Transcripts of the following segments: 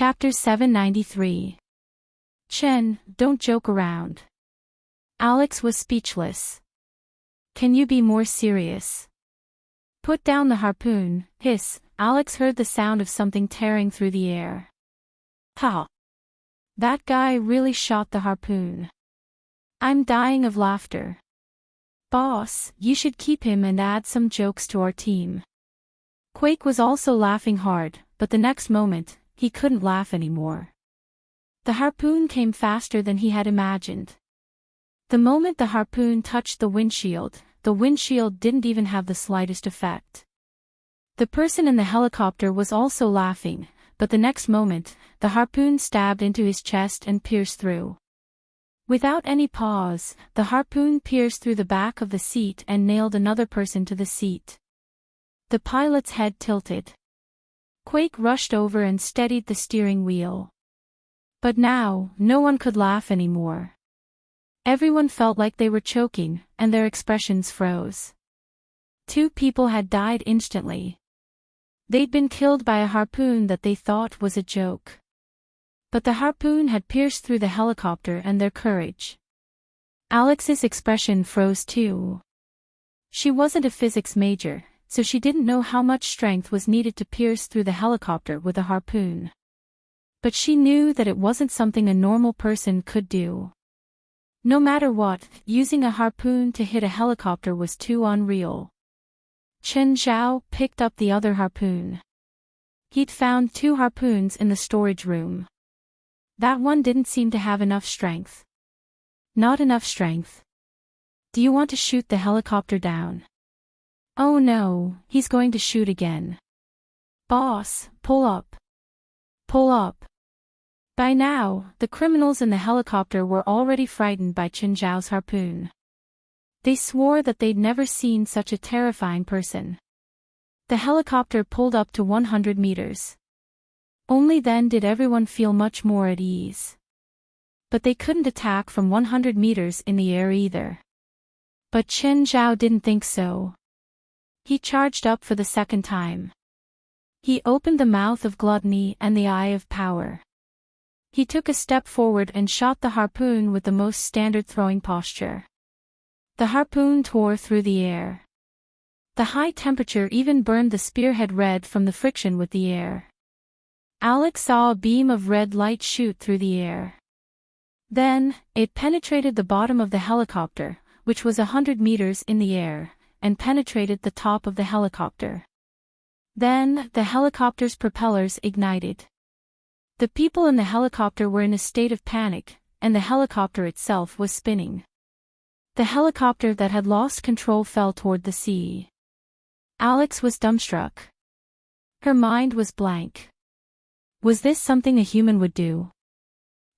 Chapter 793. Chen, don't joke around. Alex was speechless. Can you be more serious? Put down the harpoon, hiss. Alex heard the sound of something tearing through the air. Ha! That guy really shot the harpoon. I'm dying of laughter. Boss, you should keep him and add some jokes to our team. Quake was also laughing hard, but the next moment, he couldn't laugh anymore. The harpoon came faster than he had imagined. The moment the harpoon touched the windshield didn't even have the slightest effect. The person in the helicopter was also laughing, but the next moment, the harpoon stabbed into his chest and pierced through. Without any pause, the harpoon pierced through the back of the seat and nailed another person to the seat. The pilot's head tilted. Quake rushed over and steadied the steering wheel. But now, no one could laugh anymore. Everyone felt like they were choking, and their expressions froze. 2 people had died instantly. They'd been killed by a harpoon that they thought was a joke. But the harpoon had pierced through the helicopter and their courage. Alex's expression froze too. She wasn't a physics major, so she didn't know how much strength was needed to pierce through the helicopter with a harpoon. But she knew that it wasn't something a normal person could do. No matter what, using a harpoon to hit a helicopter was too unreal. Chen Zhao picked up the other harpoon. He'd found 2 harpoons in the storage room. That one didn't seem to have enough strength. Not enough strength. Do you want to shoot the helicopter down? Oh no, he's going to shoot again. Boss, pull up. Pull up. By now, the criminals in the helicopter were already frightened by Chen Zhao's harpoon. They swore that they'd never seen such a terrifying person. The helicopter pulled up to 100 meters. Only then did everyone feel much more at ease. But they couldn't attack from 100 meters in the air either. But Chen Zhao didn't think so. He charged up for the second time. He opened the mouth of gluttony and the eye of power. He took a step forward and shot the harpoon with the most standard throwing posture. The harpoon tore through the air. The high temperature even burned the spearhead red from the friction with the air. Alex saw a beam of red light shoot through the air. Then, it penetrated the bottom of the helicopter, which was 100 meters in the air, and penetrated the top of the helicopter. Then, the helicopter's propellers ignited. The people in the helicopter were in a state of panic, and the helicopter itself was spinning. The helicopter that had lost control fell toward the sea. Alex was dumbstruck. Her mind was blank. Was this something a human would do?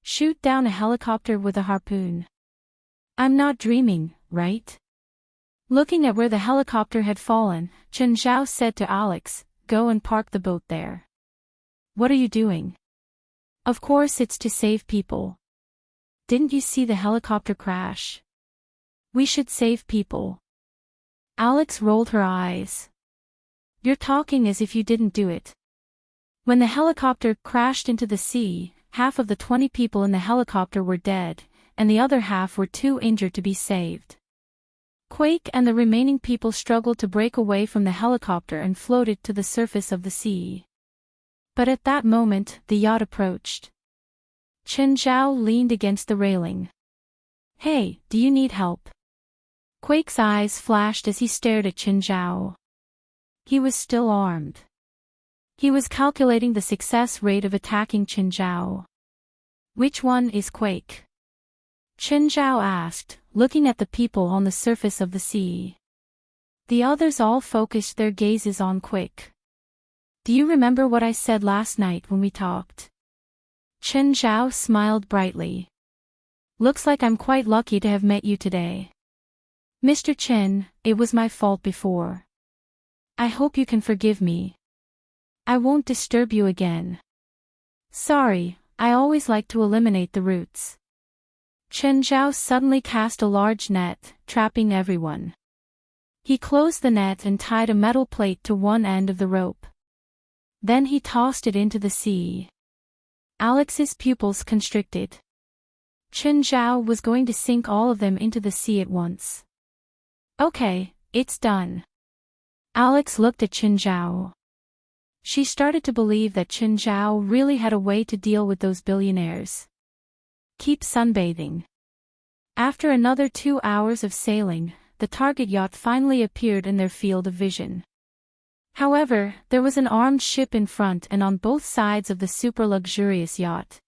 Shoot down a helicopter with a harpoon. I'm not dreaming, right? Looking at where the helicopter had fallen, Chen Zhao said to Alex, "Go and park the boat there." "What are you doing?" "Of course it's to save people. Didn't you see the helicopter crash? We should save people." Alex rolled her eyes. "You're talking as if you didn't do it." When the helicopter crashed into the sea, half of the 20 people in the helicopter were dead, and the other half were too injured to be saved. Quake and the remaining people struggled to break away from the helicopter and floated to the surface of the sea. But at that moment, the yacht approached. Chen Zhao leaned against the railing. "Hey, do you need help?" Quake's eyes flashed as he stared at Chen Zhao. He was still armed. He was calculating the success rate of attacking Chen Zhao. "Which one is Quake?" Chen Zhao asked, looking at the people on the surface of the sea. The others all focused their gazes on Quake. "Do you remember what I said last night when we talked?" Chen Zhao smiled brightly. "Looks like I'm quite lucky to have met you today. Mr. Chen, it was my fault before. I hope you can forgive me. I won't disturb you again." "Sorry, I always like to eliminate the roots." Chen Zhao suddenly cast a large net, trapping everyone. He closed the net and tied a metal plate to one end of the rope. Then he tossed it into the sea. Alex's pupils constricted. Chen Zhao was going to sink all of them into the sea at once. Okay, it's done. Alex looked at Chen Zhao. She started to believe that Chen Zhao really had a way to deal with those billionaires. Keep sunbathing. After another 2 hours of sailing, the target yacht finally appeared in their field of vision. However, there was an armed ship in front and on both sides of the super-luxurious yacht.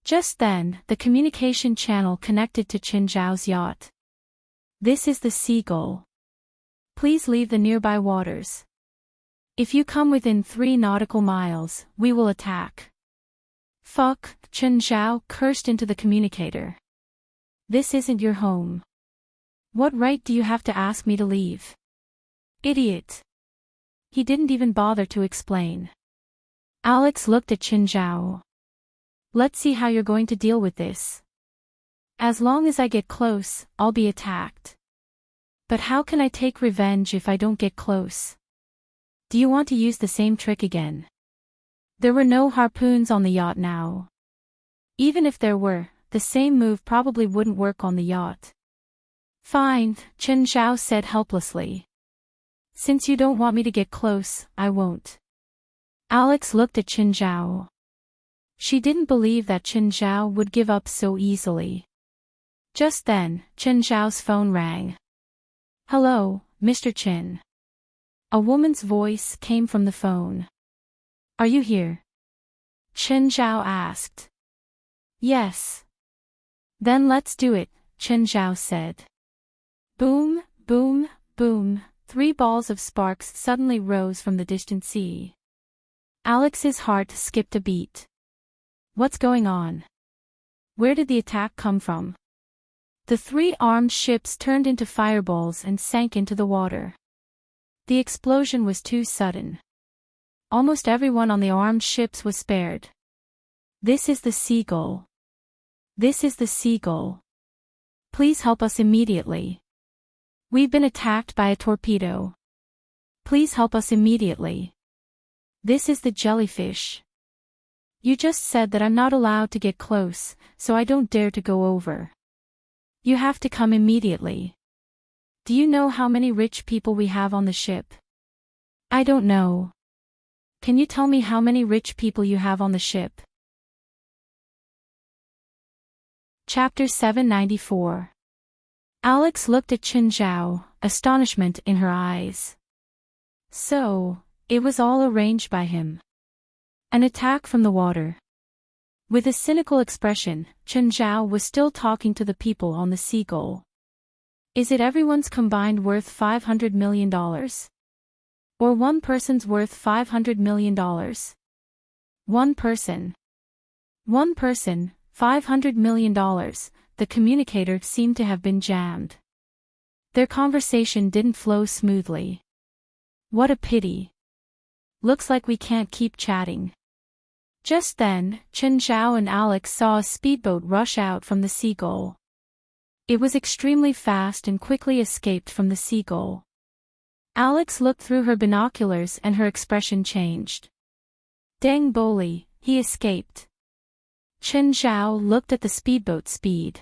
Just then, the communication channel connected to Chen Zhao's yacht. This is the Seagull. Please leave the nearby waters. If you come within 3 nautical miles, we will attack. Fuck, Chen Zhao cursed into the communicator. This isn't your home. What right do you have to ask me to leave? Idiot. He didn't even bother to explain. Alex looked at Chen Zhao. Let's see how you're going to deal with this. As long as I get close, I'll be attacked. But how can I take revenge if I don't get close? Do you want to use the same trick again? There were no harpoons on the yacht now. Even if there were, the same move probably wouldn't work on the yacht. Fine, Chen Zhao said helplessly. Since you don't want me to get close, I won't. Alex looked at Chen Zhao. She didn't believe that Chen Zhao would give up so easily. Just then, Chen Zhao's phone rang. Hello, Mr. Chen. A woman's voice came from the phone. Are you here? Chen Zhao asked. Yes. Then let's do it, Chen Zhao said. Boom, boom, boom, 3 balls of sparks suddenly rose from the distant sea. Alex's heart skipped a beat. What's going on? Where did the attack come from? The 3 armed ships turned into fireballs and sank into the water. The explosion was too sudden. Almost everyone on the armed ships was spared. This is the Seagull. This is the Seagull. Please help us immediately. We've been attacked by a torpedo. Please help us immediately. This is the Jellyfish. You just said that I'm not allowed to get close, so I don't dare to go over. You have to come immediately. Do you know how many rich people we have on the ship? I don't know. Can you tell me how many rich people you have on the ship? Chapter 794. Alex looked at Chen Zhao, astonishment in her eyes. So, it was all arranged by him. An attack from the water. With a cynical expression, Chen Zhao was still talking to the people on the Seagull. Is it everyone's combined worth $500 million? Or one person's worth $500 million? One person. One person, $500 million, the communicator seemed to have been jammed. Their conversation didn't flow smoothly. What a pity. Looks like we can't keep chatting. Just then, Chen Zhao and Alex saw a speedboat rush out from the Seagull. It was extremely fast and quickly escaped from the Seagull. Alex looked through her binoculars and her expression changed. Dang bully, he escaped. Chen Zhao looked at the speedboat's speed.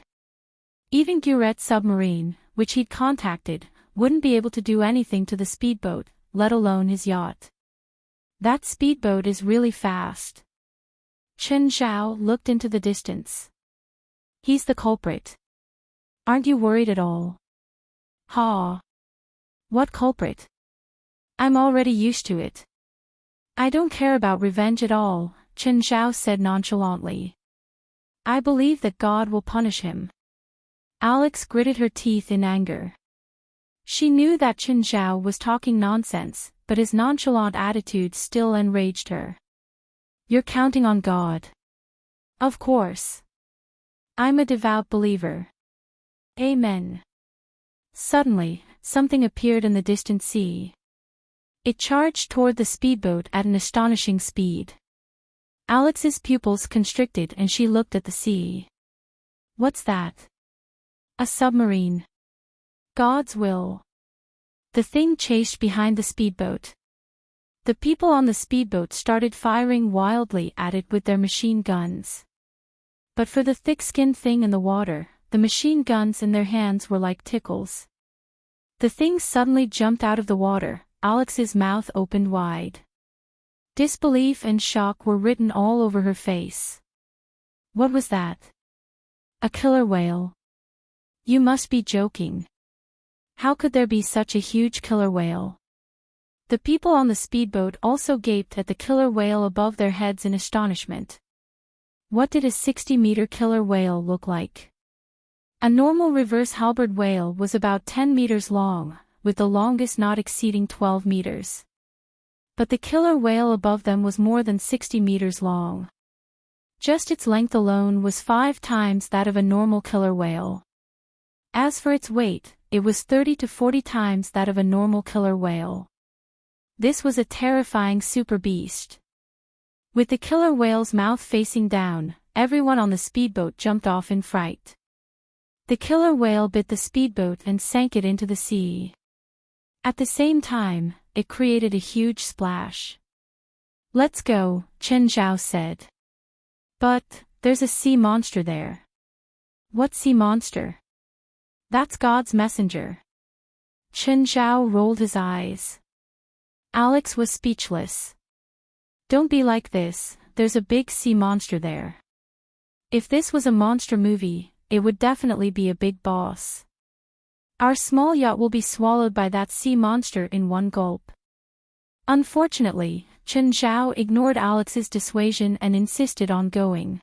Even Guret's submarine, which he'd contacted, wouldn't be able to do anything to the speedboat, let alone his yacht. That speedboat is really fast. Chen Zhao looked into the distance. He's the culprit. Aren't you worried at all? Ha! What culprit? I'm already used to it. I don't care about revenge at all, Chen Zhao said nonchalantly. I believe that God will punish him. Alex gritted her teeth in anger. She knew that Chen Zhao was talking nonsense, but his nonchalant attitude still enraged her. You're counting on God. Of course. I'm a devout believer. Amen. Suddenly, something appeared in the distant sea. It charged toward the speedboat at an astonishing speed. Alex's pupils constricted and she looked at the sea. What's that? A submarine. God's will. The thing chased behind the speedboat. The people on the speedboat started firing wildly at it with their machine guns. But for the thick-skinned thing in the water, the machine guns in their hands were like tickles. The thing suddenly jumped out of the water. Alex's mouth opened wide. Disbelief and shock were written all over her face. What was that? A killer whale. You must be joking. How could there be such a huge killer whale? The people on the speedboat also gaped at the killer whale above their heads in astonishment. What did a 60-meter killer whale look like? A normal reverse halberd whale was about 10 meters long, with the longest not exceeding 12 meters. But the killer whale above them was more than 60 meters long. Just its length alone was 5 times that of a normal killer whale. As for its weight, it was 30 to 40 times that of a normal killer whale. This was a terrifying super beast. With the killer whale's mouth facing down, everyone on the speedboat jumped off in fright. The killer whale bit the speedboat and sank it into the sea. At the same time, it created a huge splash. Let's go, Chen Zhao said. But, there's a sea monster there. What sea monster? That's God's messenger. Chen Zhao rolled his eyes. Alex was speechless. Don't be like this, there's a big sea monster there. If this was a monster movie, it would definitely be a big boss. Our small yacht will be swallowed by that sea monster in one gulp. Unfortunately, Chen Zhao ignored Alex's dissuasion and insisted on going.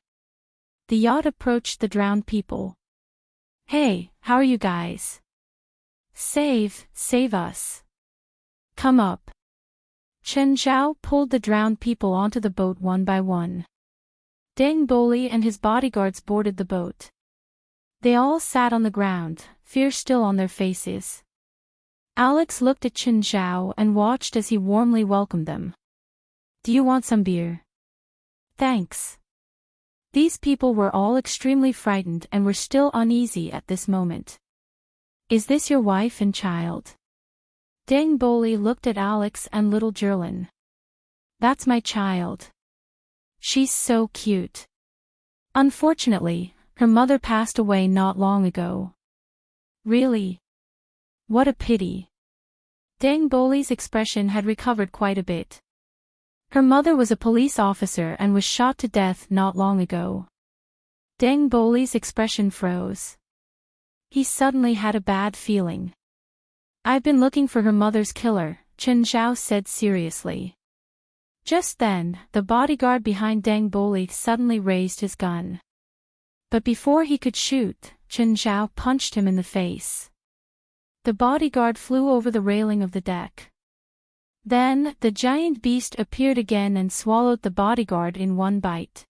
The yacht approached the drowned people. Hey, how are you guys? Save us. Come up. Chen Zhao pulled the drowned people onto the boat one by one. Deng Boli and his bodyguards boarded the boat. They all sat on the ground, fear still on their faces. Alex looked at Chen Zhao and watched as he warmly welcomed them. Do you want some beer? Thanks. These people were all extremely frightened and were still uneasy at this moment. Is this your wife and child? Deng Boli looked at Alex and little Jerlin. That's my child. She's so cute. Unfortunately, her mother passed away not long ago. Really? What a pity. Deng Boli's expression had recovered quite a bit. Her mother was a police officer and was shot to death not long ago. Deng Boli's expression froze. He suddenly had a bad feeling. I've been looking for her mother's killer, Chen Zhao said seriously. Just then, the bodyguard behind Deng Boli suddenly raised his gun. But before he could shoot, Chen Zhao punched him in the face. The bodyguard flew over the railing of the deck. Then, the giant beast appeared again and swallowed the bodyguard in one bite.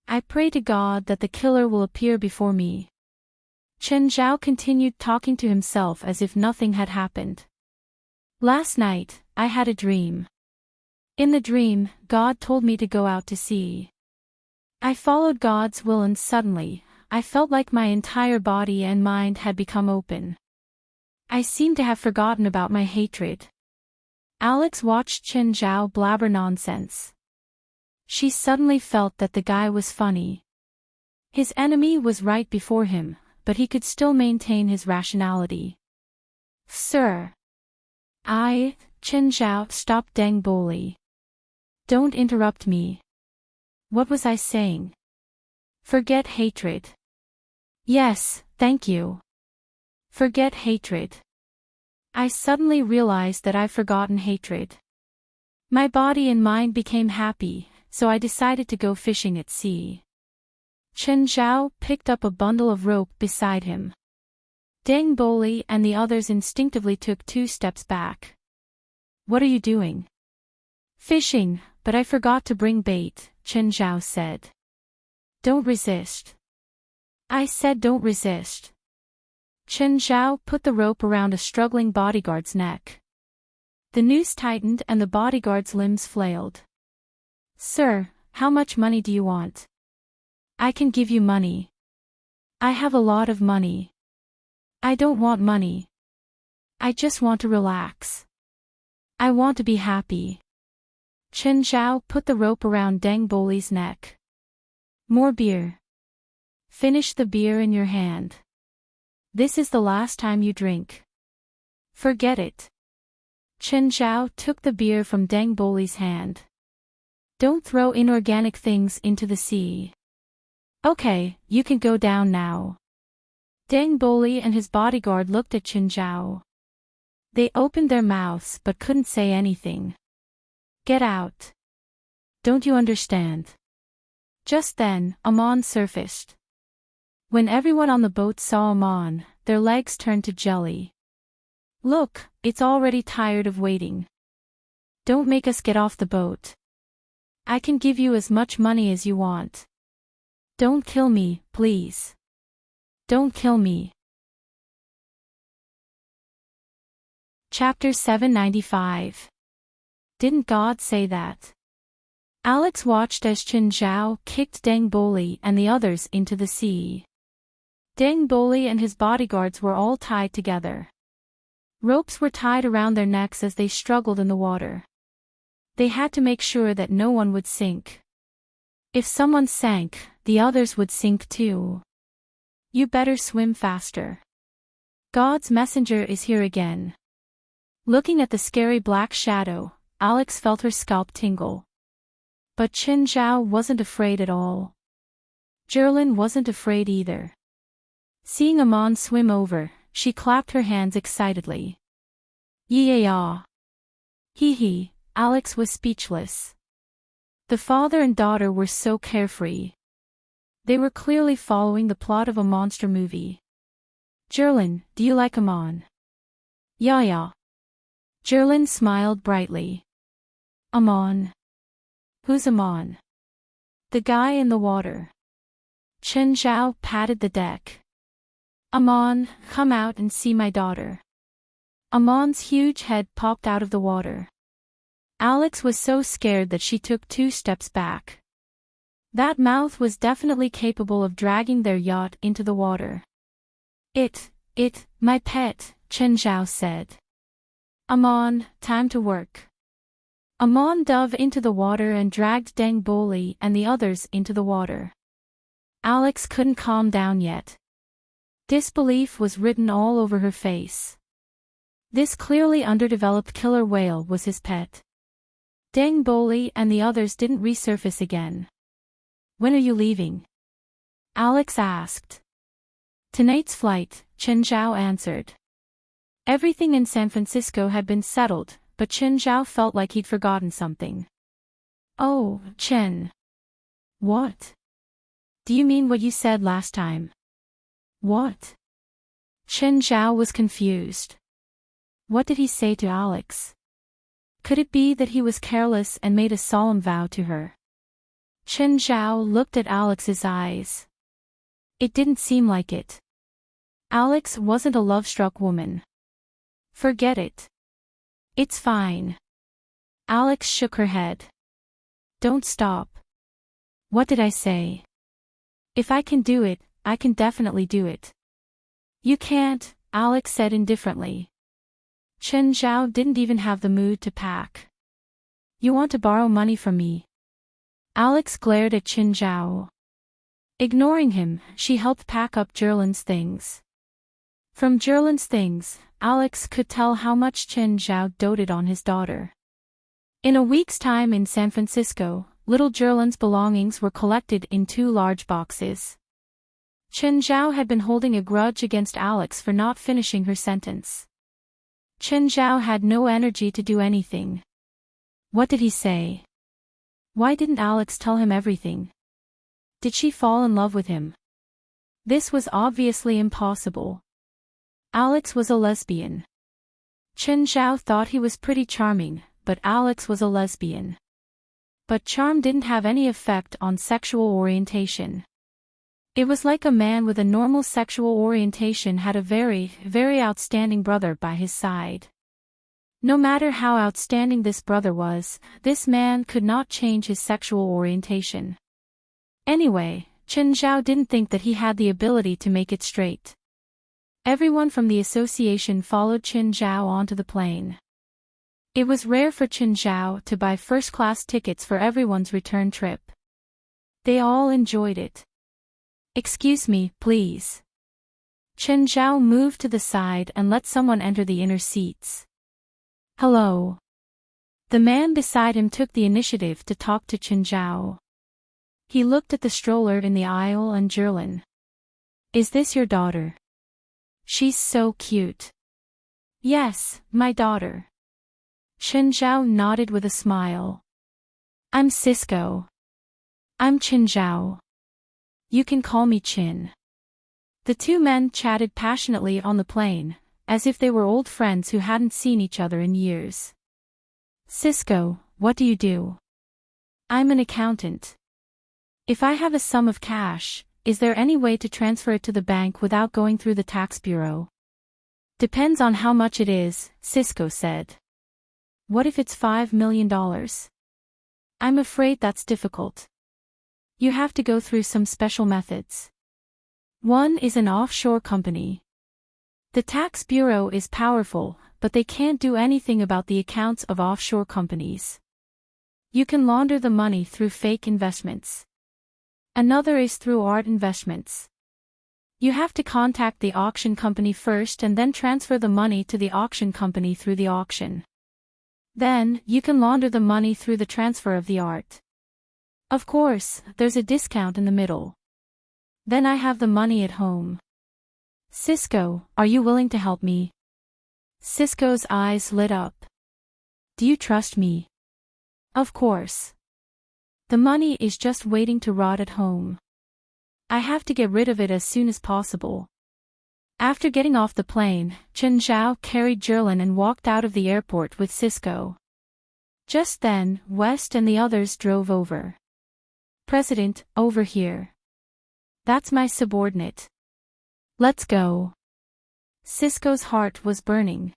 I pray to God that the killer will appear before me. Chen Zhao continued talking to himself as if nothing had happened. Last night, I had a dream. In the dream, God told me to go out to sea. I followed God's will and suddenly, I felt like my entire body and mind had become open. I seemed to have forgotten about my hatred. Alex watched Chen Zhao blabber nonsense. She suddenly felt that the guy was funny. His enemy was right before him, but he could still maintain his rationality. Sir. Chen Zhao stopped Deng Boli. Don't interrupt me. What was I saying? Forget hatred. Yes, thank you. Forget hatred. I suddenly realized that I've forgotten hatred. My body and mind became happy, so I decided to go fishing at sea. Chen Zhao picked up a bundle of rope beside him. Deng Boli and the others instinctively took 2 steps back. What are you doing? Fishing, but I forgot to bring bait, Chen Zhao said. Don't resist. I said don't resist. Chen Zhao put the rope around a struggling bodyguard's neck. The noose tightened and the bodyguard's limbs flailed. Sir, how much money do you want? I can give you money. I have a lot of money. I don't want money. I just want to relax. I want to be happy. Chen Zhao put the rope around Deng Boli's neck. More beer. Finish the beer in your hand. This is the last time you drink. Forget it. Chen Zhao took the beer from Deng Boli's hand. Don't throw inorganic things into the sea. Okay, you can go down now. Deng Boli and his bodyguard looked at Chen Zhao. They opened their mouths but couldn't say anything. Get out. Don't you understand? Just then, Amon surfaced. When everyone on the boat saw Amon, their legs turned to jelly. Look, it's already tired of waiting. Don't make us get off the boat. I can give you as much money as you want. Don't kill me, please. Don't kill me. Chapter 795. Didn't God say that? Alex watched as Chen Zhao kicked Deng Boli and the others into the sea. Deng Boli and his bodyguards were all tied together. Ropes were tied around their necks as they struggled in the water. They had to make sure that no one would sink. If someone sank, the others would sink too. You better swim faster. God's messenger is here again. Looking at the scary black shadow, Alex felt her scalp tingle. But Chen Zhao wasn't afraid at all. Jerlin wasn't afraid either. Seeing Amon swim over, she clapped her hands excitedly. Yeah. Hee. Alex was speechless. The father and daughter were so carefree. They were clearly following the plot of a monster movie. Jerlin, do you like Amon? Yeah. Jerlin smiled brightly. Amon? Who's Amon? The guy in the water. Chen Zhao patted the deck. Amon, come out and see my daughter. Amon's huge head popped out of the water. Alex was so scared that she took 2 steps back. That mouth was definitely capable of dragging their yacht into the water. My pet, Chen Zhao said. Amon, time to work. Amon dove into the water and dragged Deng Boli and the others into the water. Alex couldn't calm down yet. Disbelief was written all over her face. This clearly underdeveloped killer whale was his pet. Deng Boli and the others didn't resurface again. When are you leaving? Alex asked. Tonight's flight, Chen Zhao answered. Everything in San Francisco had been settled, but Chen Zhao felt like he'd forgotten something. Oh, Chen. What? Do you mean what you said last time? What? Chen Zhao was confused. What did he say to Alex? Could it be that he was careless and made a solemn vow to her? Chen Zhao looked at Alex's eyes. It didn't seem like it. Alex wasn't a love-struck woman. Forget it. It's fine. Alex shook her head. Don't stop. What did I say? If I can do it, I can definitely do it. You can't, Alex said indifferently. Chen Zhao didn't even have the mood to pack. You want to borrow money from me? Alex glared at Chen Zhao. Ignoring him, she helped pack up Jerlin's things. From Jerlin's things, Alex could tell how much Chen Zhao doted on his daughter. In a week's time in San Francisco, little Jerlin's belongings were collected in 2 large boxes. Chen Zhao had been holding a grudge against Alex for not finishing her sentence. Chen Zhao had no energy to do anything. What did he say? Why didn't Alex tell him everything? Did she fall in love with him? This was obviously impossible. Alex was a lesbian. Chen Zhao thought he was pretty charming, but Alex was a lesbian. But charm didn't have any effect on sexual orientation. It was like a man with a normal sexual orientation had a very, very outstanding brother by his side. No matter how outstanding this brother was, this man could not change his sexual orientation. Anyway, Chen Zhao didn't think that he had the ability to make it straight. Everyone from the association followed Chen Zhao onto the plane. It was rare for Chen Zhao to buy first-class tickets for everyone's return trip. They all enjoyed it. "Excuse me, please." Chen Zhao moved to the side and let someone enter the inner seats. "Hello." The man beside him took the initiative to talk to Chen Zhao. He looked at the stroller in the aisle and Jerlin. "Is this your daughter? She's so cute." "Yes, my daughter." Chen Zhao nodded with a smile. "I'm Cisco." "I'm Chen Zhao. You can call me Chin." The two men chatted passionately on the plane, as if they were old friends who hadn't seen each other in years. "Cisco, what do you do?" "I'm an accountant." "If I have a sum of cash, is there any way to transfer it to the bank without going through the tax bureau?" "Depends on how much it is," Cisco said. "What if it's $5 million? I'm afraid that's difficult. You have to go through some special methods. One is an offshore company. The tax bureau is powerful, but they can't do anything about the accounts of offshore companies. You can launder the money through fake investments. Another is through art investments. You have to contact the auction company first and then transfer the money to the auction company through the auction. Then, you can launder the money through the transfer of the art. Of course, there's a discount in the middle. Then I have the money at home. Cisco, are you willing to help me?" Cisco's eyes lit up. "Do you trust me?" "Of course. The money is just waiting to rot at home. I have to get rid of it as soon as possible." After getting off the plane, Chen Zhao carried Jerlin and walked out of the airport with Cisco. Just then, West and the others drove over. "President, over here. That's my subordinate. Let's go." Cisco's heart was burning.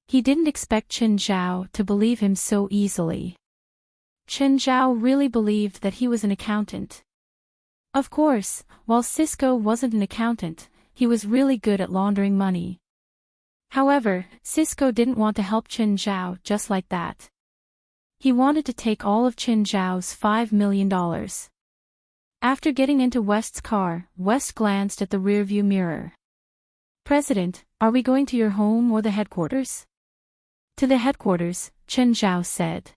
He didn't expect Chen Zhao to believe him so easily. Chen Zhao really believed that he was an accountant. Of course, while Cisco wasn't an accountant, he was really good at laundering money. However, Cisco didn't want to help Chen Zhao just like that. He wanted to take all of Chen Zhao's $5 million. After getting into West's car, West glanced at the rearview mirror. "President, are we going to your home or the headquarters?" "To the headquarters," Chen Zhao said.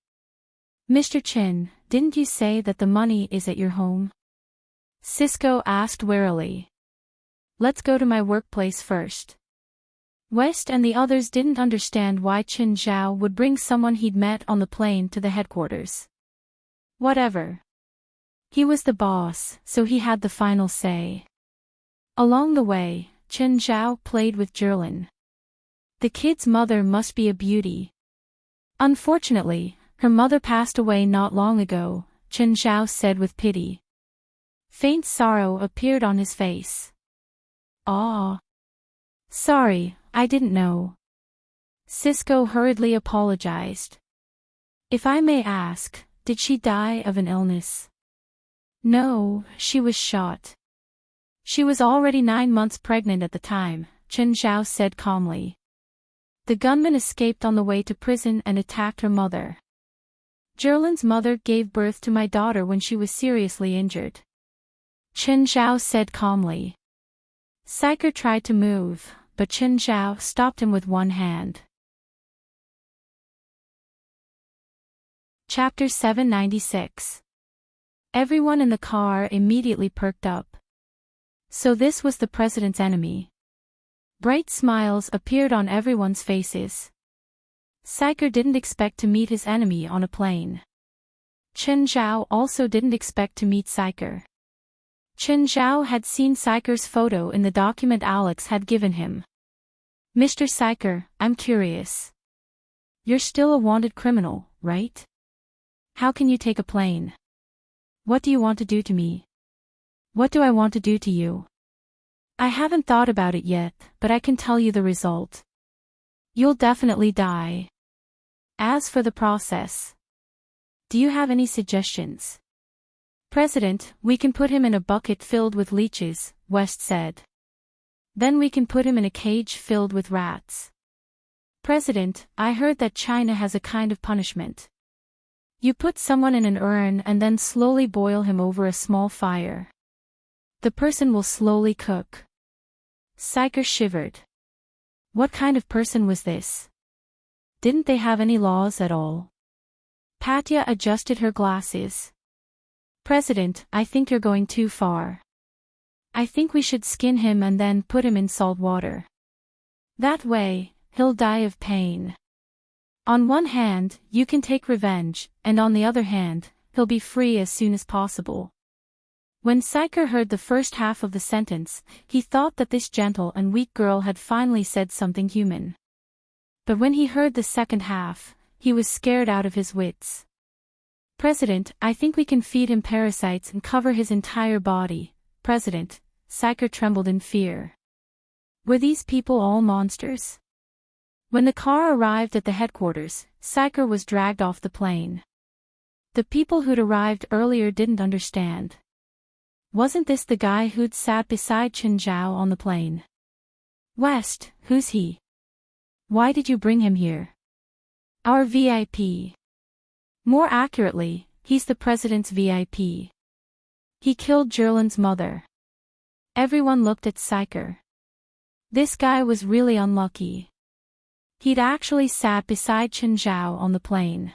"Mr. Chen, didn't you say that the money is at your home?" Cisco asked warily. "Let's go to my workplace first." West and the others didn't understand why Chen Zhao would bring someone he'd met on the plane to the headquarters. Whatever. He was the boss, so he had the final say. Along the way, Chen Zhao played with Jerlin. The kid's mother must be a beauty. Unfortunately, her mother passed away not long ago, Chen Zhao said with pity. Faint sorrow appeared on his face. "Ah. Sorry, I didn't know." Cisco hurriedly apologized. "If I may ask, did she die of an illness?" "No, she was shot." "She was already 9 months pregnant at the time," Chen Zhao said calmly. "The gunman escaped on the way to prison and attacked her mother. Jerlin's mother gave birth to my daughter when she was seriously injured." Chen Zhao said calmly. Saiker tried to move, but Chen Zhao stopped him with one hand. Chapter 796. Everyone in the car immediately perked up. So this was the president's enemy. Bright smiles appeared on everyone's faces. Saiker didn't expect to meet his enemy on a plane. Chen Zhao also didn't expect to meet Saiker. Chen Zhao had seen Saiker's photo in the document Alex had given him. "Mr. Saiker, I'm curious. You're still a wanted criminal, right? How can you take a plane? What do you want to do to me?" "What do I want to do to you?" "I haven't thought about it yet, but I can tell you the result. You'll definitely die. As for the process, do you have any suggestions?" "President, we can put him in a bucket filled with leeches," West said. "Then we can put him in a cage filled with rats. President, I heard that China has a kind of punishment. You put someone in an urn and then slowly boil him over a small fire. The person will slowly cook. Psyker shivered. What kind of person was this? Didn't they have any laws at all? Patya adjusted her glasses. President, I think you're going too far. I think we should skin him and then put him in salt water. That way, he'll die of pain. On one hand, you can take revenge, and on the other hand, he'll be free as soon as possible. When Psyker heard the first half of the sentence, he thought that this gentle and weak girl had finally said something human. But when he heard the second half, he was scared out of his wits. President, I think we can feed him parasites and cover his entire body. President, Psyker trembled in fear. Were these people all monsters? When the car arrived at the headquarters, Psyker was dragged off the plane. The people who'd arrived earlier didn't understand. Wasn't this the guy who'd sat beside Chen Zhao on the plane? West, who's he? Why did you bring him here? Our VIP. More accurately, he's the president's VIP. He killed Jerlin's mother. Everyone looked at Psyker. This guy was really unlucky. He'd actually sat beside Chen Zhao on the plane.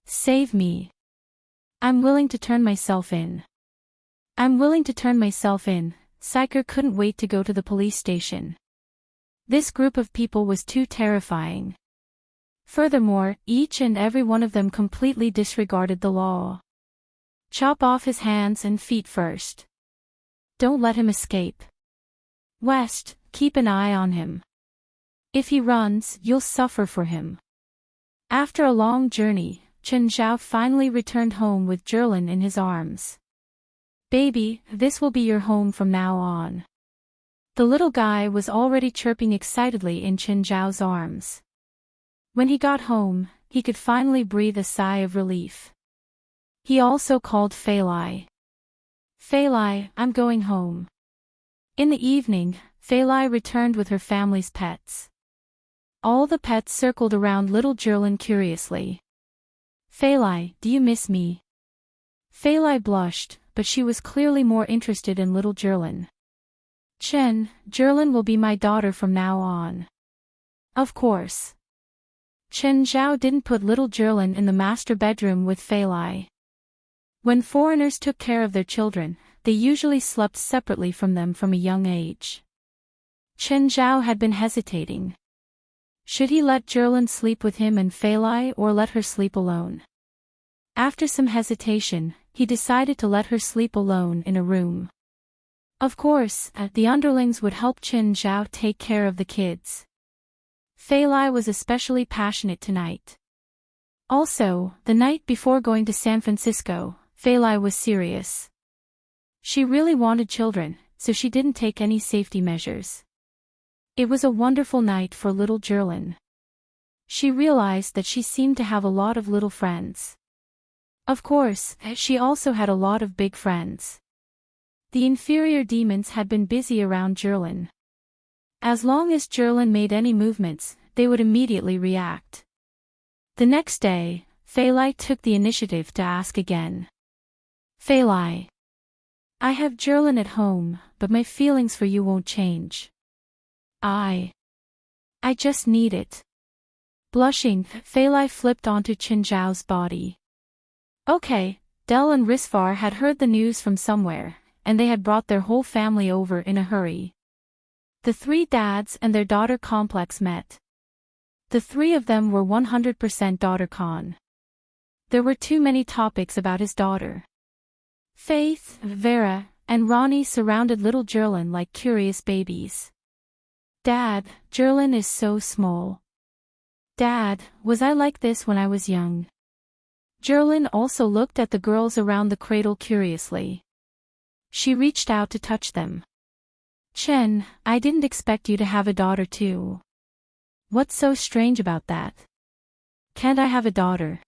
Save me. I'm willing to turn myself in. I'm willing to turn myself in. Psyker couldn't wait to go to the police station. This group of people was too terrifying. Furthermore, each and every one of them completely disregarded the law. Chop off his hands and feet first. Don't let him escape. West, keep an eye on him. If he runs, you'll suffer for him. After a long journey, Chen Zhao finally returned home with Jerlin in his arms. Baby, this will be your home from now on. The little guy was already chirping excitedly in Chen Zhao's arms. When he got home, he could finally breathe a sigh of relief. He also called Fei Lai. Fei Lai, I'm going home. In the evening, Fei Lai returned with her family's pets. All the pets circled around little Jerlin curiously. Fei Lai, do you miss me? Fei Lai blushed, but she was clearly more interested in little Jerlin. Chen, Jerlin will be my daughter from now on. Of course. Chen Zhao didn't put little Jerlin in the master bedroom with Fei Lai. When foreigners took care of their children, they usually slept separately from them from a young age. Chen Zhao had been hesitating. Should he let Jerlin sleep with him and Fei Lai or let her sleep alone? After some hesitation, he decided to let her sleep alone in a room. Of course, the underlings would help Chen Zhao take care of the kids. Fei Lai was especially passionate tonight. Also, the night before going to San Francisco, Fei Lai was serious. She really wanted children, so she didn't take any safety measures. It was a wonderful night for little Jerlin. She realized that she seemed to have a lot of little friends. Of course, she also had a lot of big friends. The inferior demons had been busy around Jerlin. As long as Jerlin made any movements, they would immediately react. The next day, Fei Lai took the initiative to ask again. Fei Lai. I have Jerlin at home, but my feelings for you won't change. I just need it. Blushing, Fei Lai flipped onto Chen Zhao's body. Okay, Del and Risvar had heard the news from somewhere, and they had brought their whole family over in a hurry. The three dads and their daughter complex met. The three of them were 100% daughter con. There were too many topics about his daughter. Faith, Vera, and Ronnie surrounded little Jerlin like curious babies. Dad, Jerlin is so small. Dad, was I like this when I was young? Jerlin also looked at the girls around the cradle curiously. She reached out to touch them. Chen, I didn't expect you to have a daughter too. What's so strange about that? Can't I have a daughter?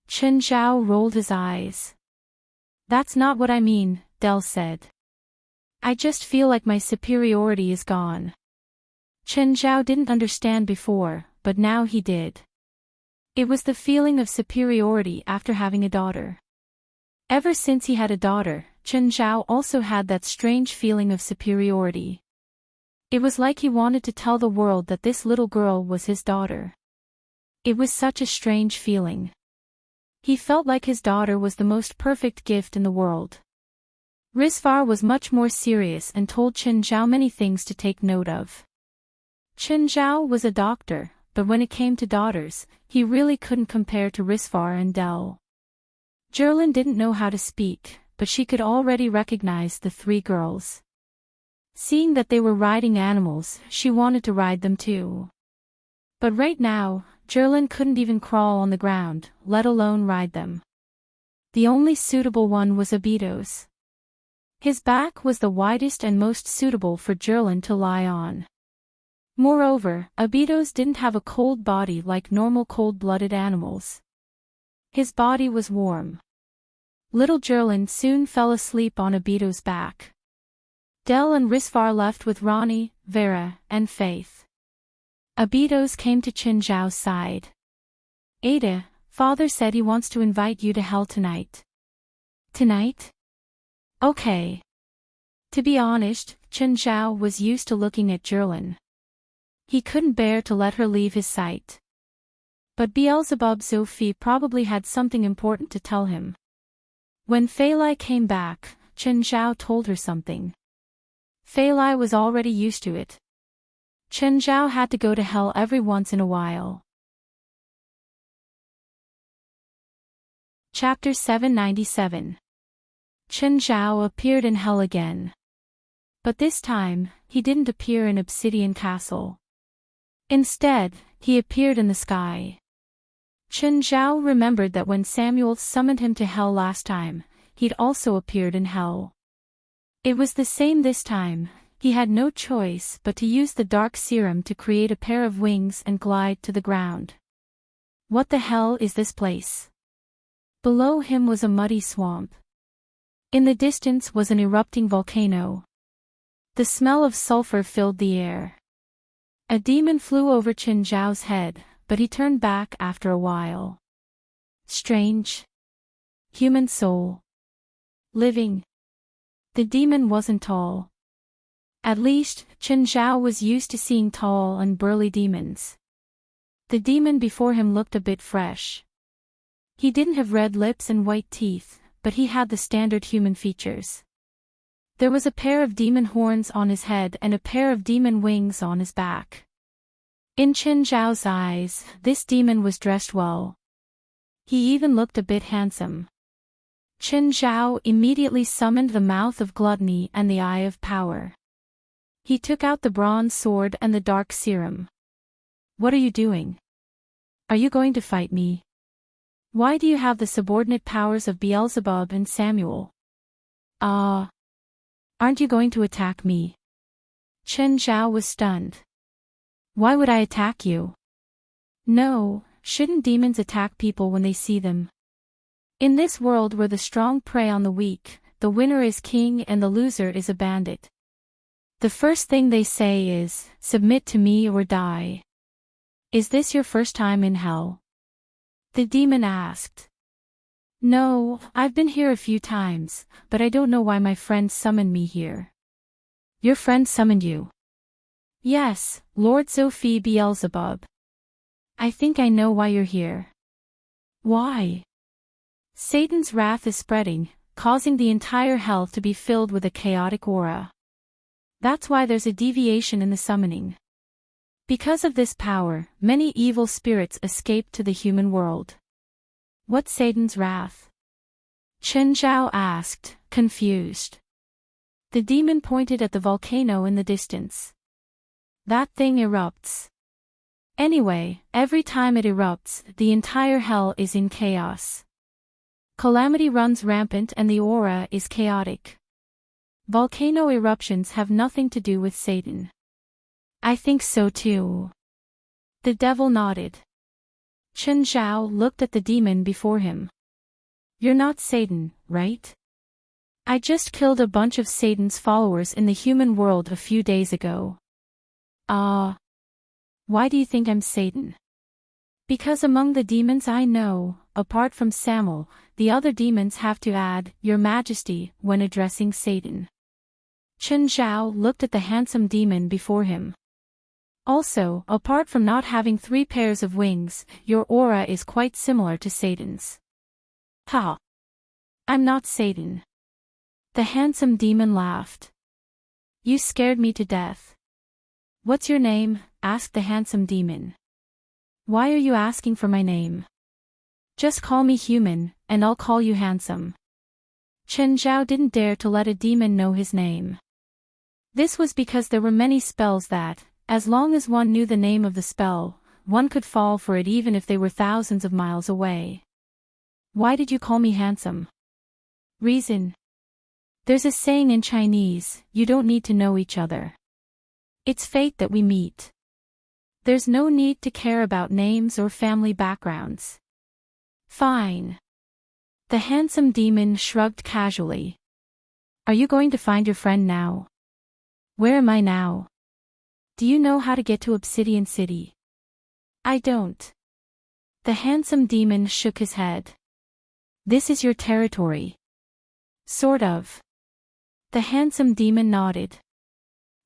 Chen Zhao rolled his eyes. That's not what I mean, Del said. I just feel like my superiority is gone. Chen Zhao didn't understand before, but now he did. It was the feeling of superiority after having a daughter. Ever since he had a daughter, Chen Zhao also had that strange feeling of superiority. It was like he wanted to tell the world that this little girl was his daughter. It was such a strange feeling. He felt like his daughter was the most perfect gift in the world. Rizvar was much more serious and told Chen Zhao many things to take note of. Chen Zhao was a doctor, but when it came to daughters, he really couldn't compare to Rizvar and Del. Jerlin didn't know how to speak, but she could already recognize the three girls. Seeing that they were riding animals, she wanted to ride them too. But right now, Jerlin couldn't even crawl on the ground, let alone ride them. The only suitable one was Abido's. His back was the widest and most suitable for Jerlin to lie on. Moreover, Abido's didn't have a cold body like normal cold-blooded animals. His body was warm. Little Jerlin soon fell asleep on Abido's back. Del and Rizvar left with Ronnie, Vera, and Faith. Abido's came to Chen Zhao's side. Ada, father said he wants to invite you to hell tonight. Tonight? Okay. To be honest, Chen Zhao was used to looking at Jerlin. He couldn't bear to let her leave his sight. But Beelzebub Sophie probably had something important to tell him. When Feilai came back, Chen Zhao told her something. Feilai was already used to it. Chen Zhao had to go to hell every once in a while. Chapter 797. Chen Zhao appeared in hell again. But this time, he didn't appear in Obsidian Castle. Instead, he appeared in the sky. Chen Zhao remembered that when Samuel summoned him to hell last time, he'd also appeared in hell. It was the same this time. He had no choice but to use the dark serum to create a pair of wings and glide to the ground. What the hell is this place? Below him was a muddy swamp. In the distance was an erupting volcano. The smell of sulfur filled the air. A demon flew over Chen Zhao's head, but he turned back after a while. Strange. Human soul. Living. The demon wasn't tall. At least, Chen Zhao was used to seeing tall and burly demons. The demon before him looked a bit fresh. He didn't have red lips and white teeth, but he had the standard human features. There was a pair of demon horns on his head and a pair of demon wings on his back. In Chen Zhao's eyes, this demon was dressed well. He even looked a bit handsome. Chen Zhao immediately summoned the mouth of gluttony and the eye of power. He took out the bronze sword and the dark serum. What are you doing? Are you going to fight me? Why do you have the subordinate powers of Beelzebub and Samuel? Aren't you going to attack me? Chen Zhao was stunned. Why would I attack you? No, shouldn't demons attack people when they see them? In this world where the strong prey on the weak, the winner is king and the loser is a bandit. The first thing they say is, submit to me or die. Is this your first time in hell? The demon asked. No, I've been here a few times, but I don't know why my friend summoned me here. Your friend summoned you? Yes, Lord Sophie Beelzebub. I think I know why you're here. Why? Satan's wrath is spreading, causing the entire hell to be filled with a chaotic aura. That's why there's a deviation in the summoning. Because of this power, many evil spirits escape to the human world. What's Satan's wrath? Chen Zhao asked, confused. The demon pointed at the volcano in the distance. That thing erupts. Anyway, every time it erupts, the entire hell is in chaos. Calamity runs rampant and the aura is chaotic. Volcano eruptions have nothing to do with Satan. I think so too. The devil nodded. Chen Zhao looked at the demon before him. You're not Satan, right? I just killed a bunch of Satan's followers in the human world a few days ago. Why do you think I'm Satan? Because among the demons I know, apart from Samuel, the other demons have to add, Your Majesty, when addressing Satan. Chen Zhao looked at the handsome demon before him. Also, apart from not having 3 pairs of wings, your aura is quite similar to Satan's. Ha! I'm not Satan. The handsome demon laughed. You scared me to death. What's your name? Asked the handsome demon. Why are you asking for my name? Just call me human, and I'll call you handsome. Chen Zhao didn't dare to let a demon know his name. This was because there were many spells that, as long as one knew the name of the spell, one could fall for it even if they were thousands of miles away. Why did you call me handsome? Reason. There's a saying in Chinese, you don't need to know each other. It's fate that we meet. There's no need to care about names or family backgrounds. Fine. The handsome demon shrugged casually. Are you going to find your friend now? Where am I now? Do you know how to get to Obsidian City? I don't. The handsome demon shook his head. This is your territory. Sort of. The handsome demon nodded.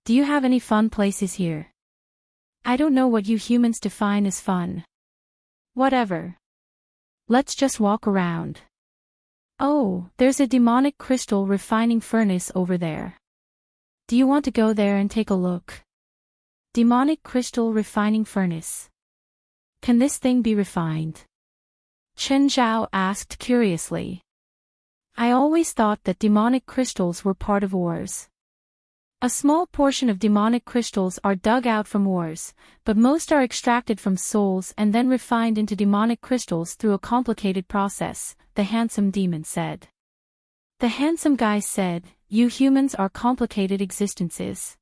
Do you have any fun places here? I don't know what you humans define as fun. Whatever. Let's just walk around. Oh, there's a demonic crystal refining furnace over there. Do you want to go there and take a look? Demonic crystal refining furnace. Can this thing be refined? Chen Zhao asked curiously. I always thought that demonic crystals were part of ores. A small portion of demonic crystals are dug out from ores, but most are extracted from souls and then refined into demonic crystals through a complicated process, the handsome demon said. The handsome guy said, You humans are complicated existences.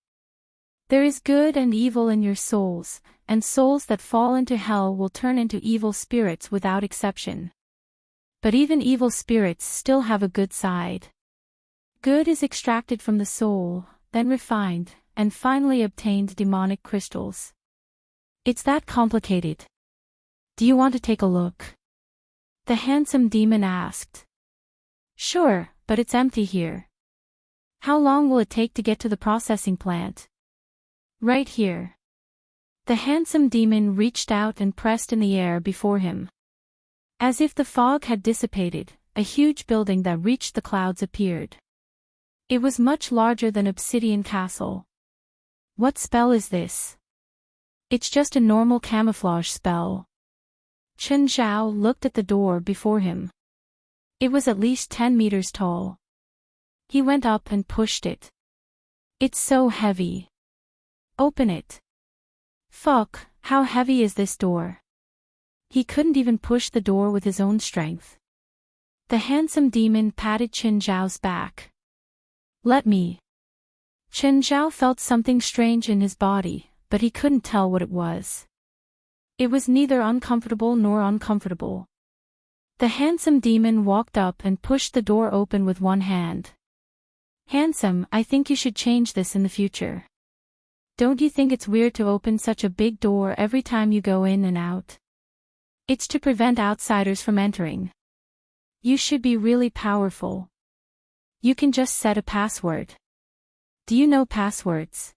There is good and evil in your souls, and souls that fall into hell will turn into evil spirits without exception. But even evil spirits still have a good side. Good is extracted from the soul, then refined, and finally obtained demonic crystals. It's that complicated. Do you want to take a look? The handsome demon asked. Sure, but it's empty here. How long will it take to get to the processing plant? Right here. The handsome demon reached out and pressed in the air before him. As if the fog had dissipated, a huge building that reached the clouds appeared. It was much larger than Obsidian Castle. What spell is this? It's just a normal camouflage spell. Chen Zhao looked at the door before him. It was at least 10 meters tall. He went up and pushed it. It's so heavy. Open it. Fuck, how heavy is this door? He couldn't even push the door with his own strength. The handsome demon patted Chen Zhao's back. Let me. Chen Zhao felt something strange in his body, but he couldn't tell what it was. It was neither uncomfortable nor uncomfortable. The handsome demon walked up and pushed the door open with one hand. Handsome, I think you should change this in the future. Don't you think it's weird to open such a big door every time you go in and out? It's to prevent outsiders from entering. You should be really powerful. You can just set a password. Do you know passwords?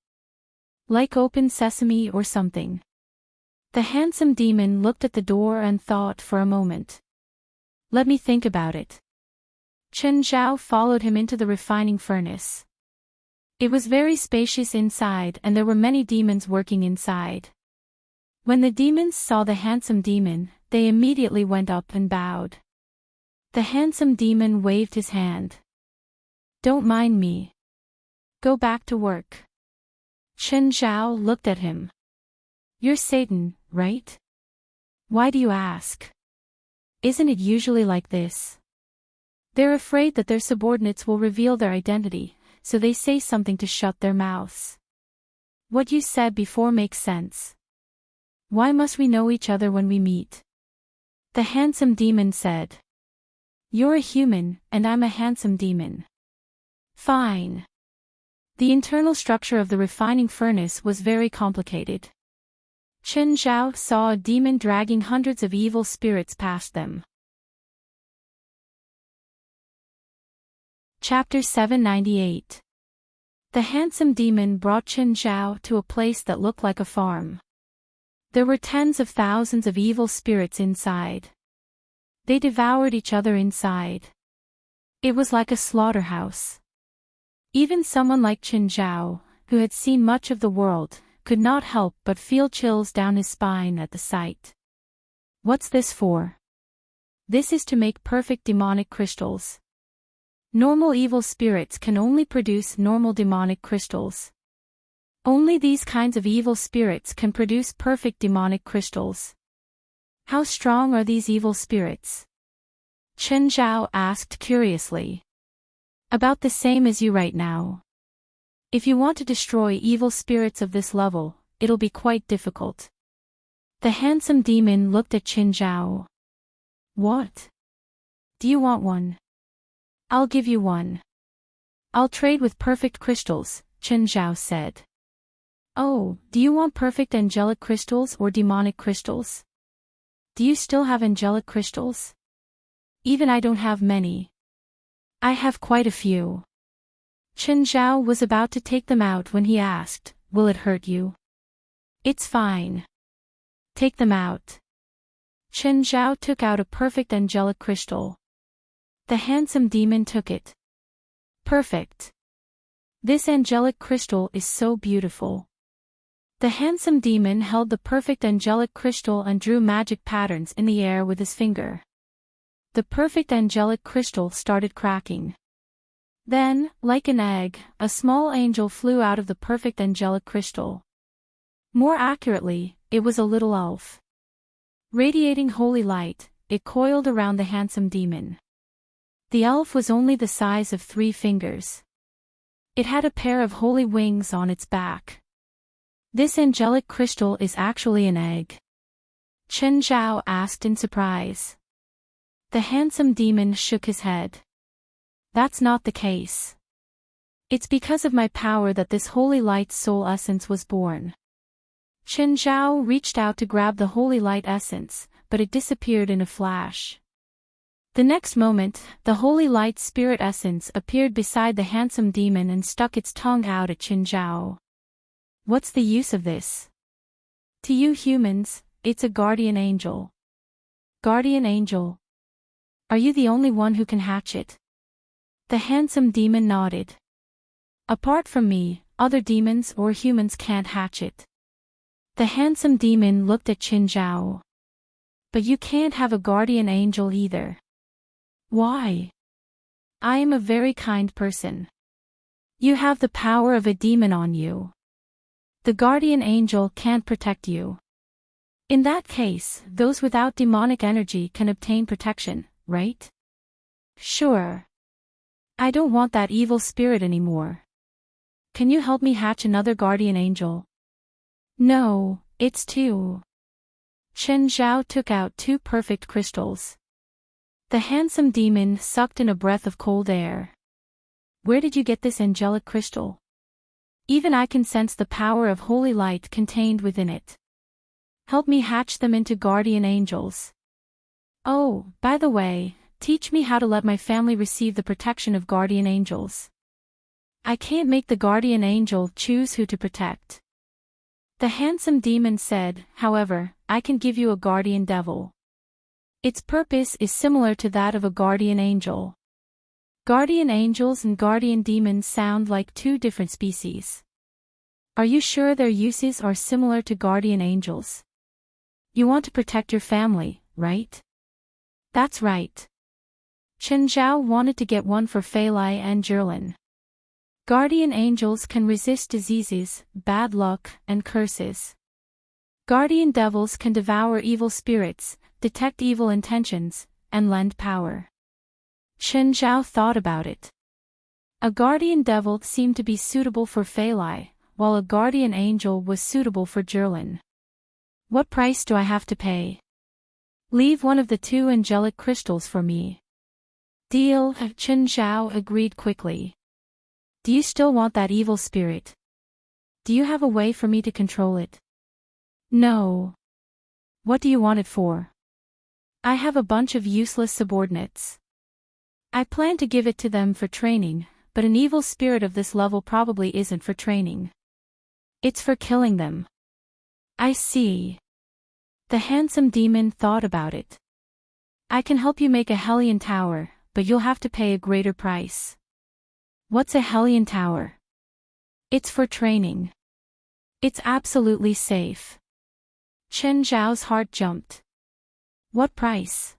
Like Open Sesame or something. The handsome demon looked at the door and thought for a moment. Let me think about it. Chen Zhao followed him into the refining furnace. It was very spacious inside and there were many demons working inside. When the demons saw the handsome demon, they immediately went up and bowed. The handsome demon waved his hand. Don't mind me. Go back to work. Chen Zhao looked at him. You're Satan, right? Why do you ask? Isn't it usually like this? They're afraid that their subordinates will reveal their identity, so they say something to shut their mouths. What you said before makes sense. Why must we know each other when we meet? The handsome demon said. You're a human, and I'm a handsome demon. Fine. The internal structure of the refining furnace was very complicated. Chen Zhao saw a demon dragging hundreds of evil spirits past them. Chapter 798. The handsome demon brought Chen Zhao to a place that looked like a farm. There were tens of thousands of evil spirits inside. They devoured each other inside. It was like a slaughterhouse. Even someone like Chen Zhao, who had seen much of the world, could not help but feel chills down his spine at the sight. What's this for? This is to make perfect demonic crystals. Normal evil spirits can only produce normal demonic crystals. Only these kinds of evil spirits can produce perfect demonic crystals. How strong are these evil spirits? Chen Zhao asked curiously. About the same as you right now. If you want to destroy evil spirits of this level, it'll be quite difficult. The handsome demon looked at Chen Zhao. What? Do you want one? I'll give you one. I'll trade with perfect crystals, Chen Zhao said. Oh, do you want perfect angelic crystals or demonic crystals? Do you still have angelic crystals? Even I don't have many. I have quite a few. Chen Zhao was about to take them out when he asked, will it hurt you? It's fine. Take them out. Chen Zhao took out a perfect angelic crystal. The handsome demon took it. Perfect. This angelic crystal is so beautiful. The handsome demon held the perfect angelic crystal and drew magic patterns in the air with his finger. The perfect angelic crystal started cracking. Then, like an egg, a small angel flew out of the perfect angelic crystal. More accurately, it was a little elf. Radiating holy light, it coiled around the handsome demon. The elf was only the size of 3 fingers. It had a pair of holy wings on its back. This angelic crystal is actually an egg? Chen Zhao asked in surprise. The handsome demon shook his head. That's not the case. It's because of my power that this holy light soul essence was born. Chen Zhao reached out to grab the holy light essence, but it disappeared in a flash. The next moment, the holy light spirit essence appeared beside the handsome demon and stuck its tongue out at Chen Zhao. What's the use of this? To you humans, it's a guardian angel. Guardian angel. Are you the only one who can hatch it? The handsome demon nodded. Apart from me, other demons or humans can't hatch it. The handsome demon looked at Chen Zhao. But you can't have a guardian angel either. Why? I am a very kind person. You have the power of a demon on you. The guardian angel can't protect you. In that case, those without demonic energy can obtain protection, right? Sure. I don't want that evil spirit anymore. Can you help me hatch another guardian angel? No, it's too. Chen Zhao took out 2 perfect crystals. The handsome demon sucked in a breath of cold air. Where did you get this angelic crystal? Even I can sense the power of holy light contained within it. Help me hatch them into guardian angels. Oh, by the way, teach me how to let my family receive the protection of guardian angels. I can't make the guardian angel choose who to protect. The handsome demon said, however, I can give you a guardian devil. Its purpose is similar to that of a guardian angel. Guardian angels and guardian demons sound like 2 different species. Are you sure their uses are similar to guardian angels? You want to protect your family, right? That's right. Chen Zhao wanted to get one for Fei Lai and Zhilin. Guardian angels can resist diseases, bad luck, and curses. Guardian devils can devour evil spirits, detect evil intentions, and lend power. Chen Zhao thought about it. A guardian devil seemed to be suitable for Fei Lai, while a guardian angel was suitable for Zhilin. What price do I have to pay? Leave one of the 2 angelic crystals for me. Deal, Chen Zhao agreed quickly. Do you still want that evil spirit? Do you have a way for me to control it? No. What do you want it for? I have a bunch of useless subordinates. I plan to give it to them for training, but an evil spirit of this level probably isn't for training. It's for killing them. I see. The handsome demon thought about it. I can help you make a Hellion Tower, but you'll have to pay a greater price. What's a Hellion Tower? It's for training. It's absolutely safe. Chen Zhao's heart jumped. What price?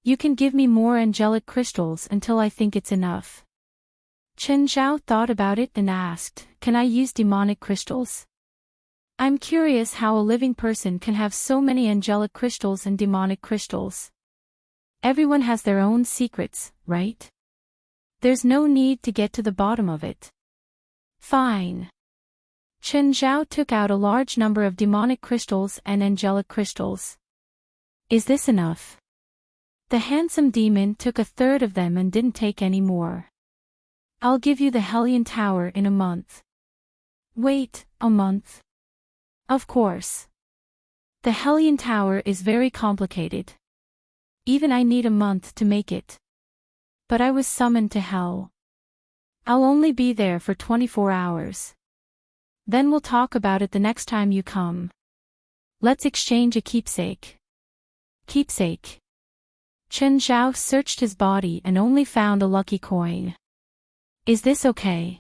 You can give me more angelic crystals until I think it's enough. Chen Zhao thought about it and asked, can I use demonic crystals? I'm curious how a living person can have so many angelic crystals and demonic crystals. Everyone has their own secrets, right? There's no need to get to the bottom of it. Fine. Chen Zhao took out a large number of demonic crystals and angelic crystals. Is this enough? The handsome demon took a third of them and didn't take any more. I'll give you the Hellion Tower in a month. Wait, a month? Of course. The Hellion Tower is very complicated. Even I need a month to make it. But I was summoned to hell. I'll only be there for 24 hours. Then we'll talk about it the next time you come. Let's exchange a keepsake. Keepsake. Chen Zhao searched his body and only found a lucky coin. Is this okay?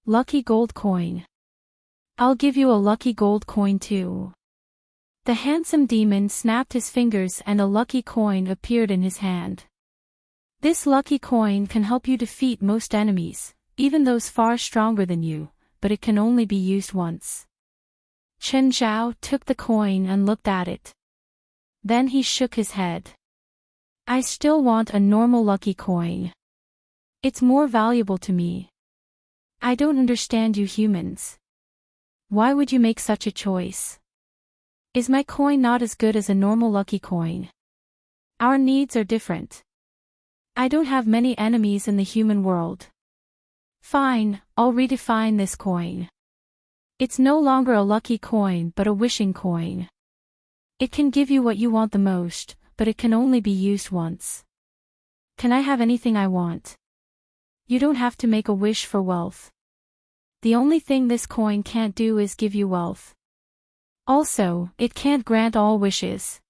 Lucky gold coin. I'll give you a lucky gold coin too. The handsome demon snapped his fingers and a lucky coin appeared in his hand. This lucky coin can help you defeat most enemies, even those far stronger than you, but it can only be used once. Chen Zhao took the coin and looked at it. Then he shook his head. I still want a normal lucky coin. It's more valuable to me. I don't understand you humans. Why would you make such a choice? Is my coin not as good as a normal lucky coin? Our needs are different. I don't have many enemies in the human world. Fine, I'll redefine this coin. It's no longer a lucky coin but a wishing coin. It can give you what you want the most, but it can only be used once. Can I have anything I want? You don't have to make a wish for wealth. The only thing this coin can't do is give you wealth. Also, it can't grant all wishes.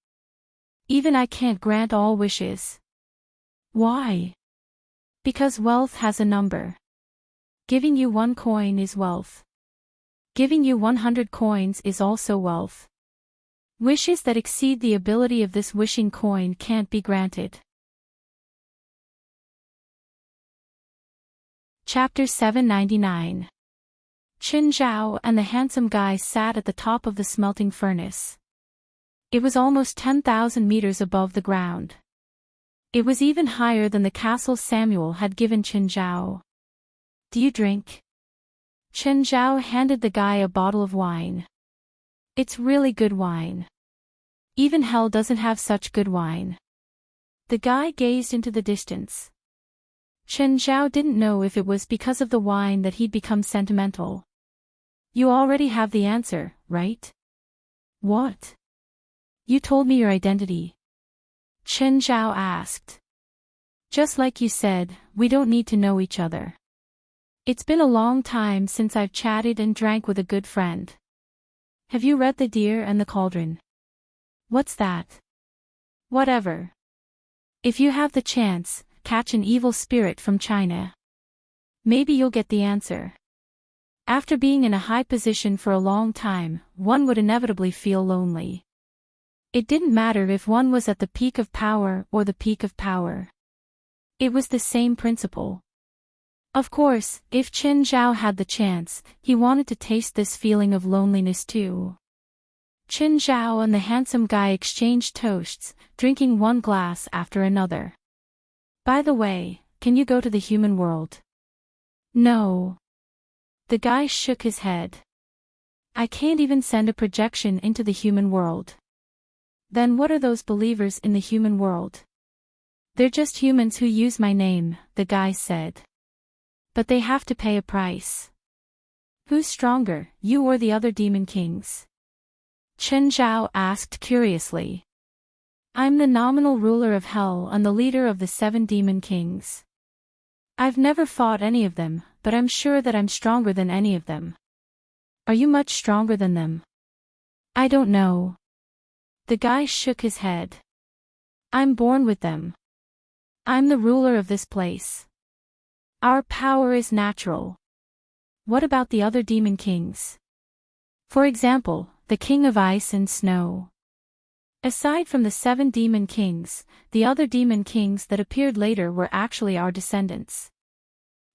Even I can't grant all wishes. Why? Because wealth has a number. Giving you 1 coin is wealth. Giving you 100 coins is also wealth. Wishes that exceed the ability of this wishing coin can't be granted. Chapter 799. Chen Zhao and the handsome guy sat at the top of the smelting furnace. It was almost 10,000 meters above the ground. It was even higher than the castle Samuel had given Chen Zhao. Do you drink? Chen Zhao handed the guy a bottle of wine. It's really good wine. Even hell doesn't have such good wine. The guy gazed into the distance. Chen Zhao didn't know if it was because of the wine that he'd become sentimental. You already have the answer, right? What? You told me your identity. Chen Zhao asked. Just like you said, we don't need to know each other. It's been a long time since I've chatted and drank with a good friend. Have you read The Deer and the Cauldron? What's that? Whatever. If you have the chance, catch an evil spirit from China. Maybe you'll get the answer. After being in a high position for a long time, one would inevitably feel lonely. It didn't matter if one was at the peak of power or the peak of power. It was the same principle. Of course, if Chen Zhao had the chance, he wanted to taste this feeling of loneliness too. Chen Zhao and the handsome guy exchanged toasts, drinking one glass after another. By the way, can you go to the human world? No. The guy shook his head. I can't even send a projection into the human world. Then what are those believers in the human world? They're just humans who use my name, the guy said. But they have to pay a price. Who's stronger, you or the other demon kings? Chen Zhao asked curiously. I'm the nominal ruler of hell and the leader of the 7 demon kings. I've never fought any of them, but I'm sure that I'm stronger than any of them. Are you much stronger than them? I don't know. The guy shook his head. I'm born with them. I'm the ruler of this place. Our power is natural. What about the other demon kings? For example, the king of ice and snow. Aside from the 7 demon kings, the other demon kings that appeared later were actually our descendants.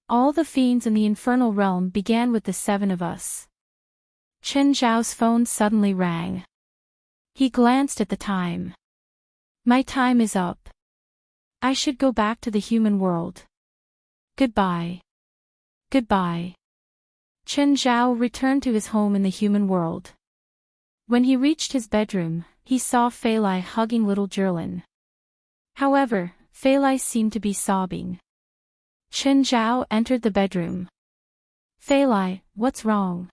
All the fiends in the infernal realm began with the 7 of us. Chen Zhao's phone suddenly rang. He glanced at the time. My time is up. I should go back to the human world. Goodbye. Goodbye. Chen Zhao returned to his home in the human world. When he reached his bedroom, he saw Fei Lai hugging little Jerlin. However, Fei Lai seemed to be sobbing. Chen Zhao entered the bedroom. Fei Lai, what's wrong?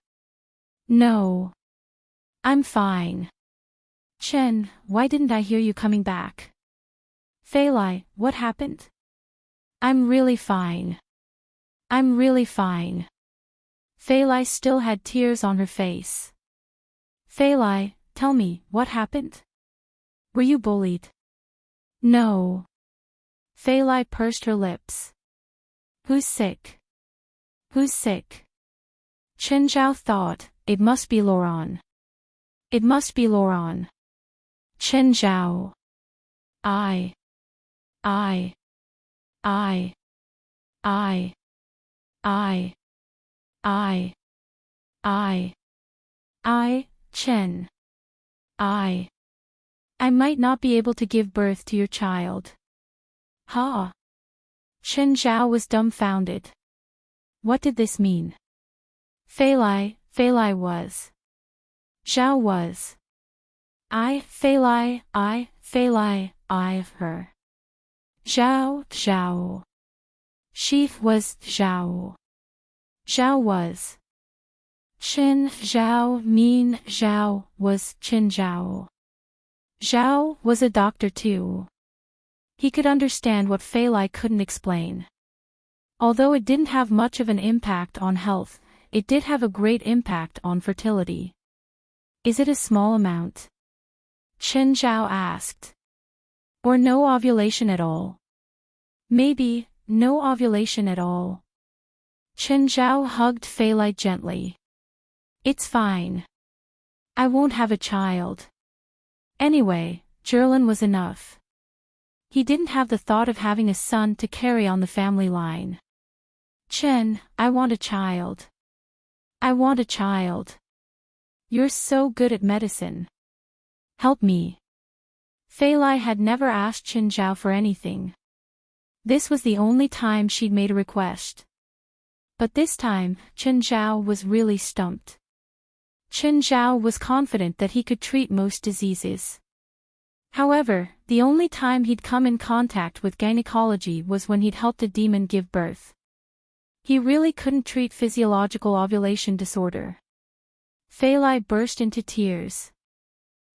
No. I'm fine. Chen, why didn't I hear you coming back? Fei Lai, what happened? I'm really fine. I'm really fine. Fei Lai still had tears on her face. Fei Lai, tell me, what happened? Were you bullied? No. Fei Lai pursed her lips. Who's sick? Who's sick? Chen Zhao thought, it must be Lauren. It must be Lauren. Chen Zhao. I. I. I. I. I. Chen. I might not be able to give birth to your child. Ha! Chen Zhao was dumbfounded. What did this mean? Fei Lai was. Zhao was. Fei Lai, her. Zhao. She was Zhao. Zhao was. Chen Zhao Zhao was Chen Zhao. Zhao was a doctor too. He could understand what Fei Lai couldn't explain. Although it didn't have much of an impact on health, it did have a great impact on fertility. Is it a small amount? Chen Zhao asked. Or no ovulation at all? Maybe, no ovulation at all. Chen Zhao hugged Fei Lai gently. It's fine. I won't have a child. Anyway, Jerlin was enough. He didn't have the thought of having a son to carry on the family line. Chen, I want a child. I want a child. You're so good at medicine. Help me. Fei Lai had never asked Chen Zhao for anything. This was the only time she'd made a request. But this time, Chen Zhao was really stumped. Chen Zhao was confident that he could treat most diseases. However, the only time he'd come in contact with gynecology was when he'd helped a demon give birth. He really couldn't treat physiological ovulation disorder. Fei Lai burst into tears.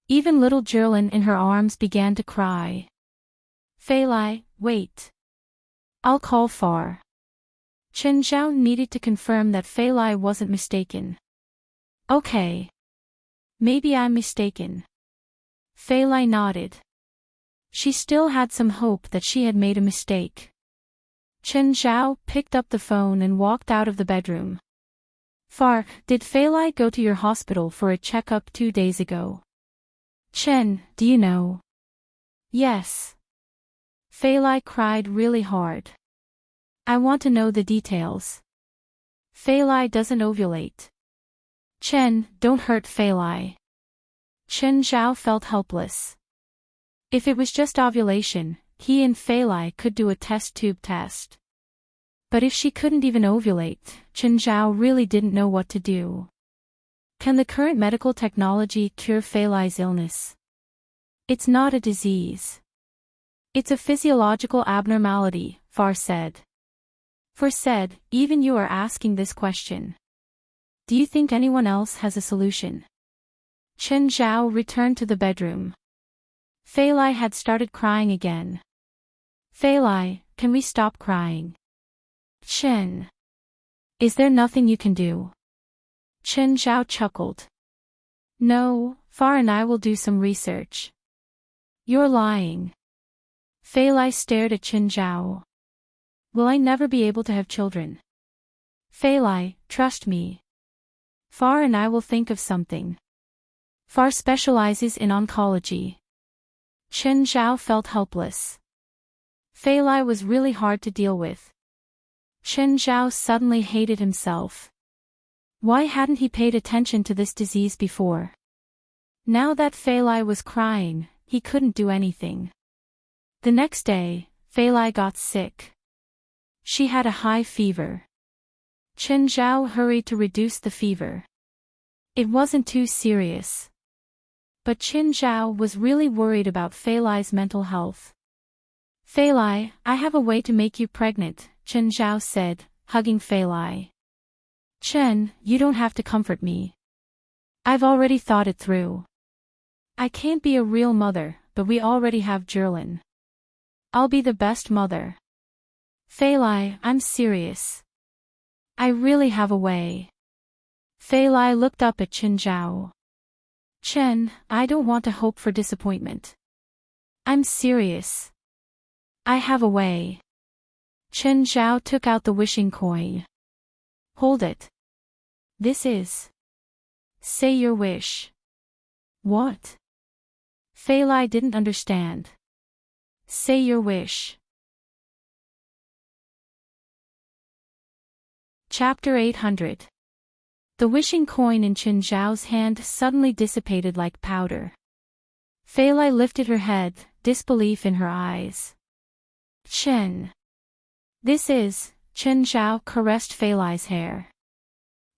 Even little Jerlin in her arms began to cry. Fei Lai, wait. I'll call Far. Chen Zhao needed to confirm that Fei Lai wasn't mistaken. Okay. Maybe I'm mistaken. Fei Lai nodded. She still had some hope that she had made a mistake. Chen Zhao picked up the phone and walked out of the bedroom. Far, did Fei Lai go to your hospital for a checkup 2 days ago? Chen, do you know? Yes. Fei Lai cried really hard. I want to know the details. Fei Lai doesn't ovulate. Chen, don't hurt Fei Lai. Chen Zhao felt helpless. If it was just ovulation, he and Fei Lai could do a test tube test. But if she couldn't even ovulate, Chen Zhao really didn't know what to do. Can the current medical technology cure Fei Lai's illness? It's not a disease. It's a physiological abnormality, Far said. Far said, even you are asking this question. Do you think anyone else has a solution? Chen Zhao returned to the bedroom. Fei Lai had started crying again. Fei Lai, can we stop crying? Chen. Is there nothing you can do? Chen Zhao chuckled. No, Far and I will do some research. You're lying. Fei Lai stared at Chen Zhao. Will I never be able to have children? Fei Lai, trust me. Far and I will think of something. Far specializes in oncology. Chen Zhao felt helpless. Fei Lai was really hard to deal with. Chen Zhao suddenly hated himself. Why hadn't he paid attention to this disease before? Now that Fei Lai was crying, he couldn't do anything. The next day, Fei Lai got sick. She had a high fever. Chen Zhao hurried to reduce the fever. It wasn't too serious. But Chen Zhao was really worried about Fei Lai's mental health. Fei Lai, I have a way to make you pregnant, Chen Zhao said, hugging Fei Lai. Chen, you don't have to comfort me. I've already thought it through. I can't be a real mother, but we already have Jerlin. I'll be the best mother. Fei Lai, I'm serious. I really have a way. Fei Lai looked up at Chen Zhao. Chen, I don't want to hope for disappointment. I'm serious. I have a way. Chen Zhao took out the wishing coin. Hold it. This is. Say your wish. What? Fei Lai didn't understand. Say your wish. Chapter 800. The wishing coin in Chen Zhao's hand suddenly dissipated like powder. Fei Lai lifted her head, disbelief in her eyes. Chen. This is, Chen Zhao caressed Fei Lai's hair.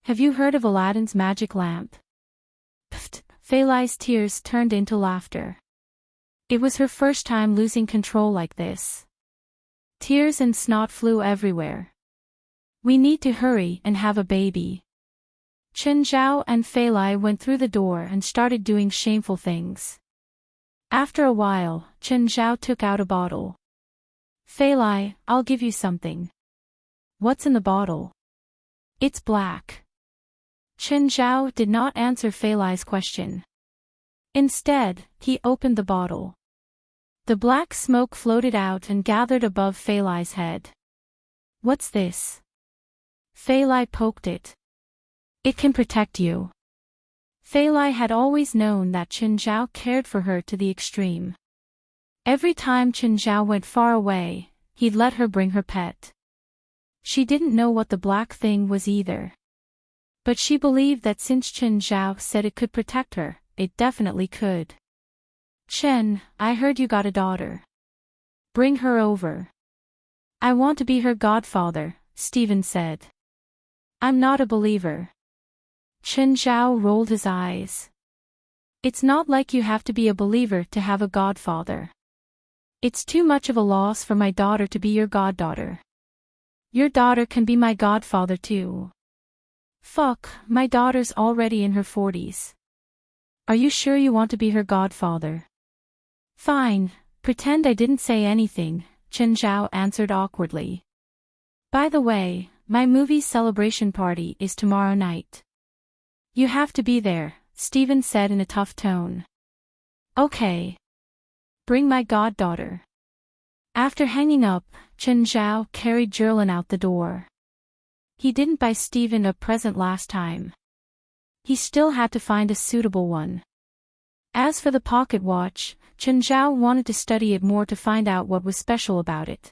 Have you heard of Aladdin's magic lamp? Pfft, Fei Lai's tears turned into laughter. It was her first time losing control like this. Tears and snot flew everywhere. We need to hurry and have a baby. Chen Zhao and Fei Lai went through the door and started doing shameful things. After a while, Chen Zhao took out a bottle. Fei Lai, I'll give you something. What's in the bottle? It's black. Chen Zhao did not answer Fei Lai's question. Instead, he opened the bottle. The black smoke floated out and gathered above Fei Lai's head. What's this? Fei Lai poked it. It can protect you. Fei Lai had always known that Chen Zhao cared for her to the extreme. Every time Chen Zhao went far away, he'd let her bring her pet. She didn't know what the black thing was either. But she believed that since Chen Zhao said it could protect her, it definitely could. Chen, I heard you got a daughter. Bring her over. I want to be her godfather, Stephen said. I'm not a believer. Chen Zhao rolled his eyes. It's not like you have to be a believer to have a godfather. It's too much of a loss for my daughter to be your goddaughter. Your daughter can be my godfather too. Fuck, my daughter's already in her 40s. Are you sure you want to be her godfather? Fine, pretend I didn't say anything, Chen Zhao answered awkwardly. By the way, my movie's celebration party is tomorrow night. You have to be there, Stephen said in a tough tone. Okay. Bring my goddaughter. After hanging up, Chen Zhao carried Jerlin out the door. He didn't buy Stephen a present last time. He still had to find a suitable one. As for the pocket watch, Chen Zhao wanted to study it more to find out what was special about it.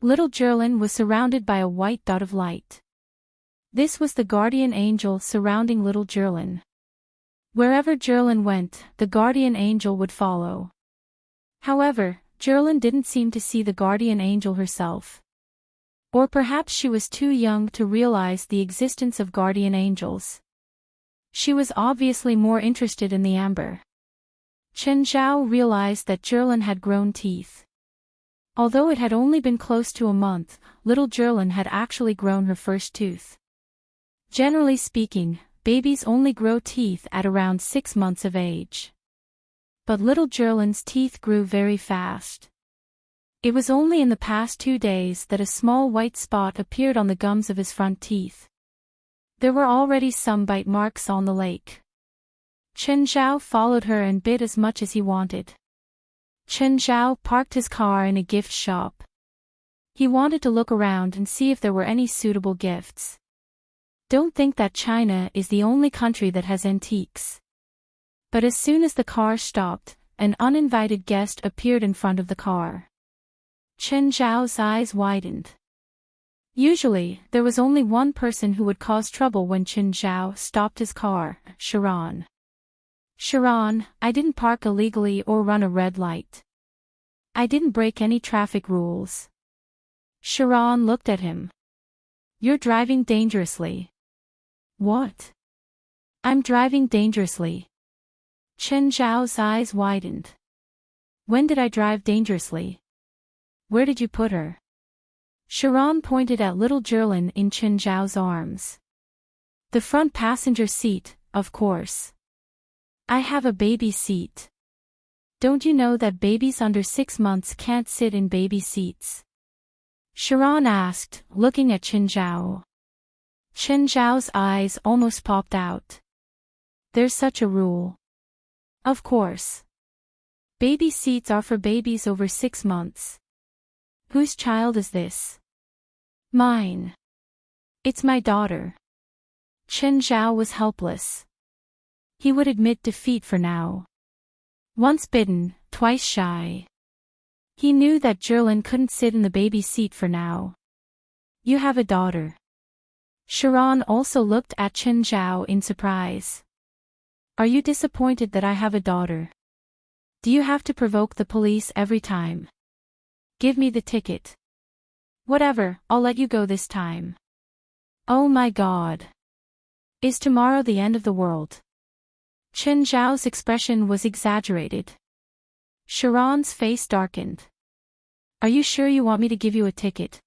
Little Jerlin was surrounded by a white dot of light. This was the guardian angel surrounding little Jerlin. Wherever Jerlin went, the guardian angel would follow. However, Jerlin didn't seem to see the guardian angel herself. Or perhaps she was too young to realize the existence of guardian angels. She was obviously more interested in the amber. Chen Zhao realized that Jerlin had grown teeth. Although it had only been close to a month, little Jerlin had actually grown her first tooth. Generally speaking, babies only grow teeth at around 6 months of age. But little Gerlin's teeth grew very fast. It was only in the past 2 days that a small white spot appeared on the gums of his front teeth. There were already some bite marks on the lake. Chen Zhao followed her and bit as much as he wanted. Chen Zhao parked his car in a gift shop. He wanted to look around and see if there were any suitable gifts. Don't think that China is the only country that has antiques. But as soon as the car stopped, an uninvited guest appeared in front of the car. Chen Zhao's eyes widened. Usually, there was only one person who would cause trouble when Chen Zhao stopped his car, Sharon. Sharon, I didn't park illegally or run a red light. I didn't break any traffic rules. Sharon looked at him. You're driving dangerously. What? I'm driving dangerously. Chen Zhao's eyes widened. When did I drive dangerously? Where did you put her? Sharon pointed at little Gerlin in Chen Zhao's arms. The front passenger seat, of course. I have a baby seat. Don't you know that babies under 6 months can't sit in baby seats? Sharon asked, looking at Chen Zhao. Chen Zhao's eyes almost popped out. There's such a rule. Of course. Baby seats are for babies over 6 months. Whose child is this? Mine. It's my daughter. Chen Zhao was helpless. He would admit defeat for now. Once bitten, twice shy. He knew that Gerlin couldn't sit in the baby seat for now. You have a daughter. Sharon also looked at Chen Zhao in surprise. Are you disappointed that I have a daughter? Do you have to provoke the police every time? Give me the ticket. Whatever, I'll let you go this time. Oh my God. Is tomorrow the end of the world? Chen Zhao's expression was exaggerated. Sharon's face darkened. Are you sure you want me to give you a ticket?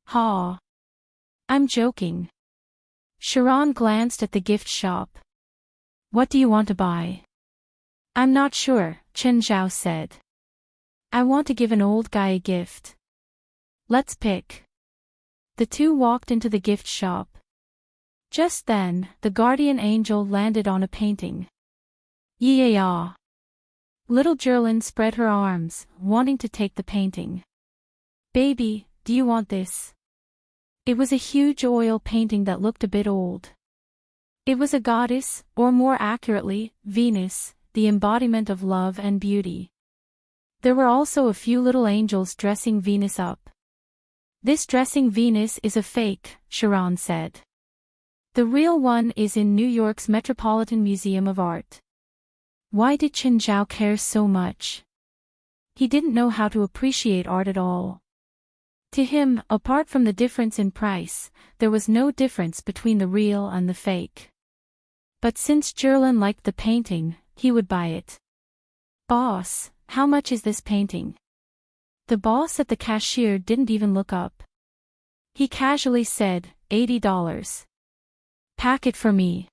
Ha. I'm joking. Sharon glanced at the gift shop. What do you want to buy? I'm not sure, Chen Zhao said. I want to give an old guy a gift. Let's pick. The two walked into the gift shop. Just then, the guardian angel landed on a painting. Yeah. Little Gerlin spread her arms, wanting to take the painting. Baby, do you want this? It was a huge oil painting that looked a bit old. It was a goddess, or more accurately, Venus, the embodiment of love and beauty. There were also a few little angels dressing Venus up. This dressing Venus is a fake, Sharon said. The real one is in New York's Metropolitan Museum of Art. Why did Chen Zhao care so much? He didn't know how to appreciate art at all. To him, apart from the difference in price, there was no difference between the real and the fake. But since Gerlin liked the painting, he would buy it. Boss, how much is this painting? The boss at the cashier didn't even look up. He casually said, $80. Pack it for me.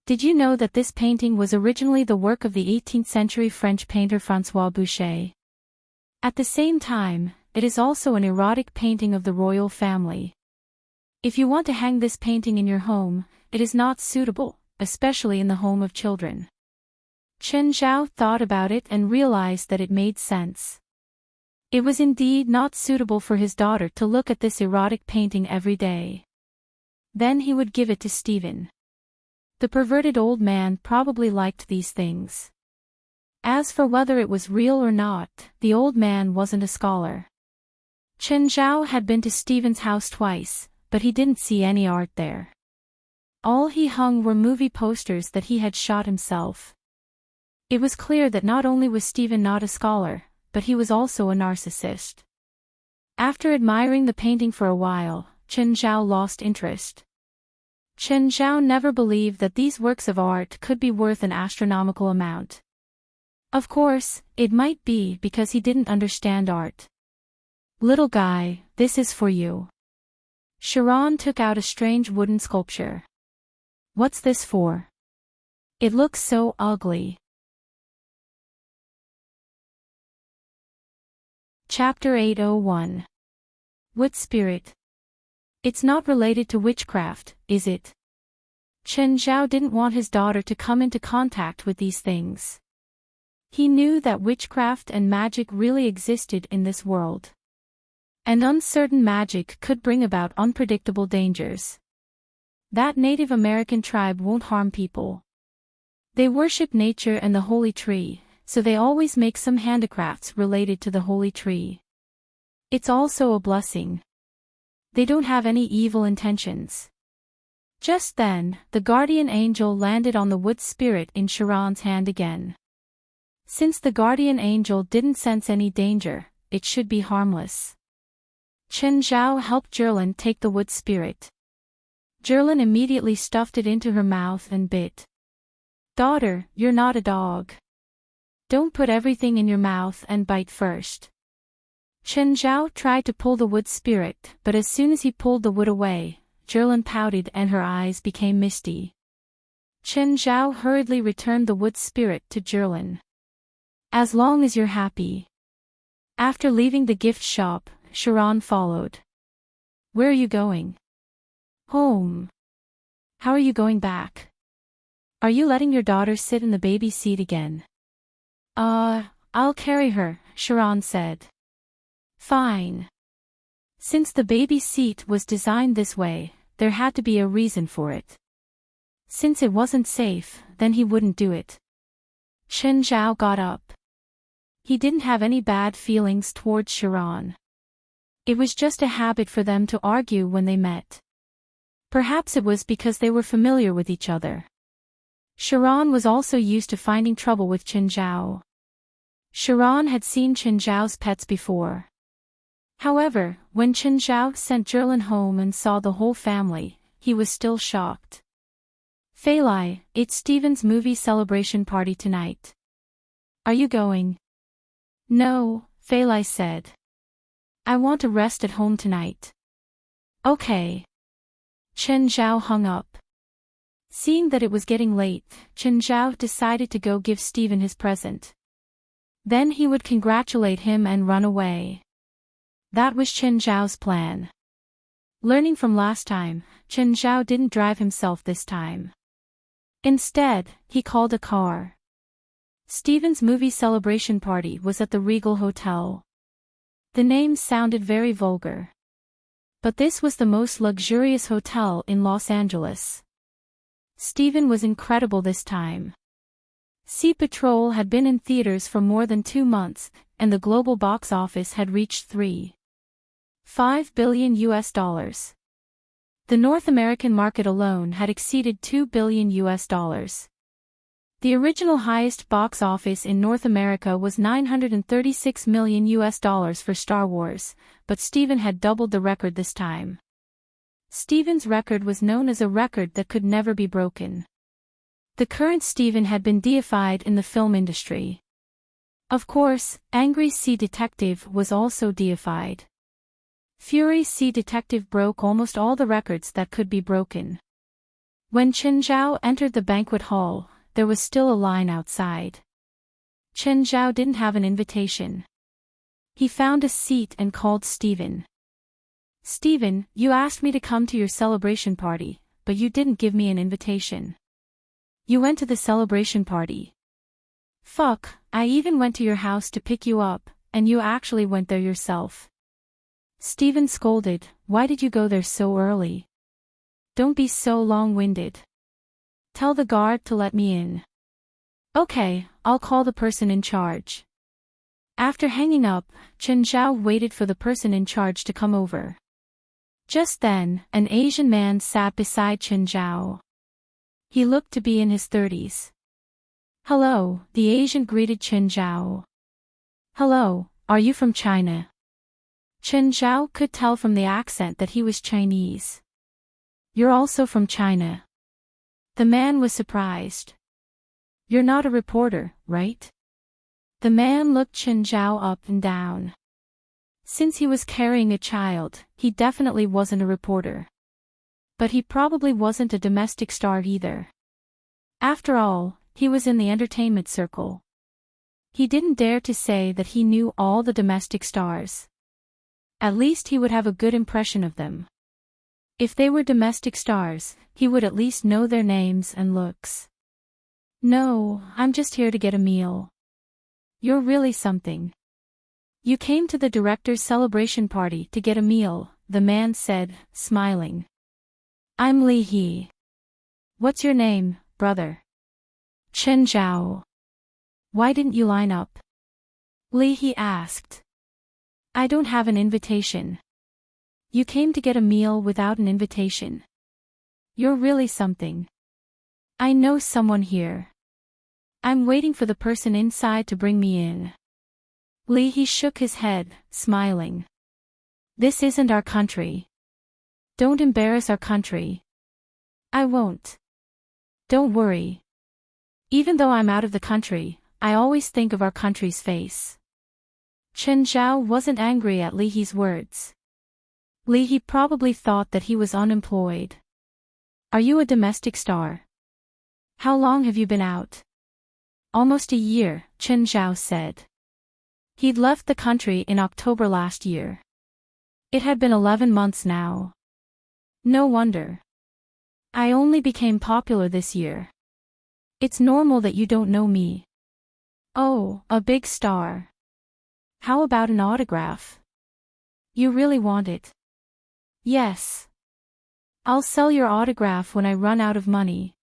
Did you know that this painting was originally the work of the 18th century French painter François Boucher? At the same time, it is also an erotic painting of the royal family. If you want to hang this painting in your home, it is not suitable, especially in the home of children. Chen Zhao thought about it and realized that it made sense. It was indeed not suitable for his daughter to look at this erotic painting every day. Then he would give it to Stephen. The perverted old man probably liked these things. As for whether it was real or not, the old man wasn't a scholar. Chen Zhao had been to Stephen's house twice, but he didn't see any art there. All he hung were movie posters that he had shot himself. It was clear that not only was Stephen not a scholar, but he was also a narcissist. After admiring the painting for a while, Chen Zhao lost interest. Chen Zhao never believed that these works of art could be worth an astronomical amount. Of course, it might be because he didn't understand art. Little guy, this is for you. Sharon took out a strange wooden sculpture. What's this for? It looks so ugly. Chapter 801. Wood Spirit. It's not related to witchcraft, is it? Chen Zhao didn't want his daughter to come into contact with these things. He knew that witchcraft and magic really existed in this world. And uncertain magic could bring about unpredictable dangers. That Native American tribe won't harm people. They worship nature and the holy tree, so they always make some handicrafts related to the holy tree. It's also a blessing. They don't have any evil intentions. Just then, the guardian angel landed on the wood spirit in Sharon's hand again. Since the guardian angel didn't sense any danger, it should be harmless. Chen Zhao helped Jerlin take the wood spirit. Jerlin immediately stuffed it into her mouth and bit. Daughter, you're not a dog. Don't put everything in your mouth and bite first. Chen Zhao tried to pull the wood spirit, but as soon as he pulled the wood away, Jerlin pouted and her eyes became misty. Chen Zhao hurriedly returned the wood spirit to Jerlin. As long as you're happy. After leaving the gift shop, Sharon followed. Where are you going? Home. How are you going back? Are you letting your daughter sit in the baby seat again? I'll carry her, Sharon said. Fine. Since the baby seat was designed this way, there had to be a reason for it. Since it wasn't safe, then he wouldn't do it. Chen Zhao got up. He didn't have any bad feelings towards Sharon. It was just a habit for them to argue when they met. Perhaps it was because they were familiar with each other. Sharon was also used to finding trouble with Chen Zhao. Sharon had seen Chen Zhao's pets before. However, when Chen Zhao sent Jerlin home and saw the whole family, he was still shocked. Feilai, it's Steven's movie celebration party tonight. Are you going? No, Feilai said. I want to rest at home tonight. Okay. Chen Zhao hung up. Seeing that it was getting late, Chen Zhao decided to go give Steven his present. Then he would congratulate him and run away. That was Chen Zhao's plan. Learning from last time, Chen Zhao didn't drive himself this time. Instead, he called a car. Steven's movie celebration party was at the Regal Hotel. The name sounded very vulgar. But this was the most luxurious hotel in Los Angeles. Steven was incredible this time. Sea Patrol had been in theaters for more than 2 months, and the global box office had reached $3.5 billion. The North American market alone had exceeded $2 billion. The original highest box office in North America was $936 million for Star Wars, but Steven had doubled the record this time. Steven's record was known as a record that could never be broken. The current Steven had been deified in the film industry. Of course, Angry Sea Detective was also deified. Fury Sea Detective broke almost all the records that could be broken. When Chen Zhao entered the banquet hall, there was still a line outside. Chen Zhao didn't have an invitation. He found a seat and called Steven. Steven, you asked me to come to your celebration party, but you didn't give me an invitation. You went to the celebration party. Fuck, I even went to your house to pick you up, and you actually went there yourself. Steven scolded, why did you go there so early? Don't be so long-winded. Tell the guard to let me in. Okay, I'll call the person in charge. After hanging up, Chen Zhao waited for the person in charge to come over. Just then, an Asian man sat beside Chen Zhao. He looked to be in his 30s. Hello, the Asian greeted Chen Zhao. Hello, are you from China? Chen Zhao could tell from the accent that he was Chinese. You're also from China. The man was surprised. You're not a reporter, right? The man looked Chen Zhao up and down. Since he was carrying a child, he definitely wasn't a reporter. But he probably wasn't a domestic star either. After all, he was in the entertainment circle. He didn't dare to say that he knew all the domestic stars. At least he would have a good impression of them. If they were domestic stars, he would at least know their names and looks. "No, I'm just here to get a meal." "You're really something. You came to the director's celebration party to get a meal," the man said, smiling. "I'm Li He." "What's your name, brother?" "Chen Zhao." "Why didn't you line up?" Li He asked. "I don't have an invitation." "You came to get a meal without an invitation. You're really something." "I know someone here. I'm waiting for the person inside to bring me in." Li He shook his head, smiling. "This isn't our country. Don't embarrass our country." "I won't. Don't worry. Even though I'm out of the country, I always think of our country's face." Chen Zhao wasn't angry at Li He's words. Li He probably thought that he was unemployed. "Are you a domestic star? How long have you been out?" "Almost a year," Chen Zhao said. He'd left the country in October last year. It had been 11 months now. "No wonder. I only became popular this year. It's normal that you don't know me." "Oh, a big star. How about an autograph? You really want it?" "Yes. I'll sell your autograph when I run out of money."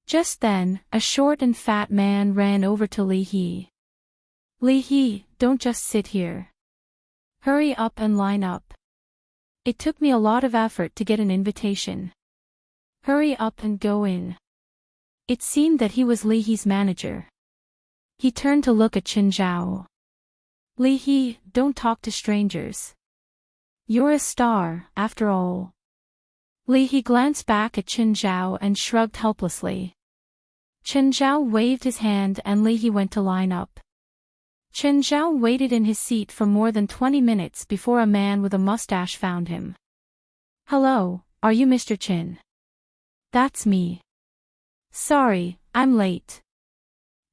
Just then, a short and fat man ran over to Li He. "Li He, don't just sit here. Hurry up and line up. It took me a lot of effort to get an invitation. Hurry up and go in." It seemed that he was Li He's manager. He turned to look at Chen Zhao. "Li He, don't talk to strangers. You're a star, after all." Li He glanced back at Chen Zhao and shrugged helplessly. Chen Zhao waved his hand and Li He went to line up. Chen Zhao waited in his seat for more than 20 minutes before a man with a mustache found him. "Hello, are you Mr. Chen?" "That's me. Sorry, I'm late.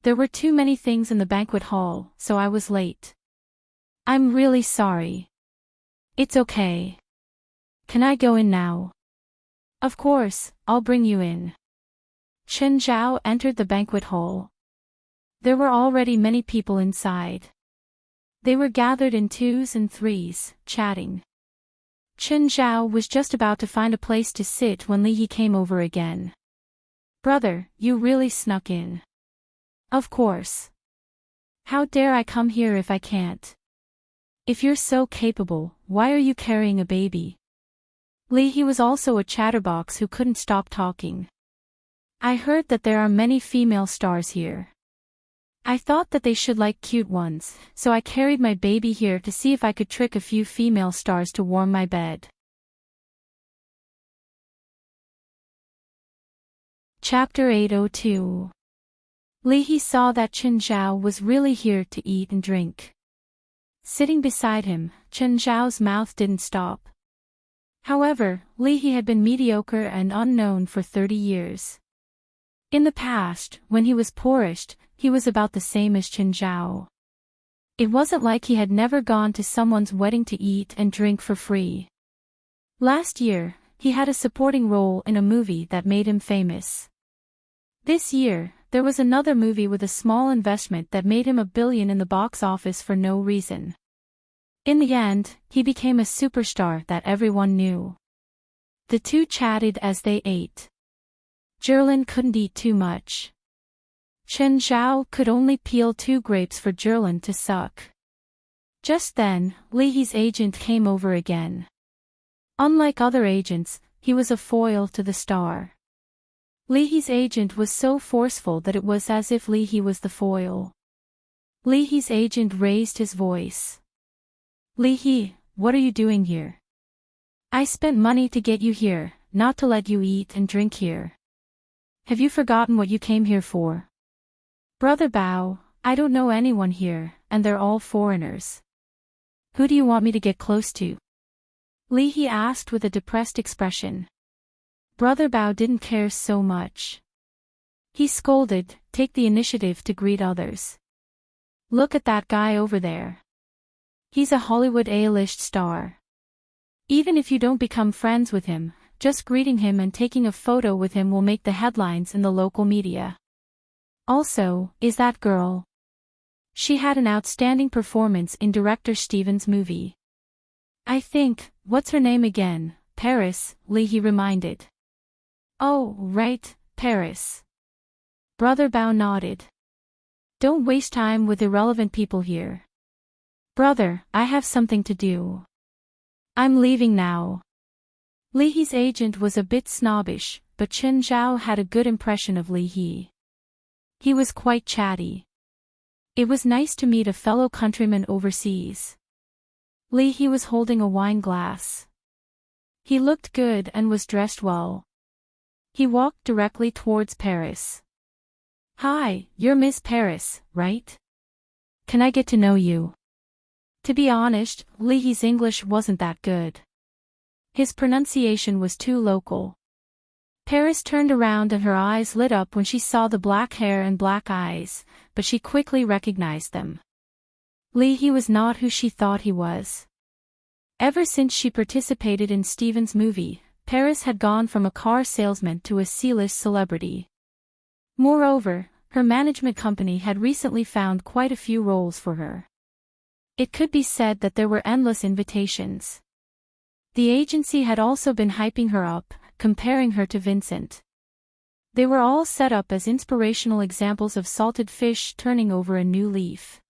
There were too many things in the banquet hall, so I was late." "I'm really sorry." "It's okay. Can I go in now?" "Of course, I'll bring you in." Chen Zhao entered the banquet hall. There were already many people inside. They were gathered in twos and threes, chatting. Chen Zhao was just about to find a place to sit when Li He came over again. "Brother, you really snuck in." "Of course. How dare I come here if I can't? If you're so capable, why are you carrying a baby?" Li He was also a chatterbox who couldn't stop talking. "I heard that there are many female stars here. I thought that they should like cute ones, so I carried my baby here to see if I could trick a few female stars to warm my bed." Chapter 802. Li He saw that Chen Zhao was really here to eat and drink. Sitting beside him, Chen Zhao's mouth didn't stop. However, Li He had been mediocre and unknown for 30 years. In the past, when he was poorest, he was about the same as Chen Zhao. It wasn't like he had never gone to someone's wedding to eat and drink for free. Last year, he had a supporting role in a movie that made him famous. This year, there was another movie with a small investment that made him $1 billion in the box office for no reason. In the end, he became a superstar that everyone knew. The two chatted as they ate. Zhirlin couldn't eat too much. Chen Zhao could only peel 2 grapes for Zhirlin to suck. Just then, Li He's agent came over again. Unlike other agents, he was a foil to the star. Li He's agent was so forceful that it was as if Li He was the foil. Li He's agent raised his voice. "Li He, what are you doing here? I spent money to get you here, not to let you eat and drink here. Have you forgotten what you came here for?" "Brother Bao, I don't know anyone here, and they're all foreigners. Who do you want me to get close to?" Li He asked with a depressed expression. Brother Bao didn't care so much. He scolded, "Take the initiative to greet others. Look at that guy over there. He's a Hollywood A-list star. Even if you don't become friends with him, just greeting him and taking a photo with him will make the headlines in the local media. Also, is that girl? She had an outstanding performance in director Steven's movie. I think, what's her name again? Paris," Lee he reminded. "Oh, right, Paris." Brother Bao nodded. "Don't waste time with irrelevant people here. Brother, I have something to do. I'm leaving now." Li He's agent was a bit snobbish, but Chen Zhao had a good impression of Li He. He was quite chatty. It was nice to meet a fellow countryman overseas. Li He was holding a wine glass. He looked good and was dressed well. He walked directly towards Paris. "Hi, you're Miss Paris, right? Can I get to know you?" To be honest, Li He's English wasn't that good. His pronunciation was too local. Paris turned around and her eyes lit up when she saw the black hair and black eyes, but she quickly recognized them. Li He was not who she thought he was. Ever since she participated in Steven's movie, Paris had gone from a car salesman to a C-list celebrity. Moreover, her management company had recently found quite a few roles for her. It could be said that there were endless invitations. The agency had also been hyping her up, comparing her to Vincent. They were all set up as inspirational examples of salted fish turning over a new leaf.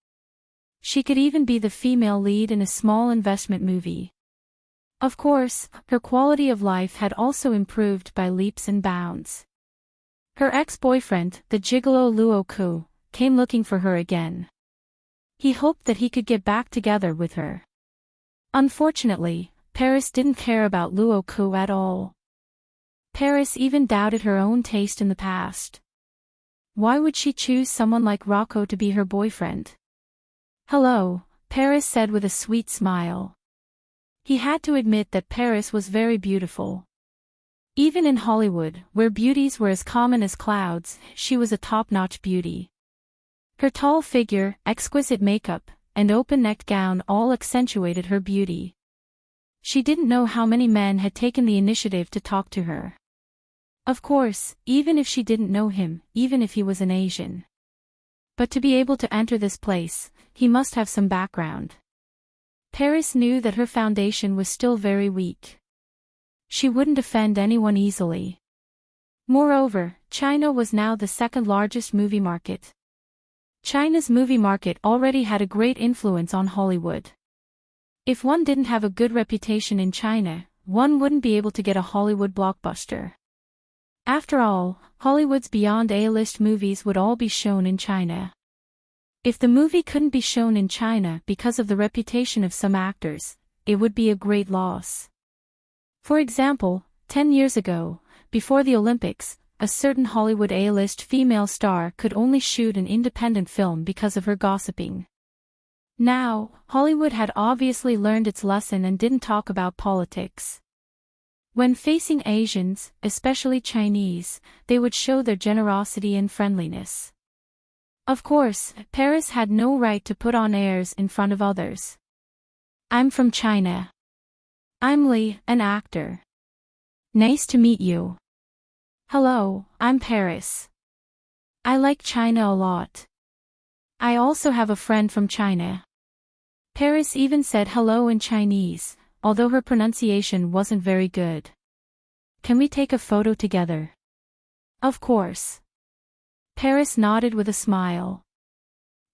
She could even be the female lead in a small investment movie. Of course, her quality of life had also improved by leaps and bounds. Her ex-boyfriend, the gigolo Luo Ku, came looking for her again. He hoped that he could get back together with her. Unfortunately, Paris didn't care about Luo Ku at all. Paris even doubted her own taste in the past. Why would she choose someone like Rocco to be her boyfriend? "Hello," Paris said with a sweet smile. He had to admit that Paris was very beautiful. Even in Hollywood, where beauties were as common as clouds, she was a top-notch beauty. Her tall figure, exquisite makeup, and open-necked gown all accentuated her beauty. She didn't know how many men had taken the initiative to talk to her. Of course, even if she didn't know him, even if he was an Asian. But to be able to enter this place, he must have some background. Paris knew that her foundation was still very weak. She wouldn't offend anyone easily. Moreover, China was now the second largest movie market. China's movie market already had a great influence on Hollywood. If one didn't have a good reputation in China, one wouldn't be able to get a Hollywood blockbuster. After all, Hollywood's beyond A-list movies would all be shown in China. If the movie couldn't be shown in China because of the reputation of some actors, it would be a great loss. For example, 10 years ago, before the Olympics, a certain Hollywood A-list female star could only shoot an independent film because of her gossiping. Now, Hollywood had obviously learned its lesson and didn't talk about politics. When facing Asians, especially Chinese, they would show their generosity and friendliness. Of course, Paris had no right to put on airs in front of others. "I'm from China. I'm Li, an actor. Nice to meet you. Hello, I'm Paris. I like China a lot. I also have a friend from China." Paris even said hello in Chinese, although her pronunciation wasn't very good. "Can we take a photo together?" "Of course." Paris nodded with a smile.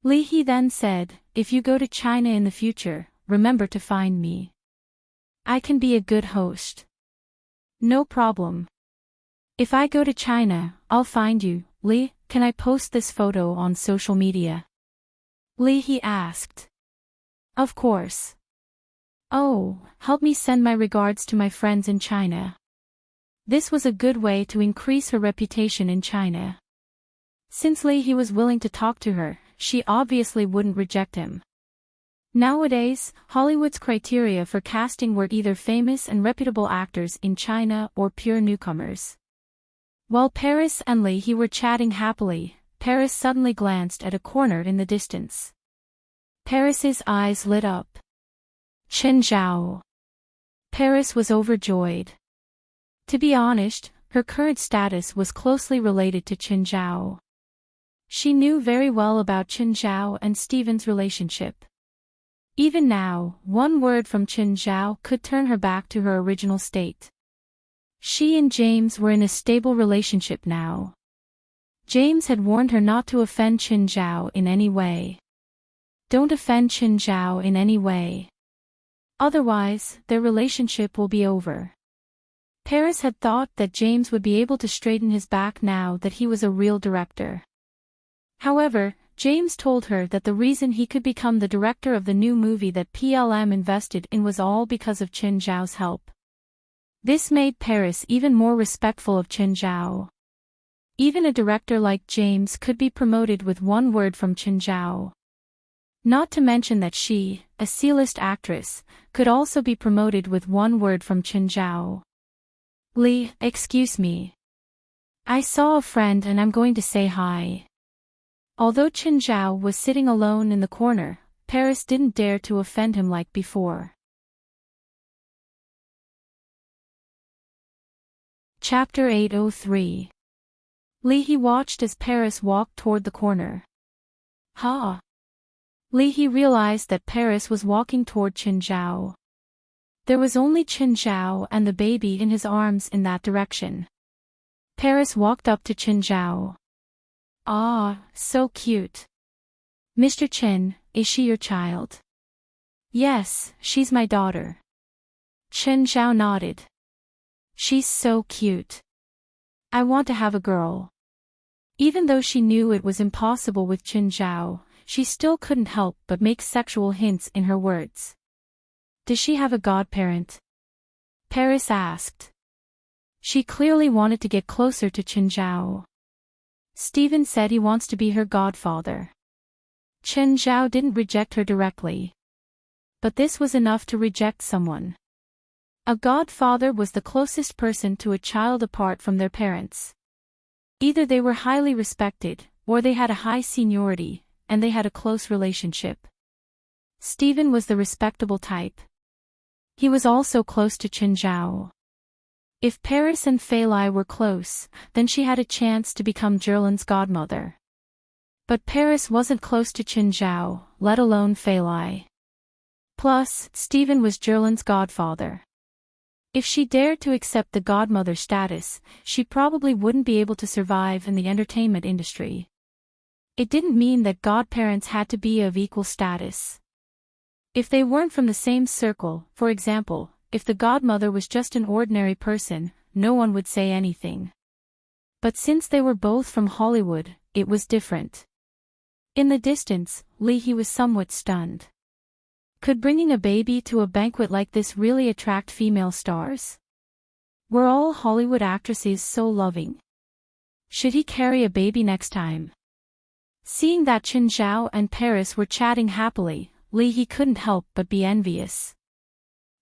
Li He then said, "If you go to China in the future, remember to find me. I can be a good host." "No problem. If I go to China, I'll find you, Li. Can I post this photo on social media?" Li He asked. "Of course." "Oh, help me send my regards to my friends in China." This was a good way to increase her reputation in China. Since Li He was willing to talk to her, she obviously wouldn't reject him. Nowadays, Hollywood's criteria for casting were either famous and reputable actors in China or pure newcomers. While Paris and Li He were chatting happily, Paris suddenly glanced at a corner in the distance. Paris's eyes lit up. Chen Zhao. Paris was overjoyed. To be honest, her current status was closely related to Chen Zhao. She knew very well about Chen Zhao and Steven's relationship. Even now, one word from Chen Zhao could turn her back to her original state. She and James were in a stable relationship now. James had warned her not to offend Chen Zhao in any way. Don't offend Chen Zhao in any way. Otherwise, their relationship will be over. Paris had thought that James would be able to straighten his back now that he was a real director. However, James told her that the reason he could become the director of the new movie that PLM invested in was all because of Chen Zhao's help. This made Paris even more respectful of Chen Zhao. Even a director like James could be promoted with one word from Chen Zhao. Not to mention that she, a C-list actress, could also be promoted with one word from Chen Zhao. Li, excuse me. I saw a friend and I'm going to say hi. Although Chen Zhao was sitting alone in the corner, Paris didn't dare to offend him like before. Chapter 803. Li He watched as Paris walked toward the corner. Ha! Li He realized that Paris was walking toward Chen Zhao. There was only Chen Zhao and the baby in his arms in that direction. Paris walked up to Chen Zhao. Ah, so cute. Mr. Chen, is she your child? Yes, she's my daughter. Chen Zhao nodded. She's so cute. I want to have a girl. Even though she knew it was impossible with Chen Zhao, she still couldn't help but make sexual hints in her words. Does she have a godparent? Paris asked. She clearly wanted to get closer to Chen Zhao. Steven said he wants to be her godfather. Chen Zhao didn't reject her directly. But this was enough to reject someone. A godfather was the closest person to a child apart from their parents. Either they were highly respected, or they had a high seniority, and they had a close relationship. Steven was the respectable type. He was also close to Chen Zhao. If Paris and Fei Lai were close, then she had a chance to become Jerlin's godmother. But Paris wasn't close to Chen Zhao, let alone Fei Lai. Plus, Steven was Jerlin's godfather. If she dared to accept the godmother status, she probably wouldn't be able to survive in the entertainment industry. It didn't mean that godparents had to be of equal status. If they weren't from the same circle, for example, if the godmother was just an ordinary person, no one would say anything. But since they were both from Hollywood, it was different. In the distance, Li He was somewhat stunned. Could bringing a baby to a banquet like this really attract female stars? Were all Hollywood actresses so loving? Should he carry a baby next time? Seeing that Chen Zhao and Paris were chatting happily, Li He couldn't help but be envious.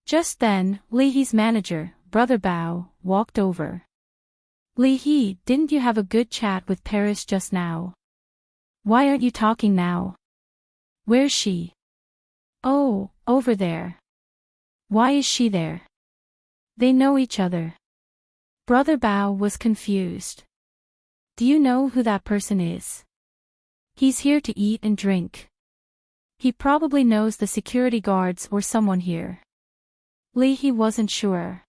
Just then, Li He's manager, Brother Bao, walked over. Li He, didn't you have a good chat with Paris just now? Why aren't you talking now? Where's she? Oh, over there. Why is she there? They know each other. Brother Bao was confused. Do you know who that person is? He's here to eat and drink. He probably knows the security guards or someone here. Li He wasn't sure.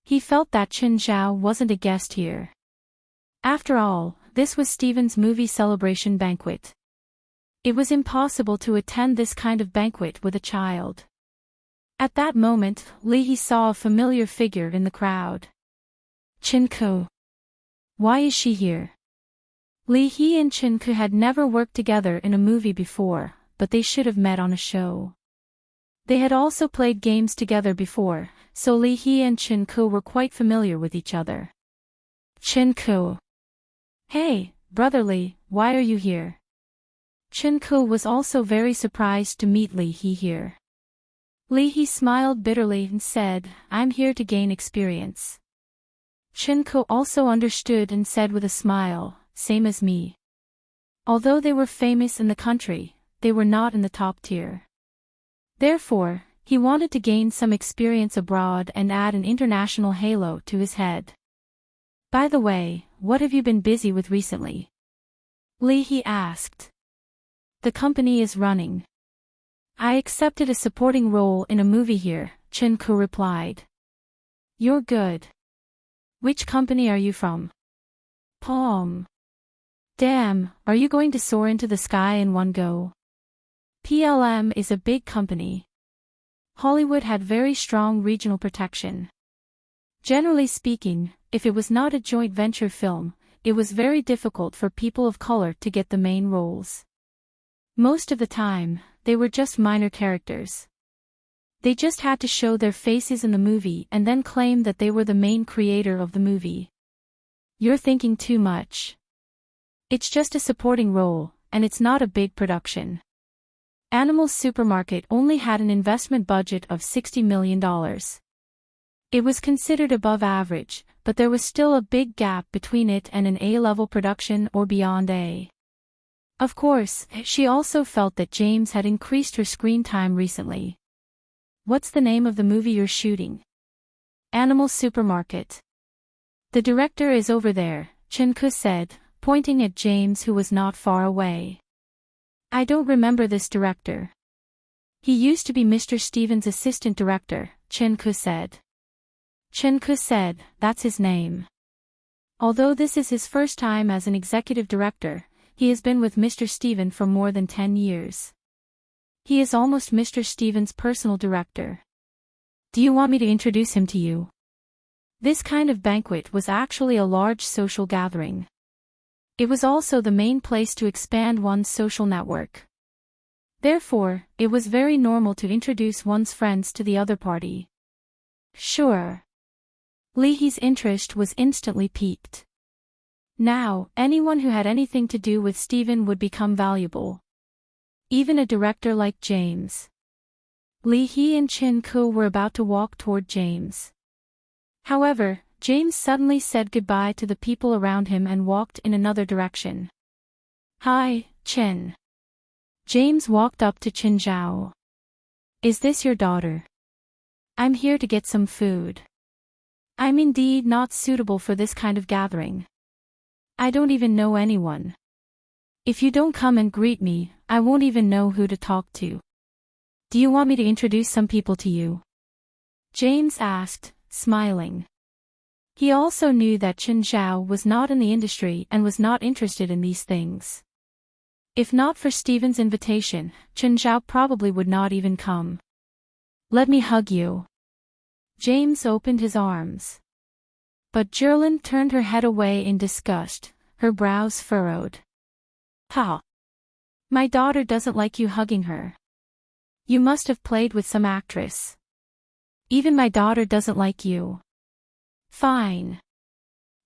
He felt that Chen Zhao wasn't a guest here. After all, this was Steven's movie celebration banquet. It was impossible to attend this kind of banquet with a child. At that moment, Li He saw a familiar figure in the crowd. Chen Ke. Why is she here? Li He and Chen Ke had never worked together in a movie before, but they should have met on a show. They had also played games together before, so Li He and Chen Ke were quite familiar with each other. Chen Ke. Hey, Brother Li, why are you here? Chen-ko was also very surprised to meet Lee He here. Lee He smiled bitterly and said, "I'm here to gain experience." Chen-ko also understood and said with a smile, "Same as me." Although they were famous in the country, they were not in the top tier. Therefore, he wanted to gain some experience abroad and add an international halo to his head. "By the way, what have you been busy with recently?" Lee He asked. "The company is running. I accepted a supporting role in a movie here," Chen-ko replied. "You're good. Which company are you from?" "Palm." "Damn, are you going to soar into the sky in one go?" PLM is a big company. Hollywood had very strong regional protection. Generally speaking, if it was not a joint venture film, it was very difficult for people of color to get the main roles. Most of the time, they were just minor characters. They just had to show their faces in the movie and then claim that they were the main creator of the movie. You're thinking too much. It's just a supporting role, and it's not a big production. Animal Supermarket only had an investment budget of $60 million. It was considered above average, but there was still a big gap between it and an A-level production or beyond A. Of course, she also felt that James had increased her screen time recently. "What's the name of the movie you're shooting?" "Animal Supermarket." "The director is over there," Chen-ko said, pointing at James who was not far away. "I don't remember this director." "He used to be Mr. Stevens' assistant director," Chen-ko said. Chen-ko said, "That's his name." Although this is his first time as an executive director, he has been with Mr. Steven for more than 10 years. He is almost Mr. Steven's personal director. "Do you want me to introduce him to you?" This kind of banquet was actually a large social gathering. It was also the main place to expand one's social network. Therefore, it was very normal to introduce one's friends to the other party. Sure. Lee He's interest was instantly piqued. Now, anyone who had anything to do with Steven would become valuable. Even a director like James. Lee He and Chen-ko were about to walk toward James. However, James suddenly said goodbye to the people around him and walked in another direction. "Hi, Chen." James walked up to Chen Zhao. "Is this your daughter?" "I'm here to get some food. I'm indeed not suitable for this kind of gathering. I don't even know anyone. If you don't come and greet me, I won't even know who to talk to. Do you want me to introduce some people to you?" James asked, smiling. He also knew that Chen Zhao was not in the industry and was not interested in these things. If not for Steven's invitation, Chen Zhao probably would not even come. "Let me hug you." James opened his arms. But Jerlyn turned her head away in disgust, her brows furrowed. "Ha! My daughter doesn't like you hugging her. You must have played with some actress. Even my daughter doesn't like you." "Fine.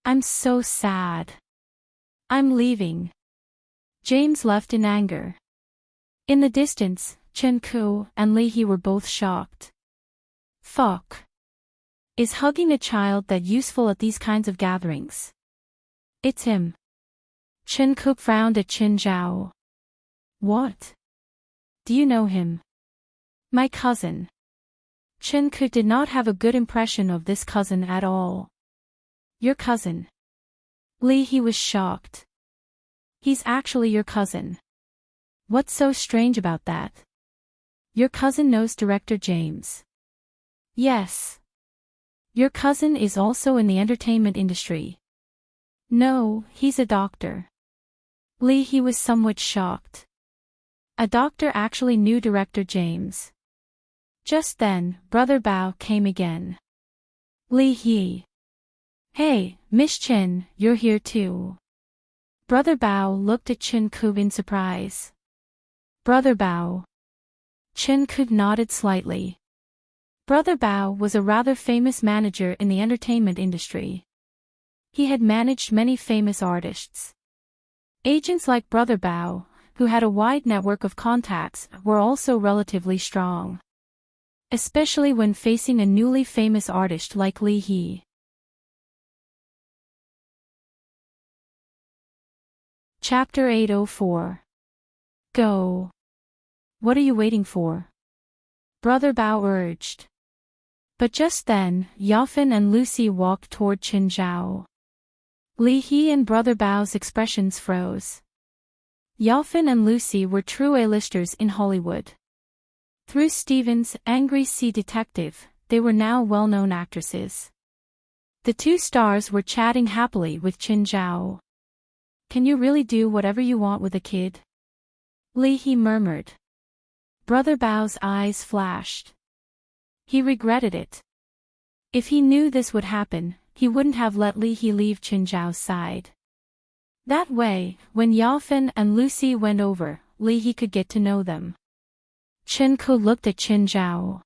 I'm so sad. I'm leaving." James left in anger. In the distance, Chen-ko and Lee He were both shocked. Fuck. Is hugging a child that useful at these kinds of gatherings? It's him. Chen-ko frowned at Chen Zhao. "What? Do you know him?" "My cousin." Chen-ko did not have a good impression of this cousin at all. "Your cousin?" Lee He was shocked. "He's actually your cousin. What's so strange about that?" "Your cousin knows director James." "Yes." "Your cousin is also in the entertainment industry." "No, he's a doctor." Lee He was somewhat shocked. A doctor actually knew director James. Just then, Brother Bao came again. "Lee He. Hey, Miss Chen, you're here too." Brother Bao looked at Chen-ko in surprise. "Brother Bao." Chen-ko nodded slightly. Brother Bao was a rather famous manager in the entertainment industry. He had managed many famous artists. Agents like Brother Bao, who had a wide network of contacts, were also relatively strong. Especially when facing a newly famous artist like Lee Hee. Chapter 804. Go. What are you waiting for? Brother Bao urged. But just then, Yafin and Lucy walked toward Qinzhao. Lee Hee and Brother Bao's expressions froze. Yafin and Lucy were true A-listers in Hollywood. Through Stephen's Angry Sea Detective, they were now well-known actresses. The two stars were chatting happily with Qinzhao. Can you really do whatever you want with a kid? Lee Hee murmured. Brother Bao's eyes flashed. He regretted it. If he knew this would happen, he wouldn't have let Lee Hee leave Qinzhao's side. That way, when Yafin and Lucy went over, Lee Hee could get to know them. Chen Ko looked at Qinzhao.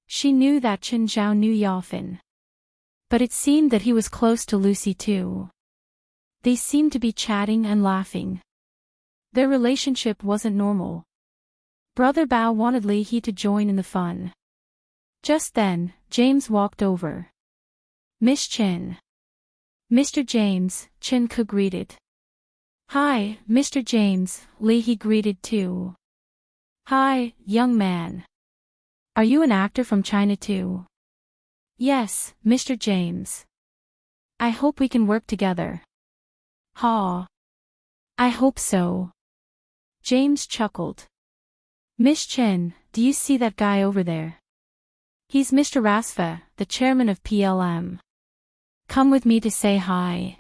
She knew that Qinzhao knew Yafin. But it seemed that he was close to Lucy too. They seemed to be chatting and laughing. Their relationship wasn't normal. Brother Bao wanted Lee Hee to join in the fun. Just then, James walked over. Miss Chen. Mr. James, Chen Ko greeted. Hi, Mr. James, Lee Hee greeted too. Hi, young man. Are you an actor from China too? Yes, Mr. James. I hope we can work together. Ha. I hope so. James chuckled. Miss Chen, do you see that guy over there? He's Mr. Rasfa, the chairman of PLM. Come with me to say hi.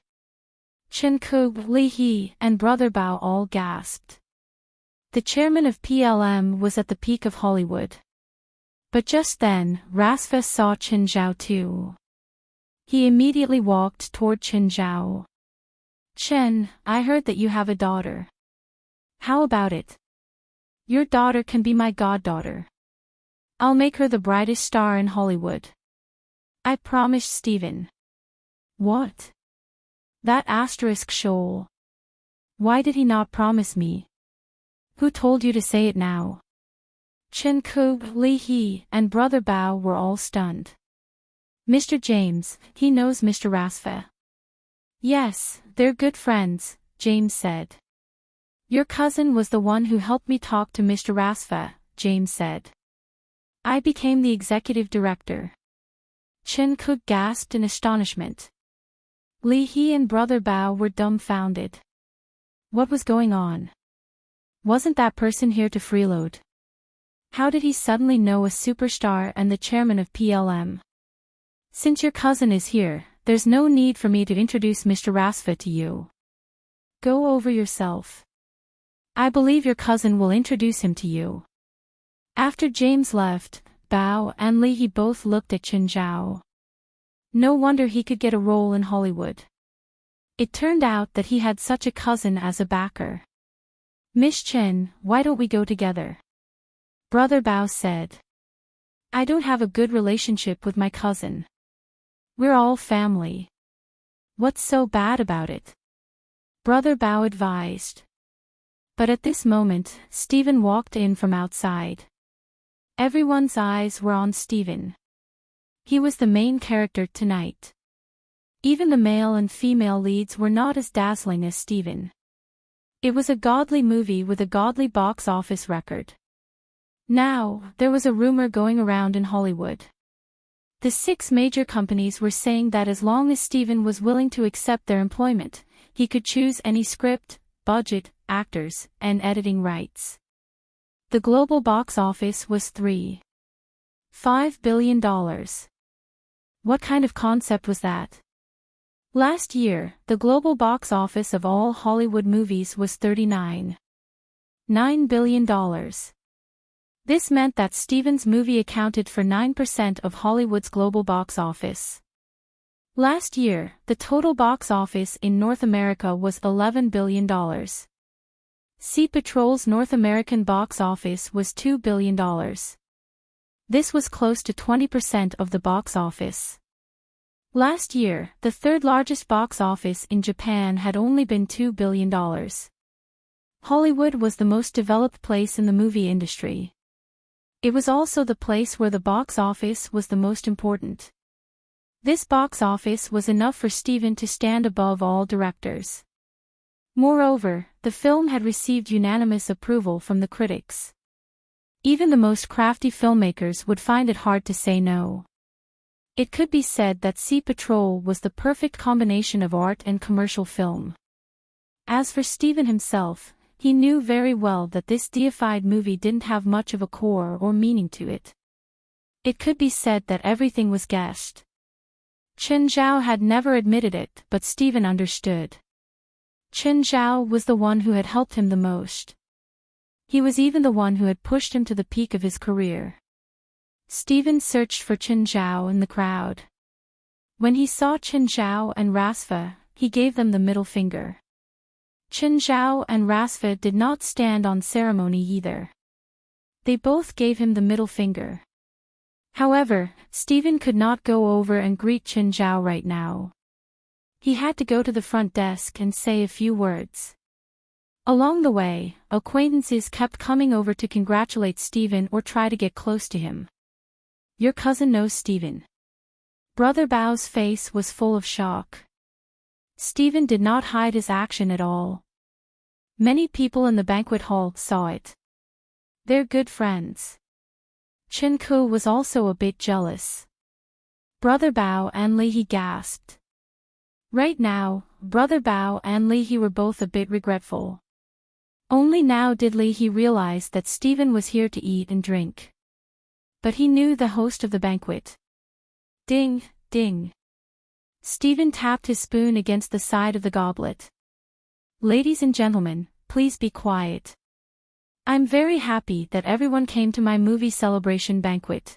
Chen Ko, Lee Hee, and Brother Bao all gasped. The chairman of PLM was at the peak of Hollywood. But just then, Rasfa saw Qinzhao too. He immediately walked toward Qinzhao. Chen, I heard that you have a daughter. How about it? Your daughter can be my goddaughter. I'll make her the brightest star in Hollywood. I promised Stephen. What? That asterisk shoal. Why did he not promise me? Who told you to say it now? Chen Ko, Lee Hee, and Brother Bao were all stunned. Mr. James, he knows Mr. Rasfa. Yes, they're good friends, James said. Your cousin was the one who helped me talk to Mr. Rasfa, James said. I became the executive director. Chen Ko gasped in astonishment. Lee Hee and Brother Bao were dumbfounded. What was going on? Wasn't that person here to freeload? How did he suddenly know a superstar and the chairman of PLM? Since your cousin is here, there's no need for me to introduce Mr. Rasfa to you. Go over yourself. I believe your cousin will introduce him to you. After James left, Bao and Lee Hee both looked at Qinzhao. No wonder he could get a role in Hollywood. It turned out that he had such a cousin as a backer. Miss Chen, why don't we go together? Brother Bao said. I don't have a good relationship with my cousin. We're all family. What's so bad about it? Brother Bao advised. But at this moment, Stephen walked in from outside. Everyone's eyes were on Stephen. He was the main character tonight. Even the male and female leads were not as dazzling as Stephen. It was a godly movie with a godly box office record. Now, there was a rumor going around in Hollywood. The 6 major companies were saying that as long as Stephen was willing to accept their employment, he could choose any script, budget, actors, and editing rights. The global box office was $3.5 billion. What kind of concept was that? Last year, the global box office of all Hollywood movies was $39.9 billion. This meant that Stephen's movie accounted for 9% of Hollywood's global box office. Last year, the total box office in North America was $11 billion. Sea Patrol's North American box office was $2 billion. This was close to 20% of the box office. Last year, the third largest box office in Japan had only been $2 billion. Hollywood was the most developed place in the movie industry. It was also the place where the box office was the most important. This box office was enough for Steven to stand above all directors. Moreover, the film had received unanimous approval from the critics. Even the most crafty filmmakers would find it hard to say no. It could be said that Sea Patrol was the perfect combination of art and commercial film. As for Steven himself, he knew very well that this deified movie didn't have much of a core or meaning to it. It could be said that everything was guessed. Chen Zhao had never admitted it, but Steven understood. Chen Zhao was the one who had helped him the most. He was even the one who had pushed him to the peak of his career. Steven searched for Chen Zhao in the crowd. When he saw Chen Zhao and Rasfa, he gave them the middle finger. Chen Zhao and Rasfa did not stand on ceremony either. They both gave him the middle finger. However, Steven could not go over and greet Chen Zhao right now. He had to go to the front desk and say a few words. Along the way, acquaintances kept coming over to congratulate Steven or try to get close to him. Your cousin knows Steven. Brother Bao's face was full of shock. Steven did not hide his action at all. Many people in the banquet hall saw it. They're good friends. Chen Ku was also a bit jealous. Brother Bao and Li He gasped. Right now, Brother Bao and Li He were both a bit regretful. Only now did Li He realize that Steven was here to eat and drink. But he knew the host of the banquet. Ding, ding. Steven tapped his spoon against the side of the goblet. Ladies and gentlemen, please be quiet. I'm very happy that everyone came to my movie celebration banquet.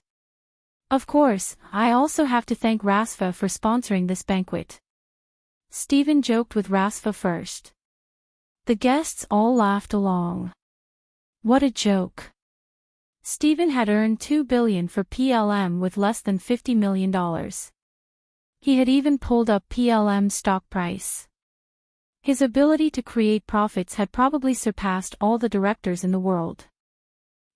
Of course, I also have to thank Rasfa for sponsoring this banquet. Steven joked with Rasfa first. The guests all laughed along. What a joke. Steven had earned $2 billion for PLM with less than $50 million. He had even pulled up PLM's stock price. His ability to create profits had probably surpassed all the directors in the world.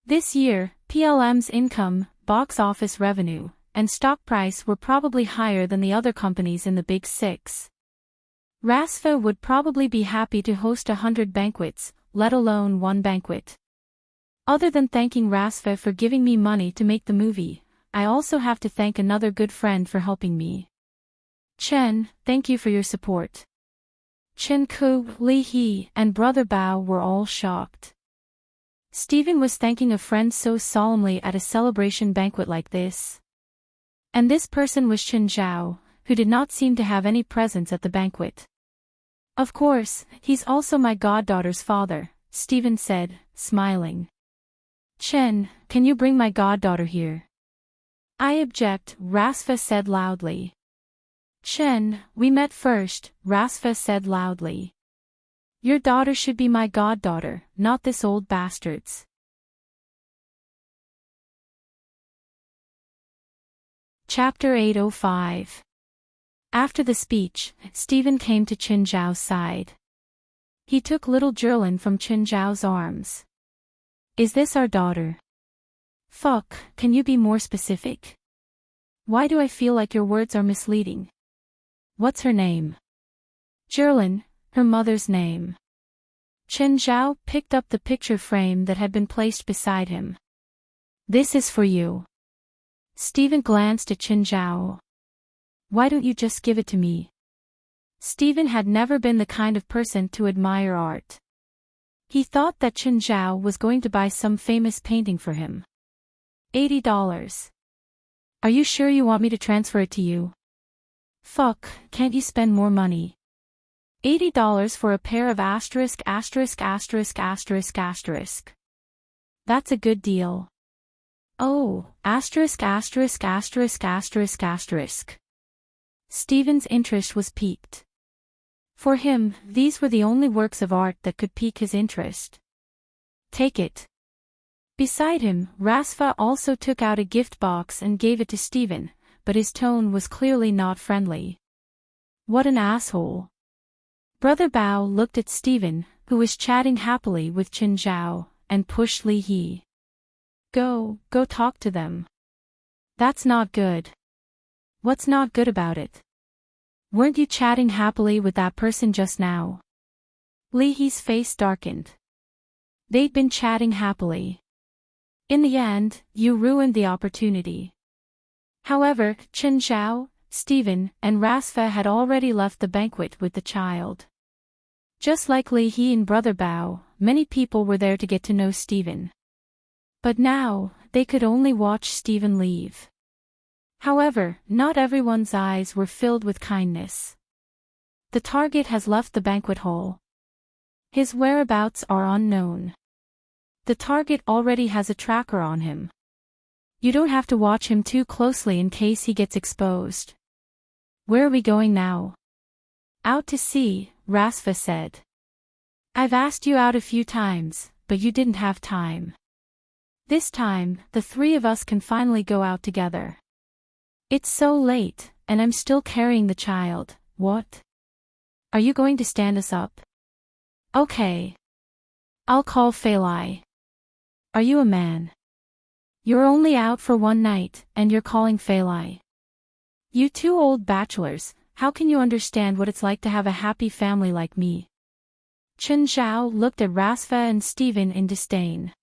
This year, PLM's income, box office revenue, and stock price were probably higher than the other companies in the Big Six. Rasfa would probably be happy to host 100 banquets, let alone one banquet. Other than thanking Rasfa for giving me money to make the movie, I also have to thank another good friend for helping me. Chen, thank you for your support. Chen Ku, Li He, and Brother Bao were all shocked. Steven was thanking a friend so solemnly at a celebration banquet like this. And this person was Chen Zhao, who did not seem to have any presence at the banquet. Of course, he's also my goddaughter's father, Steven said, smiling. Chen, can you bring my goddaughter here? I object, Rasfa said loudly. Chen, we met first, Rasfa said loudly. Your daughter should be my goddaughter, not this old bastard's. Chapter 805. After the speech, Steven came to Chen Zhao's side. He took little Jerlin from Chen Zhao's arms. Is this our daughter? Fuck, can you be more specific? Why do I feel like your words are misleading? What's her name? Jerlin, her mother's name. Chen Zhao picked up the picture frame that had been placed beside him. This is for you. Steven glanced at Chen Zhao. Why don't you just give it to me? Steven had never been the kind of person to admire art. He thought that Chen Zhao was going to buy some famous painting for him. $80. Are you sure you want me to transfer it to you? Fuck, can't you spend more money? $80 for a pair of asterisk. That's a good deal. Oh, asterisk. Steven's interest was piqued. For him, these were the only works of art that could pique his interest. Take it. Beside him, Rasfa also took out a gift box and gave it to Steven, but his tone was clearly not friendly. What an asshole. Brother Bao looked at Steven, who was chatting happily with Chen Zhao, and pushed Li He. Go talk to them. That's not good. What's not good about it? Weren't you chatting happily with that person just now? Li He's face darkened. They'd been chatting happily. In the end, you ruined the opportunity. However, Chen Zhao, Stephen, and Rasfa had already left the banquet with the child. Just like Li He and Brother Bao, many people were there to get to know Stephen. But now, they could only watch Stephen leave. However, not everyone's eyes were filled with kindness. The target has left the banquet hall. His whereabouts are unknown. The target already has a tracker on him. You don't have to watch him too closely in case he gets exposed. Where are we going now? Out to sea, Rasfa said. I've asked you out a few times, but you didn't have time. This time, the three of us can finally go out together. It's so late, and I'm still carrying the child. What? Are you going to stand us up? Okay. I'll call Fei Lai. Are you a man? You're only out for one night, and you're calling Fei Lai. You two old bachelors, how can you understand what it's like to have a happy family like me? Chen Zhao looked at Rasfa and Stephen in disdain.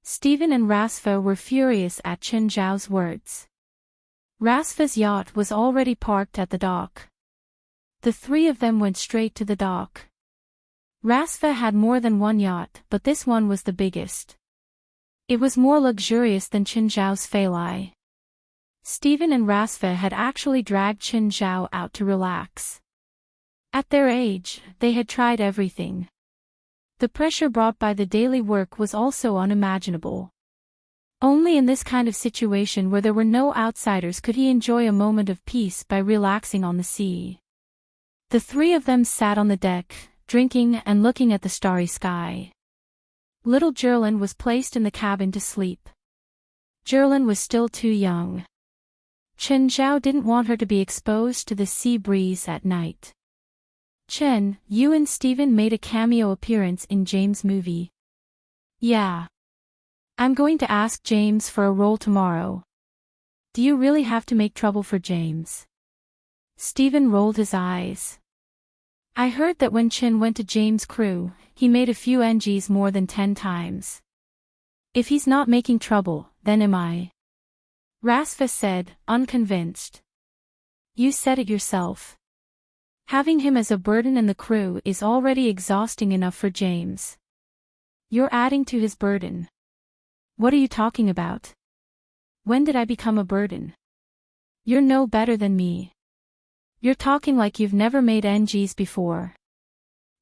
Stephen and Rasfa were furious at Chen Zhao's words. Rasfa's yacht was already parked at the dock. The three of them went straight to the dock. Rasfa had more than one yacht, but this one was the biggest. It was more luxurious than Chen Zhao's Fei Lai. Stephen and Rasfa had actually dragged Chen Zhao out to relax. At their age, they had tried everything. The pressure brought by the daily work was also unimaginable. Only in this kind of situation where there were no outsiders could he enjoy a moment of peace by relaxing on the sea. The three of them sat on the deck, drinking and looking at the starry sky. Little Jerlin was placed in the cabin to sleep. Jerlin was still too young. Chen Zhao didn't want her to be exposed to the sea breeze at night. Chen, you and Stephen made a cameo appearance in James' movie. Yeah. I'm going to ask James for a role tomorrow. Do you really have to make trouble for James? Stephen rolled his eyes. I heard that when Chen went to James' crew, he made a few NGs more than 10 times. If he's not making trouble, then am I? Rasfa said, unconvinced. You said it yourself. Having him as a burden in the crew is already exhausting enough for James. You're adding to his burden. What are you talking about? When did I become a burden? You're no better than me. You're talking like you've never made NGs before.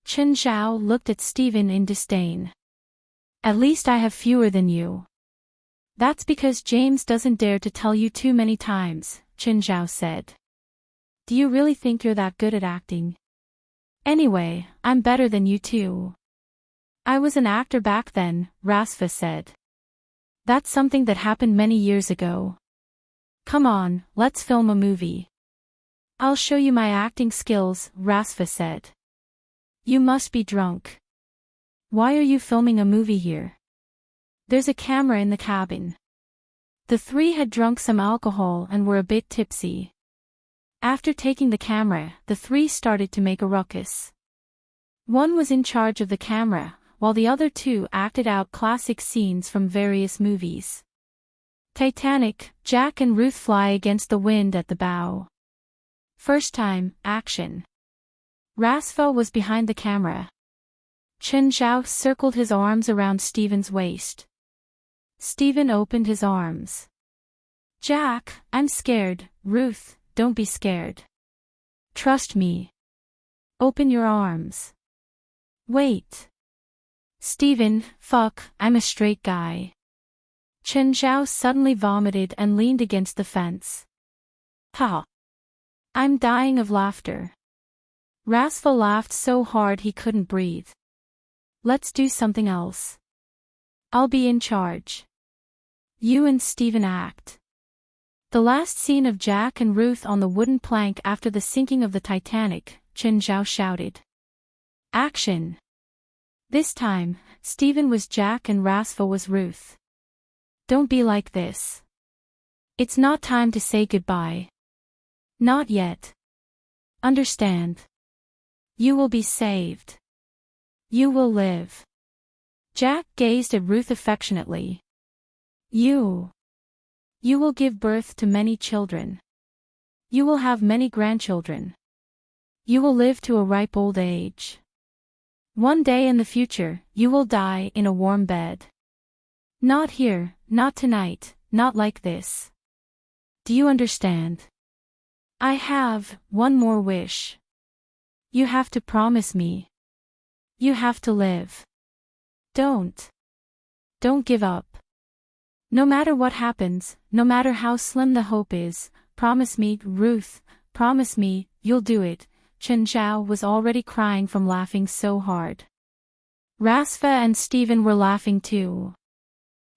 Chen Zhao looked at Stephen in disdain. At least I have fewer than you. That's because James doesn't dare to tell you too many times, Chen Zhao said. Do you really think you're that good at acting? Anyway, I'm better than you too. I was an actor back then, Rasfa said. That's something that happened many years ago. Come on, let's film a movie. I'll show you my acting skills, Rasfa said. You must be drunk. Why are you filming a movie here? There's a camera in the cabin. The three had drunk some alcohol and were a bit tipsy. After taking the camera, the three started to make a ruckus. One was in charge of the camera, while the other two acted out classic scenes from various movies. Titanic, Jack and Ruth fly against the wind at the bow. First time, action. Rasfa was behind the camera. Chen Zhao circled his arms around Stephen's waist. Stephen opened his arms. Jack, I'm scared. Ruth, don't be scared. Trust me. Open your arms. Wait. Stephen, fuck, I'm a straight guy. Chen Zhao suddenly vomited and leaned against the fence. Ha! I'm dying of laughter. Rasfa laughed so hard he couldn't breathe. Let's do something else. I'll be in charge. You and Stephen act. The last scene of Jack and Ruth on the wooden plank after the sinking of the Titanic, Chen Zhao shouted. Action! This time, Stephen was Jack and Rasfa was Ruth. Don't be like this. It's not time to say goodbye. Not yet. Understand. You will be saved. You will live. Jack gazed at Ruth affectionately. You will give birth to many children. You will have many grandchildren. You will live to a ripe old age. One day in the future, you will die in a warm bed. Not here, not tonight, not like this. Do you understand? I have one more wish. You have to promise me. You have to live. Don't give up. No matter what happens, no matter how slim the hope is, promise me, Ruth, promise me, you'll do it. Chen Zhao was already crying from laughing so hard. Rasfa and Stephen were laughing too.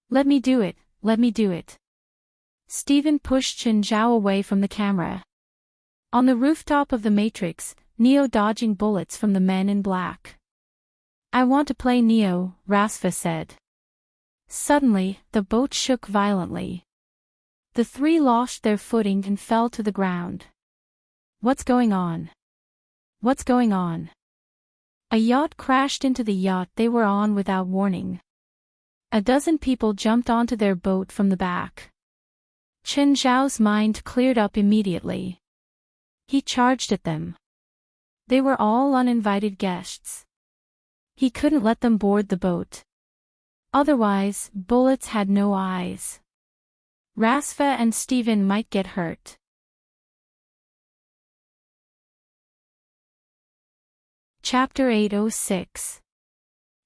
Let me do it, let me do it. Stephen pushed Chen Zhao away from the camera. On the rooftop of the Matrix, Neo dodging bullets from the men in black. I want to play Neo, Rasfa said. Suddenly, the boat shook violently. The three lost their footing and fell to the ground. What's going on? What's going on? A yacht crashed into the yacht they were on without warning. A dozen people jumped onto their boat from the back. Chen Zhao's mind cleared up immediately. He charged at them. They were all uninvited guests. He couldn't let them board the boat. Otherwise, bullets had no eyes. Rasfa and Stephen might get hurt. Chapter 806.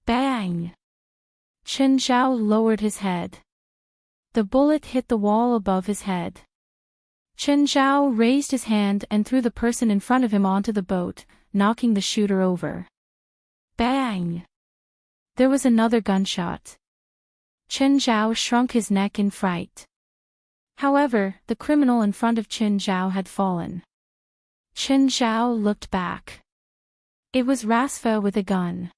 Bang! Chen Zhao lowered his head. The bullet hit the wall above his head. Chen Zhao raised his hand and threw the person in front of him onto the boat, knocking the shooter over. Bang! There was another gunshot. Chen Zhao shrunk his neck in fright. However, the criminal in front of Chen Zhao had fallen. Chen Zhao looked back. It was Rasfa with a gun.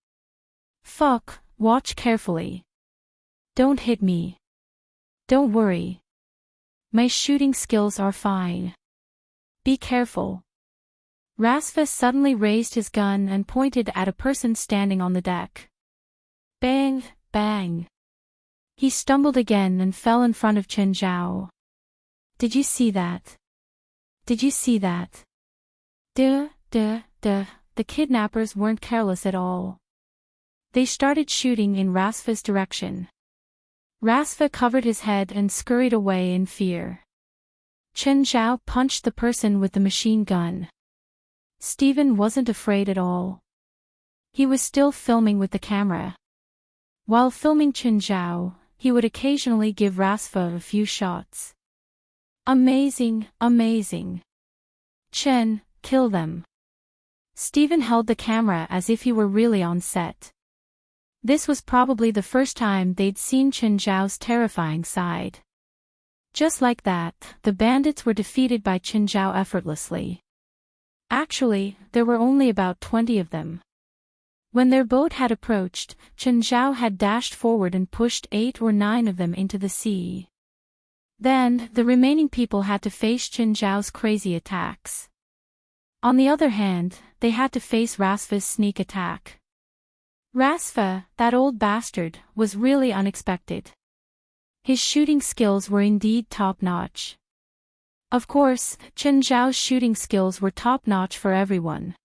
Fuck, watch carefully. Don't hit me. Don't worry. My shooting skills are fine. Be careful. Rasfa suddenly raised his gun and pointed at a person standing on the deck. Bang, bang. He stumbled again and fell in front of Chen Zhao. Did you see that? Did you see that? The kidnappers weren't careless at all. They started shooting in Rasfa's direction. Rasfa covered his head and scurried away in fear. Chen Zhao punched the person with the machine gun. Stephen wasn't afraid at all. He was still filming with the camera. While filming Chen Zhao, he would occasionally give Rasfa a few shots. Amazing, amazing. Chen, kill them. Stephen held the camera as if he were really on set. This was probably the first time they'd seen Chen Zhao's terrifying side. Just like that, the bandits were defeated by Chen Zhao effortlessly. Actually, there were only about 20 of them. When their boat had approached, Chen Zhao had dashed forward and pushed 8 or 9 of them into the sea. Then, the remaining people had to face Chen Zhao's crazy attacks. On the other hand, they had to face Rasfa's sneak attack. Rasfa, that old bastard, was really unexpected. His shooting skills were indeed top-notch. Of course, Chen Zhao's shooting skills were top-notch for everyone.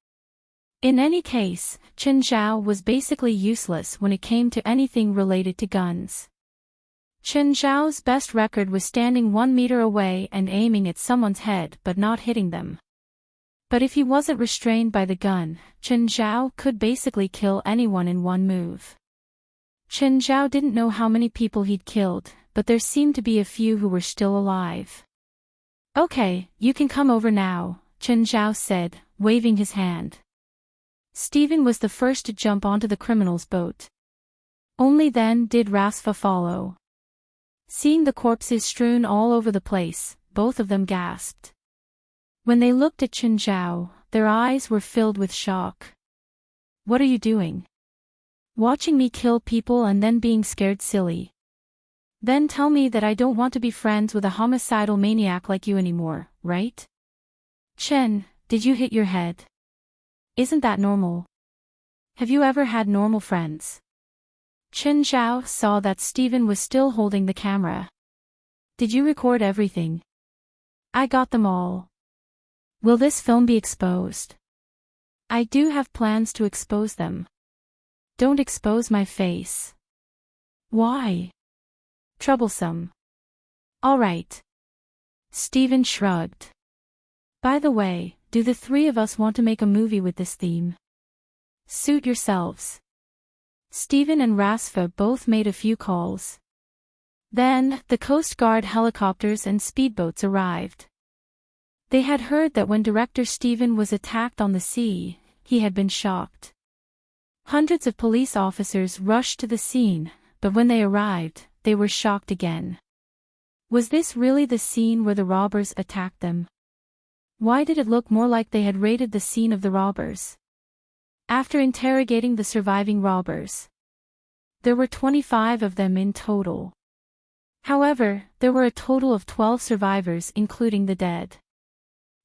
In any case, Chen Zhao was basically useless when it came to anything related to guns. Chen Zhao's best record was standing 1 meter away and aiming at someone's head but not hitting them. But if he wasn't restrained by the gun, Chen Zhao could basically kill anyone in one move. Chen Zhao didn't know how many people he'd killed, but there seemed to be a few who were still alive. Okay, you can come over now, Chen Zhao said, waving his hand. Stephen was the first to jump onto the criminal's boat. Only then did Rasfa follow. Seeing the corpses strewn all over the place, both of them gasped. When they looked at Chen Zhao, their eyes were filled with shock. What are you doing? Watching me kill people and then being scared silly. Then tell me that I don't want to be friends with a homicidal maniac like you anymore, right? Chen, did you hit your head? Isn't that normal? Have you ever had normal friends? Chen Zhao saw that Steven was still holding the camera. Did you record everything? I got them all. Will this film be exposed? I do have plans to expose them. Don't expose my face. Why? Troublesome. All right. Steven shrugged. By the way, do the three of us want to make a movie with this theme? Suit yourselves. Steven and Rasfa both made a few calls. Then, the Coast Guard helicopters and speedboats arrived. They had heard that when director Steven was attacked on the sea, he had been shocked. Hundreds of police officers rushed to the scene, but when they arrived, they were shocked again. Was this really the scene where the robbers attacked them? Why did it look more like they had raided the scene of the robbers? After interrogating the surviving robbers, there were 25 of them in total. However, there were a total of 12 survivors including the dead.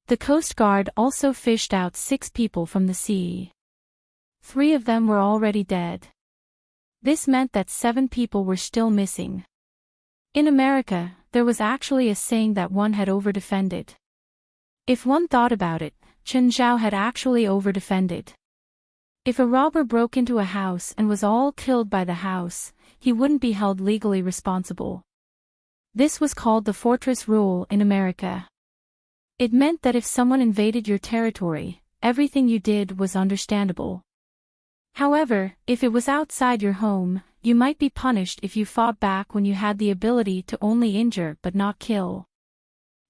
The Coast Guard also fished out 6 people from the sea. 3 of them were already dead. This meant that 7 people were still missing. In America, there was actually a saying that one had overdefended. If one thought about it, Chen Zhao had actually overdefended. If a robber broke into a house and was all killed by the house, he wouldn't be held legally responsible. This was called the fortress rule in America. It meant that if someone invaded your territory, everything you did was understandable. However, if it was outside your home, you might be punished if you fought back when you had the ability to only injure but not kill.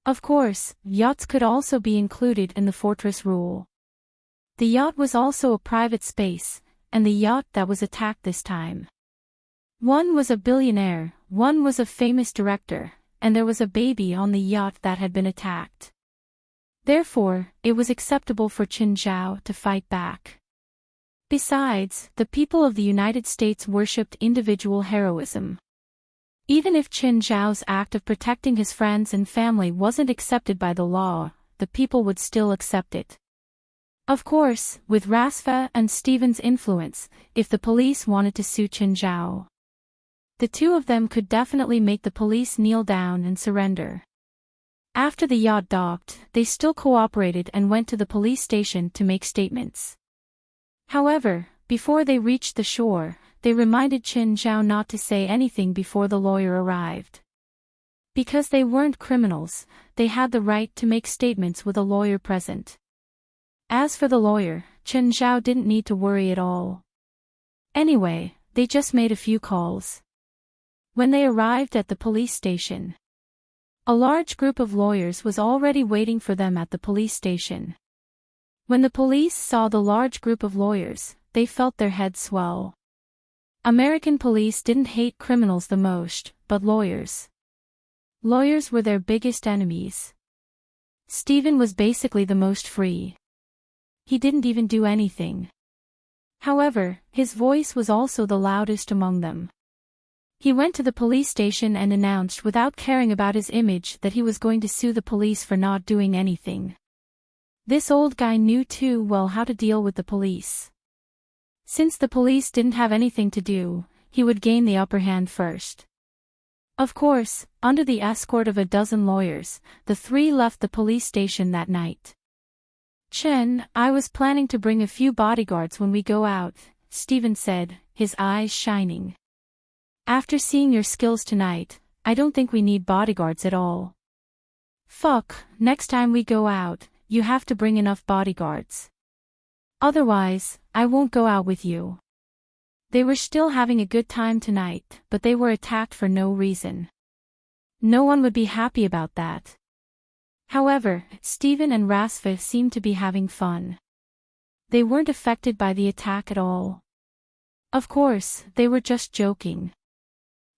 Of course, yachts could also be included in the fortress rule. The yacht was also a private space, and the yacht that was attacked this time. One was a billionaire, one was a famous director, and there was a baby on the yacht that had been attacked. Therefore, it was acceptable for Chen Zhao to fight back. Besides, the people of the United States worshipped individual heroism. Even if Chen Zhao's act of protecting his friends and family wasn't accepted by the law, the people would still accept it. Of course, with Rasfa and Steven's influence, if the police wanted to sue Chen Zhao, the two of them could definitely make the police kneel down and surrender. After the yacht docked, they still cooperated and went to the police station to make statements. However, before they reached the shore, they reminded Chen Zhao not to say anything before the lawyer arrived. Because they weren't criminals, they had the right to make statements with a lawyer present. As for the lawyer, Chen Zhao didn't need to worry at all. Anyway, they just made a few calls. When they arrived at the police station, a large group of lawyers was already waiting for them at the police station. When the police saw the large group of lawyers, they felt their heads swell. American police didn't hate criminals the most, but lawyers. Lawyers were their biggest enemies. Steven was basically the most free. He didn't even do anything. However, his voice was also the loudest among them. He went to the police station and announced without caring about his image that he was going to sue the police for not doing anything. This old guy knew too well how to deal with the police. Since the police didn't have anything to do, he would gain the upper hand first. Of course, under the escort of a dozen lawyers, the three left the police station that night. Chen, I was planning to bring a few bodyguards when we go out, Steven said, his eyes shining. After seeing your skills tonight, I don't think we need bodyguards at all. Fuck, next time we go out, you have to bring enough bodyguards. Otherwise, I won't go out with you. They were still having a good time tonight, but they were attacked for no reason. No one would be happy about that. However, Steven and Rasfa seemed to be having fun. They weren't affected by the attack at all. Of course, they were just joking.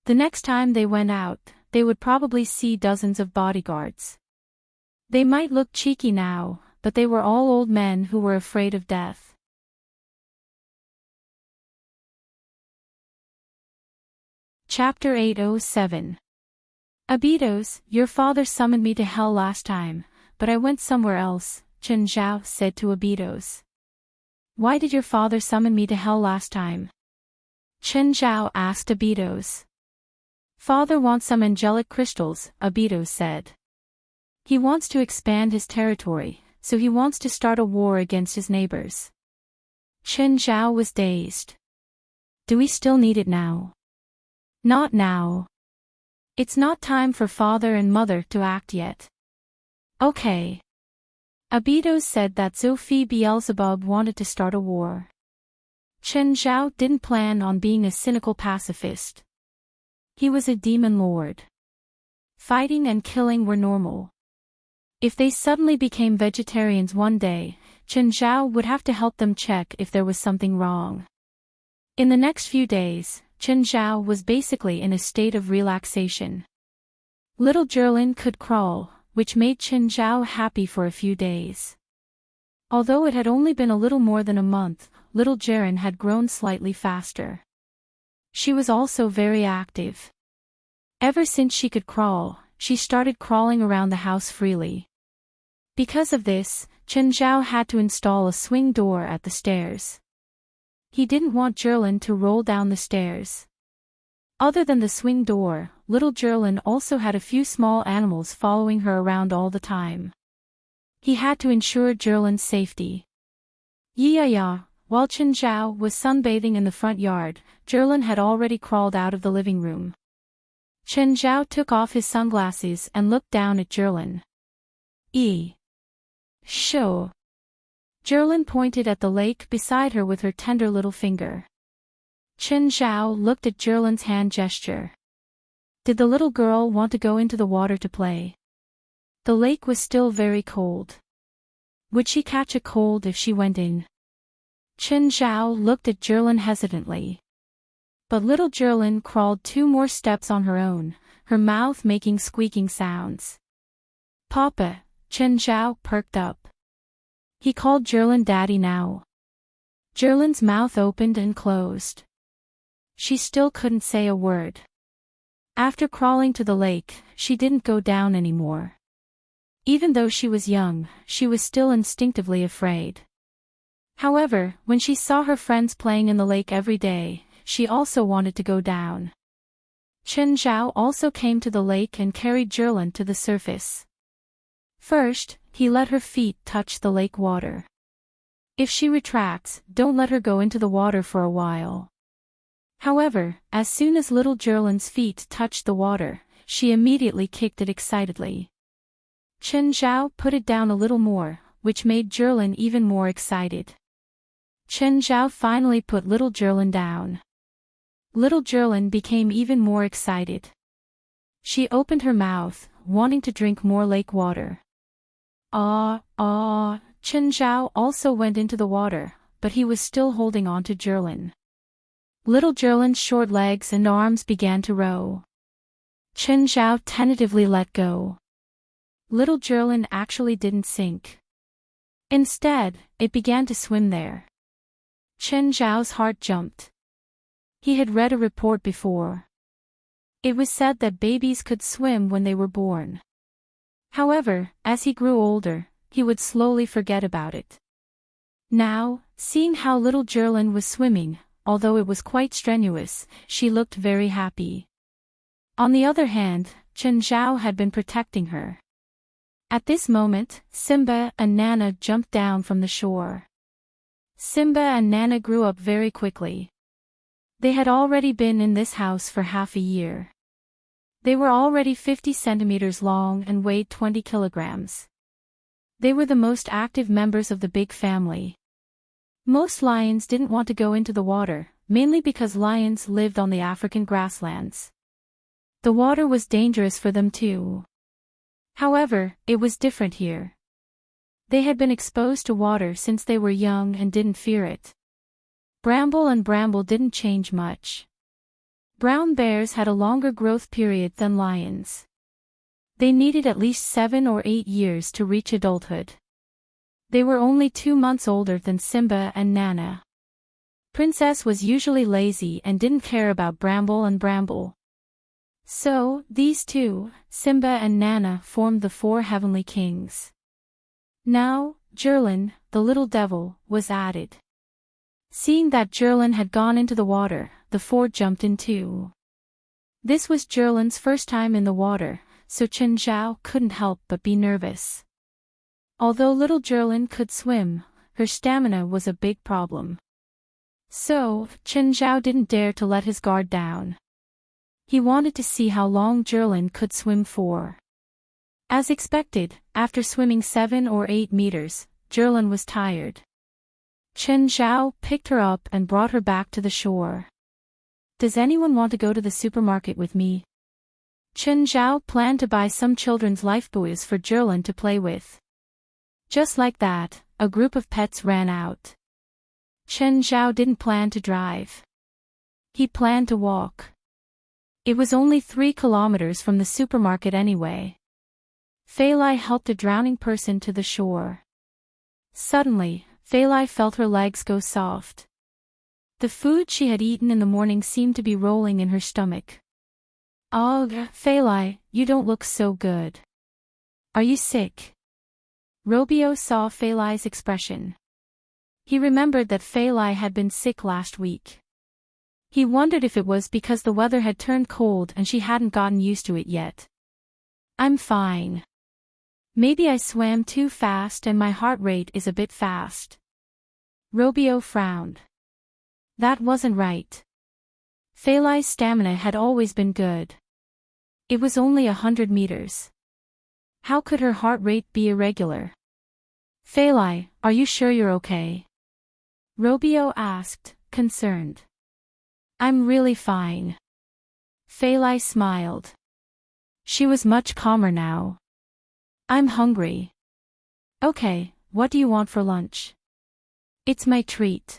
The next time they went out, they would probably see dozens of bodyguards. They might look cheeky now, but they were all old men who were afraid of death. Chapter 807. Abidos, your father summoned me to hell last time, but I went somewhere else, Chen Zhao said to Abidos. Why did your father summon me to hell last time? Chen Zhao asked Abidos. Father wants some angelic crystals, Abidos said. He wants to expand his territory, so he wants to start a war against his neighbors. Chen Zhao was dazed. Do we still need it now? Not now. It's not time for father and mother to act yet. Okay. Abidos said that Sophie Beelzebub wanted to start a war. Chen Zhao didn't plan on being a cynical pacifist. He was a demon lord. Fighting and killing were normal. If they suddenly became vegetarians one day, Chen Zhao would have to help them check if there was something wrong. In the next few days, Chen Zhao was basically in a state of relaxation. Little Jerlin could crawl, which made Chen Zhao happy for a few days. Although it had only been a little more than a month, little Jaren had grown slightly faster. She was also very active. Ever since she could crawl, she started crawling around the house freely. Because of this, Chen Zhao had to install a swing door at the stairs. He didn't want Jerlin to roll down the stairs. Other than the swing door, little Jerlin also had a few small animals following her around all the time. He had to ensure Jerlin's safety. Yeah. While Chen Zhao was sunbathing in the front yard, Jerlin had already crawled out of the living room. Chen Zhao took off his sunglasses and looked down at Jerlin. Sure. Jerlin pointed at the lake beside her with her tender little finger. Chen Zhao looked at Jerlin's hand gesture. Did the little girl want to go into the water to play? The lake was still very cold. Would she catch a cold if she went in? Chen Zhao looked at Jerlin hesitantly. But little Jerlin crawled 2 more steps on her own, her mouth making squeaking sounds. Papa, Chen Zhao perked up. He called Jerlin Daddy now. Jerlin's mouth opened and closed. She still couldn't say a word. After crawling to the lake, she didn't go down anymore. Even though she was young, she was still instinctively afraid. However, when she saw her friends playing in the lake every day, she also wanted to go down. Chen Zhao also came to the lake and carried Jerlin to the surface. First, he let her feet touch the lake water. If she retracts, don't let her go into the water for a while. However, as soon as little Jerlin's feet touched the water, she immediately kicked it excitedly. Chen Zhao put it down a little more, which made Jerlin even more excited. Chen Zhao finally put little Jerlin down. Little Jerlin became even more excited. She opened her mouth, wanting to drink more lake water. Chen Zhao also went into the water, but he was still holding on to Jerlin. Little Jerlin's short legs and arms began to row. Chen Zhao tentatively let go. Little Jerlin actually didn't sink. Instead, it began to swim there. Chen Zhao's heart jumped. He had read a report before. It was said that babies could swim when they were born. However, as he grew older, he would slowly forget about it. Now, seeing how little Jerlin was swimming, although it was quite strenuous, she looked very happy. On the other hand, Chen Zhao had been protecting her. At this moment, Simba and Nana jumped down from the shore. Simba and Nana grew up very quickly. They had already been in this house for half a year. They were already 50 centimeters long and weighed 20 kilograms. They were the most active members of the big family. Most lions didn't want to go into the water, mainly because lions lived on the African grasslands. The water was dangerous for them too. However, it was different here. They had been exposed to water since they were young and didn't fear it. Bramble and Bramble didn't change much. Brown bears had a longer growth period than lions. They needed at least 7 or 8 years to reach adulthood. They were only 2 months older than Simba and Nana. Princess was usually lazy and didn't care about Bramble and Bramble. So, these two, Simba and Nana, formed the four heavenly kings. Now, Jerlin, the little devil, was added. Seeing that Jerlin had gone into the water, the four jumped in too. This was Jerlin's first time in the water, so Chen Zhao couldn't help but be nervous. Although little Jerlin could swim, her stamina was a big problem. So, Chen Zhao didn't dare to let his guard down. He wanted to see how long Jerlin could swim for. As expected, after swimming 7 or 8 meters, Jerlin was tired. Chen Zhao picked her up and brought her back to the shore. Does anyone want to go to the supermarket with me? Chen Zhao planned to buy some children's lifebuoys for Jerlin to play with. Just like that, a group of pets ran out. Chen Zhao didn't plan to drive. He planned to walk. It was only 3 kilometers from the supermarket anyway. Fei Lai helped a drowning person to the shore. Suddenly, Fei Lai felt her legs go soft. The food she had eaten in the morning seemed to be rolling in her stomach. Ugh, Fei Lai, you don't look so good. Are you sick? Robio saw Fei Lai's expression. He remembered that Fei Lai had been sick last week. He wondered if it was because the weather had turned cold and she hadn't gotten used to it yet. I'm fine. Maybe I swam too fast and my heart rate is a bit fast. Robio frowned. That wasn't right. Fei Lai's stamina had always been good. It was only 100 meters. How could her heart rate be irregular? Fei Lai, are you sure you're okay? Robio asked, concerned. I'm really fine. Fei Lai smiled. She was much calmer now. I'm hungry. Okay, what do you want for lunch? It's my treat.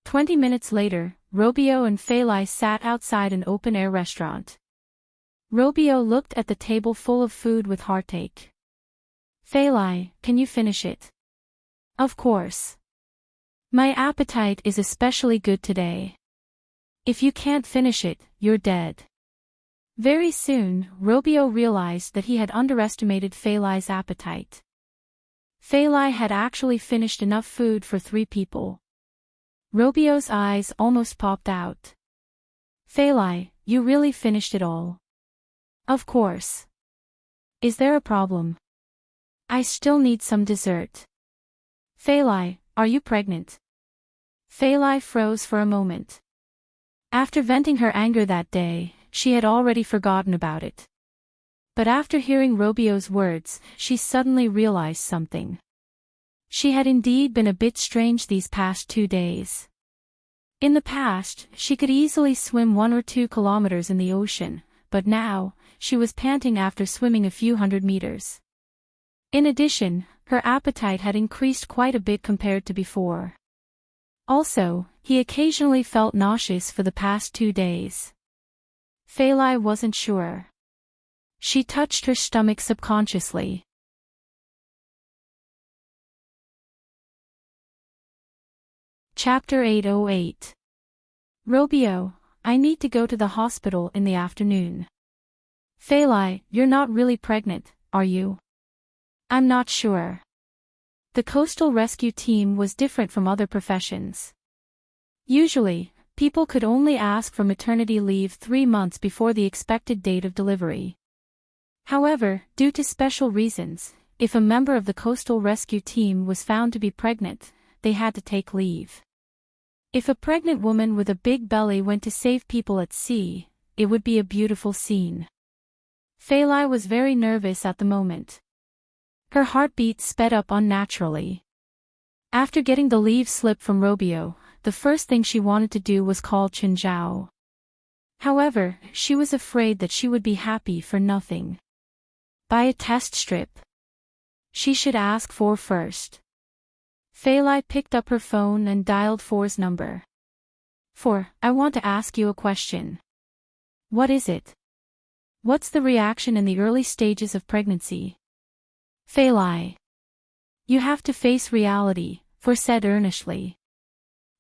20 minutes later, Robio and Fei Lai sat outside an open-air restaurant. Robio looked at the table full of food with heartache. Fei Lai, can you finish it? Of course. My appetite is especially good today. If you can't finish it, you're dead. Very soon, Robio realized that he had underestimated Fei Lai's appetite. Fei Lai had actually finished enough food for 3 people. Robio's eyes almost popped out. Fei Lai, you really finished it all? Of course. Is there a problem? I still need some dessert. Fei Lai, are you pregnant? Fei Lai froze for a moment. After venting her anger that day, she had already forgotten about it. But after hearing Robio's words, she suddenly realized something. She had indeed been a bit strange these past 2 days. In the past, she could easily swim 1 or 2 kilometers in the ocean, but now, she was panting after swimming a few hundred meters. In addition, her appetite had increased quite a bit compared to before. Also, he occasionally felt nauseous for the past 2 days. Fei Lai wasn't sure. She touched her stomach subconsciously. Chapter 808. Robio, I need to go to the hospital in the afternoon. Fei Lai, you're not really pregnant, are you? I'm not sure. The coastal rescue team was different from other professions. Usually, people could only ask for maternity leave 3 months before the expected date of delivery. However, due to special reasons, if a member of the coastal rescue team was found to be pregnant, they had to take leave. If a pregnant woman with a big belly went to save people at sea, it would be a beautiful scene. Fei Lai was very nervous at the moment. Her heartbeat sped up unnaturally. After getting the leave slip from Robio, the first thing she wanted to do was call Chen Zhao. However, she was afraid that she would be happy for nothing. Buy a test strip. She should ask for first. Fei Lai picked up her phone and dialed For's number. For, I want to ask you a question. What is it? What's the reaction in the early stages of pregnancy? Fei Lai. You have to face reality, For said earnestly.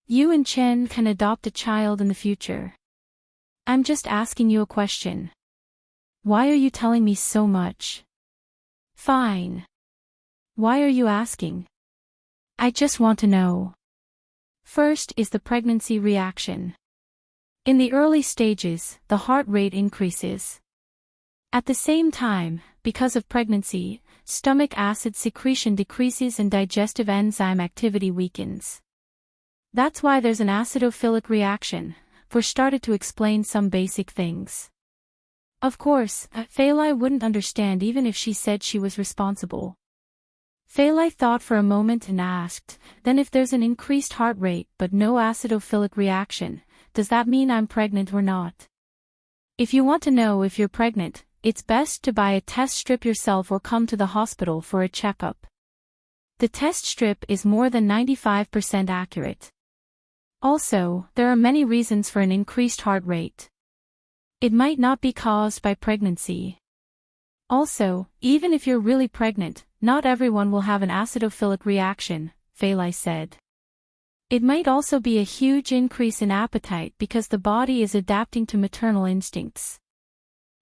You and Chen can adopt a child in the future. I'm just asking you a question. Why are you telling me so much? Fine. Why are you asking? I just want to know. First is the pregnancy reaction. In the early stages, the heart rate increases. At the same time, because of pregnancy, stomach acid secretion decreases and digestive enzyme activity weakens. That's why there's an acidophilic reaction, for started to explain some basic things. Of course, Phalai wouldn't understand even if she said she was responsible. Phalai thought for a moment and asked, then if there's an increased heart rate but no acidophilic reaction, does that mean I'm pregnant or not? If you want to know if you're pregnant, it's best to buy a test strip yourself or come to the hospital for a checkup. The test strip is more than 95% accurate. Also, there are many reasons for an increased heart rate. It might not be caused by pregnancy. Also, even if you're really pregnant, not everyone will have an acidophilic reaction, Phalai said. It might also be a huge increase in appetite because the body is adapting to maternal instincts.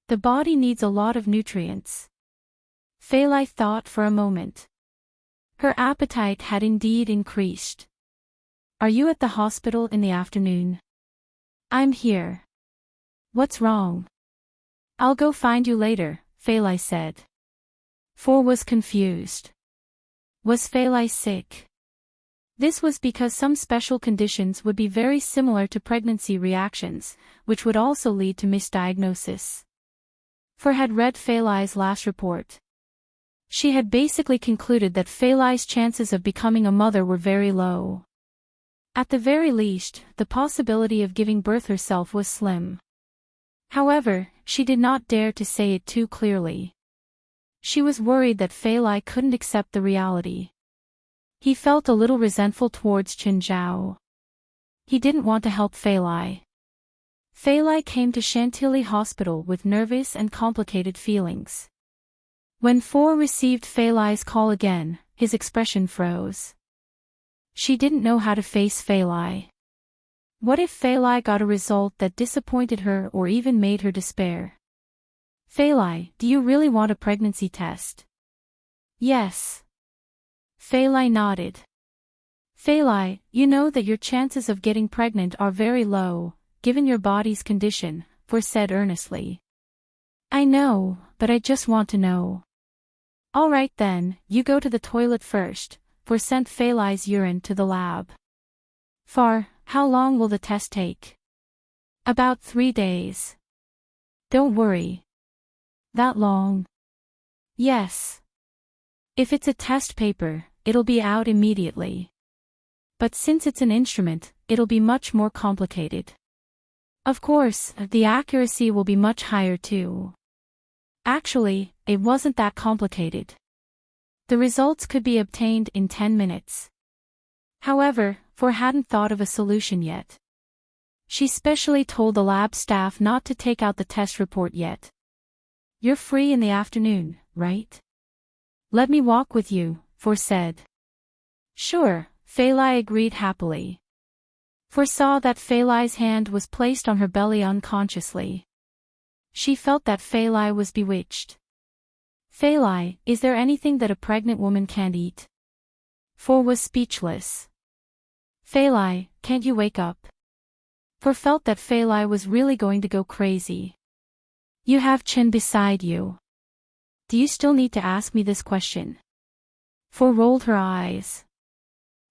The body needs a lot of nutrients. Phalai thought for a moment. Her appetite had indeed increased. Are you at the hospital in the afternoon? I'm here. What's wrong? I'll go find you later, Phalai said. Four was confused. Was Phalai sick? This was because some special conditions would be very similar to pregnancy reactions, which would also lead to misdiagnosis. Four had read Phalai's last report. She had basically concluded that Phalai's chances of becoming a mother were very low. At the very least, the possibility of giving birth herself was slim. However, she did not dare to say it too clearly. She was worried that Phalai couldn't accept the reality. He felt a little resentful towards Chen Zhao. He didn't want to help Phalai. Phalai came to Chantilly Hospital with nervous and complicated feelings. When Four received Phalai's call again, his expression froze. She didn't know how to face Phalai. What if Phalai got a result that disappointed her or even made her despair? Phalai, do you really want a pregnancy test? Yes. Phalai nodded. Phalai, you know that your chances of getting pregnant are very low, given your body's condition, Four said earnestly. I know, but I just want to know. All right then, you go to the toilet first, Four sent Phalai's urine to the lab. Far, how long will the test take? About 3 days. Don't worry. That long? Yes. If it's a test paper, it'll be out immediately. But since it's an instrument, it'll be much more complicated. Of course, the accuracy will be much higher too. Actually, it wasn't that complicated. The results could be obtained in 10 minutes. However, Four hadn't thought of a solution yet. She specially told the lab staff not to take out the test report yet. You're free in the afternoon, right? Let me walk with you, Four said. Sure, Phalai agreed happily. Four saw that Phalai's hand was placed on her belly unconsciously. She felt that Phalai was bewitched. Phalai, is there anything that a pregnant woman can't eat? Four was speechless. Phalai, can't you wake up? Four felt that Phalai was really going to go crazy. You have Chen beside you. Do you still need to ask me this question? Four rolled her eyes.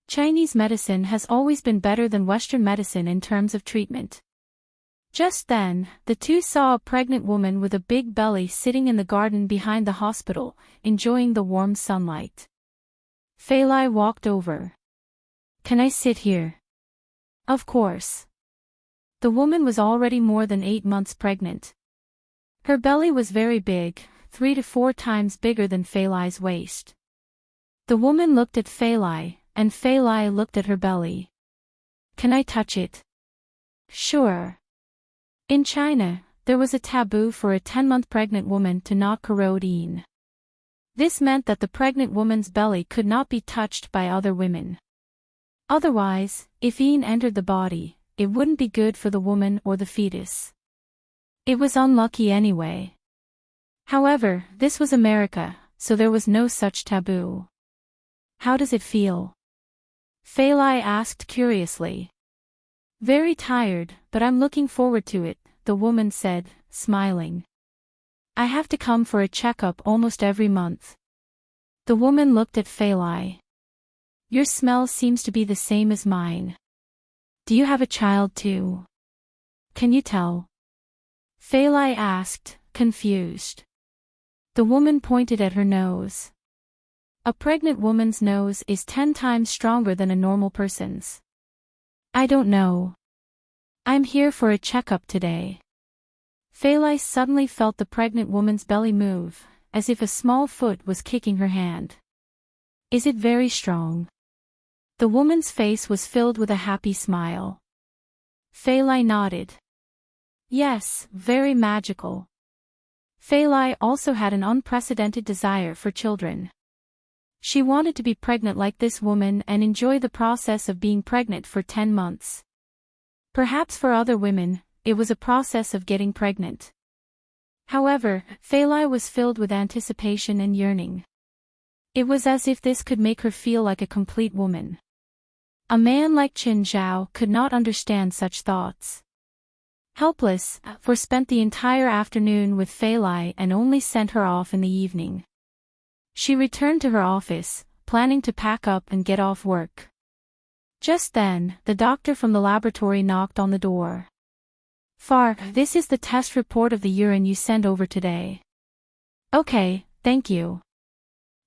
Chinese medicine has always been better than Western medicine in terms of treatment. Just then, the two saw a pregnant woman with a big belly sitting in the garden behind the hospital, enjoying the warm sunlight. Phalai walked over. Can I sit here? Of course. The woman was already more than 8 months pregnant. Her belly was very big, 3 to 4 times bigger than Phalai's waist. The woman looked at Phalai, and Phalai looked at her belly. Can I touch it? Sure. In China, there was a taboo for a 10-month pregnant woman to not corrode Yin. This meant that the pregnant woman's belly could not be touched by other women. Otherwise, if Yin entered the body, it wouldn't be good for the woman or the fetus. It was unlucky anyway. However, this was America, so there was no such taboo. How does it feel? Feilai asked curiously. Very tired, but I'm looking forward to it, the woman said, smiling. I have to come for a checkup almost every month. The woman looked at Feilai. Your smell seems to be the same as mine. Do you have a child too? Can you tell? Feilai asked, confused. The woman pointed at her nose. A pregnant woman's nose is 10 times stronger than a normal person's. I don't know. I'm here for a checkup today. Feilai suddenly felt the pregnant woman's belly move, as if a small foot was kicking her hand. Is it very strong? The woman's face was filled with a happy smile. Feilai nodded. Yes, very magical. Feilai also had an unprecedented desire for children. She wanted to be pregnant like this woman and enjoy the process of being pregnant for 10 months. Perhaps for other women, it was a process of getting pregnant. However, Feilai was filled with anticipation and yearning. It was as if this could make her feel like a complete woman. A man like Qin Zhao could not understand such thoughts. Helpless, For spent the entire afternoon with Feilai and only sent her off in the evening. She returned to her office, planning to pack up and get off work. Just then, the doctor from the laboratory knocked on the door. Far, this is the test report of the urine you sent over today. Okay, thank you.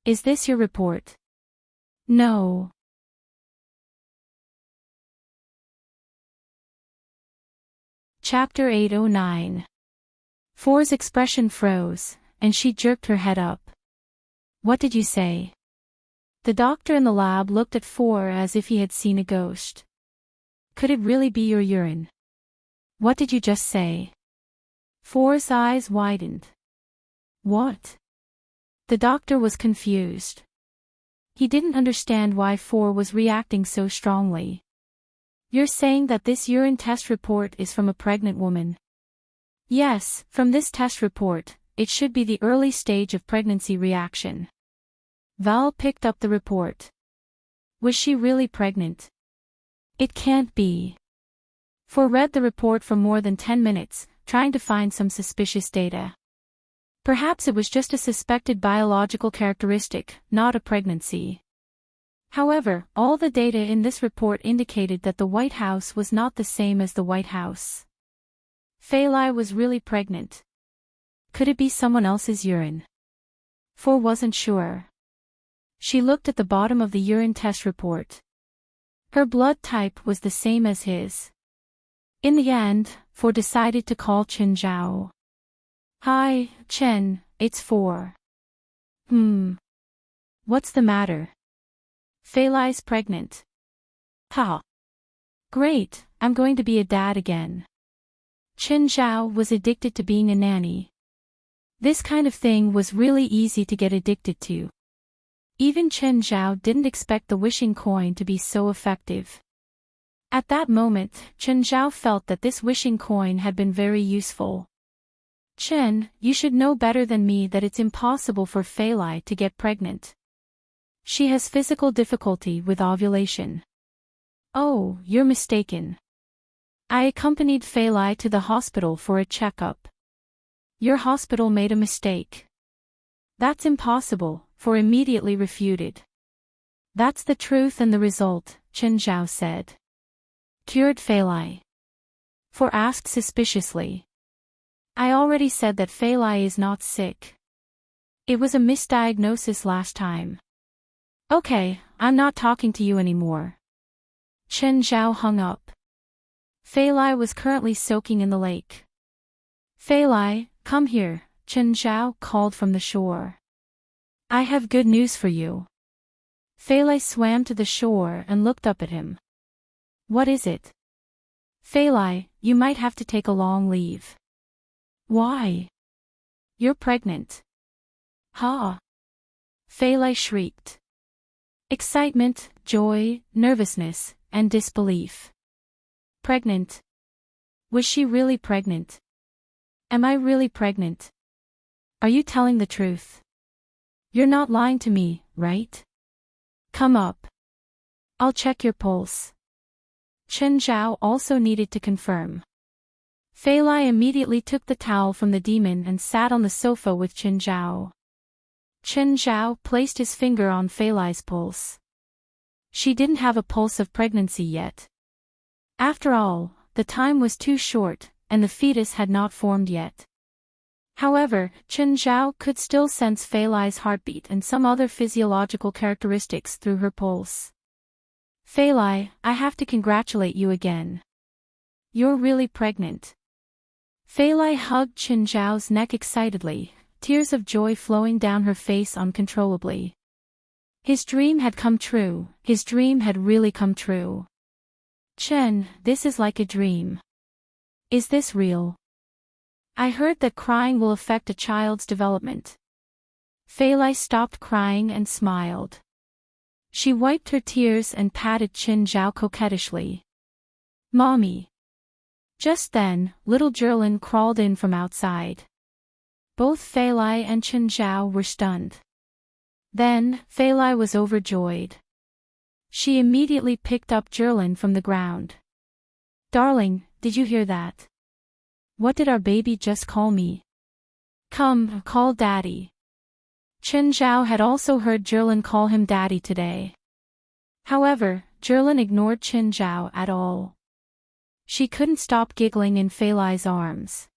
Is this your report? No. Chapter 809. For's expression froze, and she jerked her head up. What did you say? The doctor in the lab looked at For as if he had seen a ghost. Could it really be your urine? What did you just say? For's eyes widened. What? The doctor was confused. He didn't understand why For was reacting so strongly. You're saying that this urine test report is from a pregnant woman? Yes, from this test report, it should be the early stage of pregnancy reaction. Val picked up the report. Was she really pregnant? It can't be. For read the report for more than 10 minutes, trying to find some suspicious data. Perhaps it was just a suspected biological characteristic, not a pregnancy. However, all the data in this report indicated that the White House was not the same as the White House. Feilai was really pregnant. Could it be someone else's urine? For wasn't sure. She looked at the bottom of the urine test report. Her blood type was the same as his. In the end, For decided to call Qin Zhao. Hi, Chen, it's For. What's the matter? Feilai's pregnant. Ha. Great, I'm going to be a dad again. Qin Zhao was addicted to being a nanny. This kind of thing was really easy to get addicted to. Even Qin Zhao didn't expect the wishing coin to be so effective. At that moment, Qin Zhao felt that this wishing coin had been very useful. Chen, you should know better than me that it's impossible for Feilai to get pregnant. She has physical difficulty with ovulation. Oh, you're mistaken. I accompanied Feilai to the hospital for a checkup. Your hospital made a mistake. That's impossible, For immediately refuted. That's the truth and the result, Qin Zhao said. Cured Feilai? For asked suspiciously. I already said that Feilai is not sick. It was a misdiagnosis last time. Okay, I'm not talking to you anymore. Qin Zhao hung up. Feilai was currently soaking in the lake. Feilai, come here, Qin Zhao called from the shore. I have good news for you. Feilai swam to the shore and looked up at him. What is it? Feilai, you might have to take a long leave. Why? You're pregnant. Ha! Feilai shrieked. Excitement, joy, nervousness, and disbelief. Pregnant? Was she really pregnant? Am I really pregnant? Are you telling the truth? You're not lying to me, right? Come up. I'll check your pulse. Chen Zhao also needed to confirm. Fei Lai immediately took the towel from the demon and sat on the sofa with Chen Zhao. Chen Zhao placed his finger on Fei Lai's pulse. She didn't have a pulse of pregnancy yet. After all, the time was too short, and the fetus had not formed yet. However, Chen Zhao could still sense Fei Lai's heartbeat and some other physiological characteristics through her pulse. Fei Lai, I have to congratulate you again. You're really pregnant. Fei Lai hugged Chen Zhao's neck excitedly, tears of joy flowing down her face uncontrollably. His dream had come true, his dream had really come true. Chen, this is like a dream. Is this real? I heard that crying will affect a child's development. Fei Lai stopped crying and smiled. She wiped her tears and patted Chen Zhao coquettishly. Mommy. Just then, little Jerlin crawled in from outside. Both Fei Lai and Chen Zhao were stunned. Then, Fei Lai was overjoyed. She immediately picked up Jerlin from the ground. Darling, did you hear that? What did our baby just call me? Come, call Daddy. Chen Zhao had also heard Jerlin call him Daddy today. However, Jerlin ignored Chen Zhao at all. She couldn't stop giggling in Fei Lai's arms.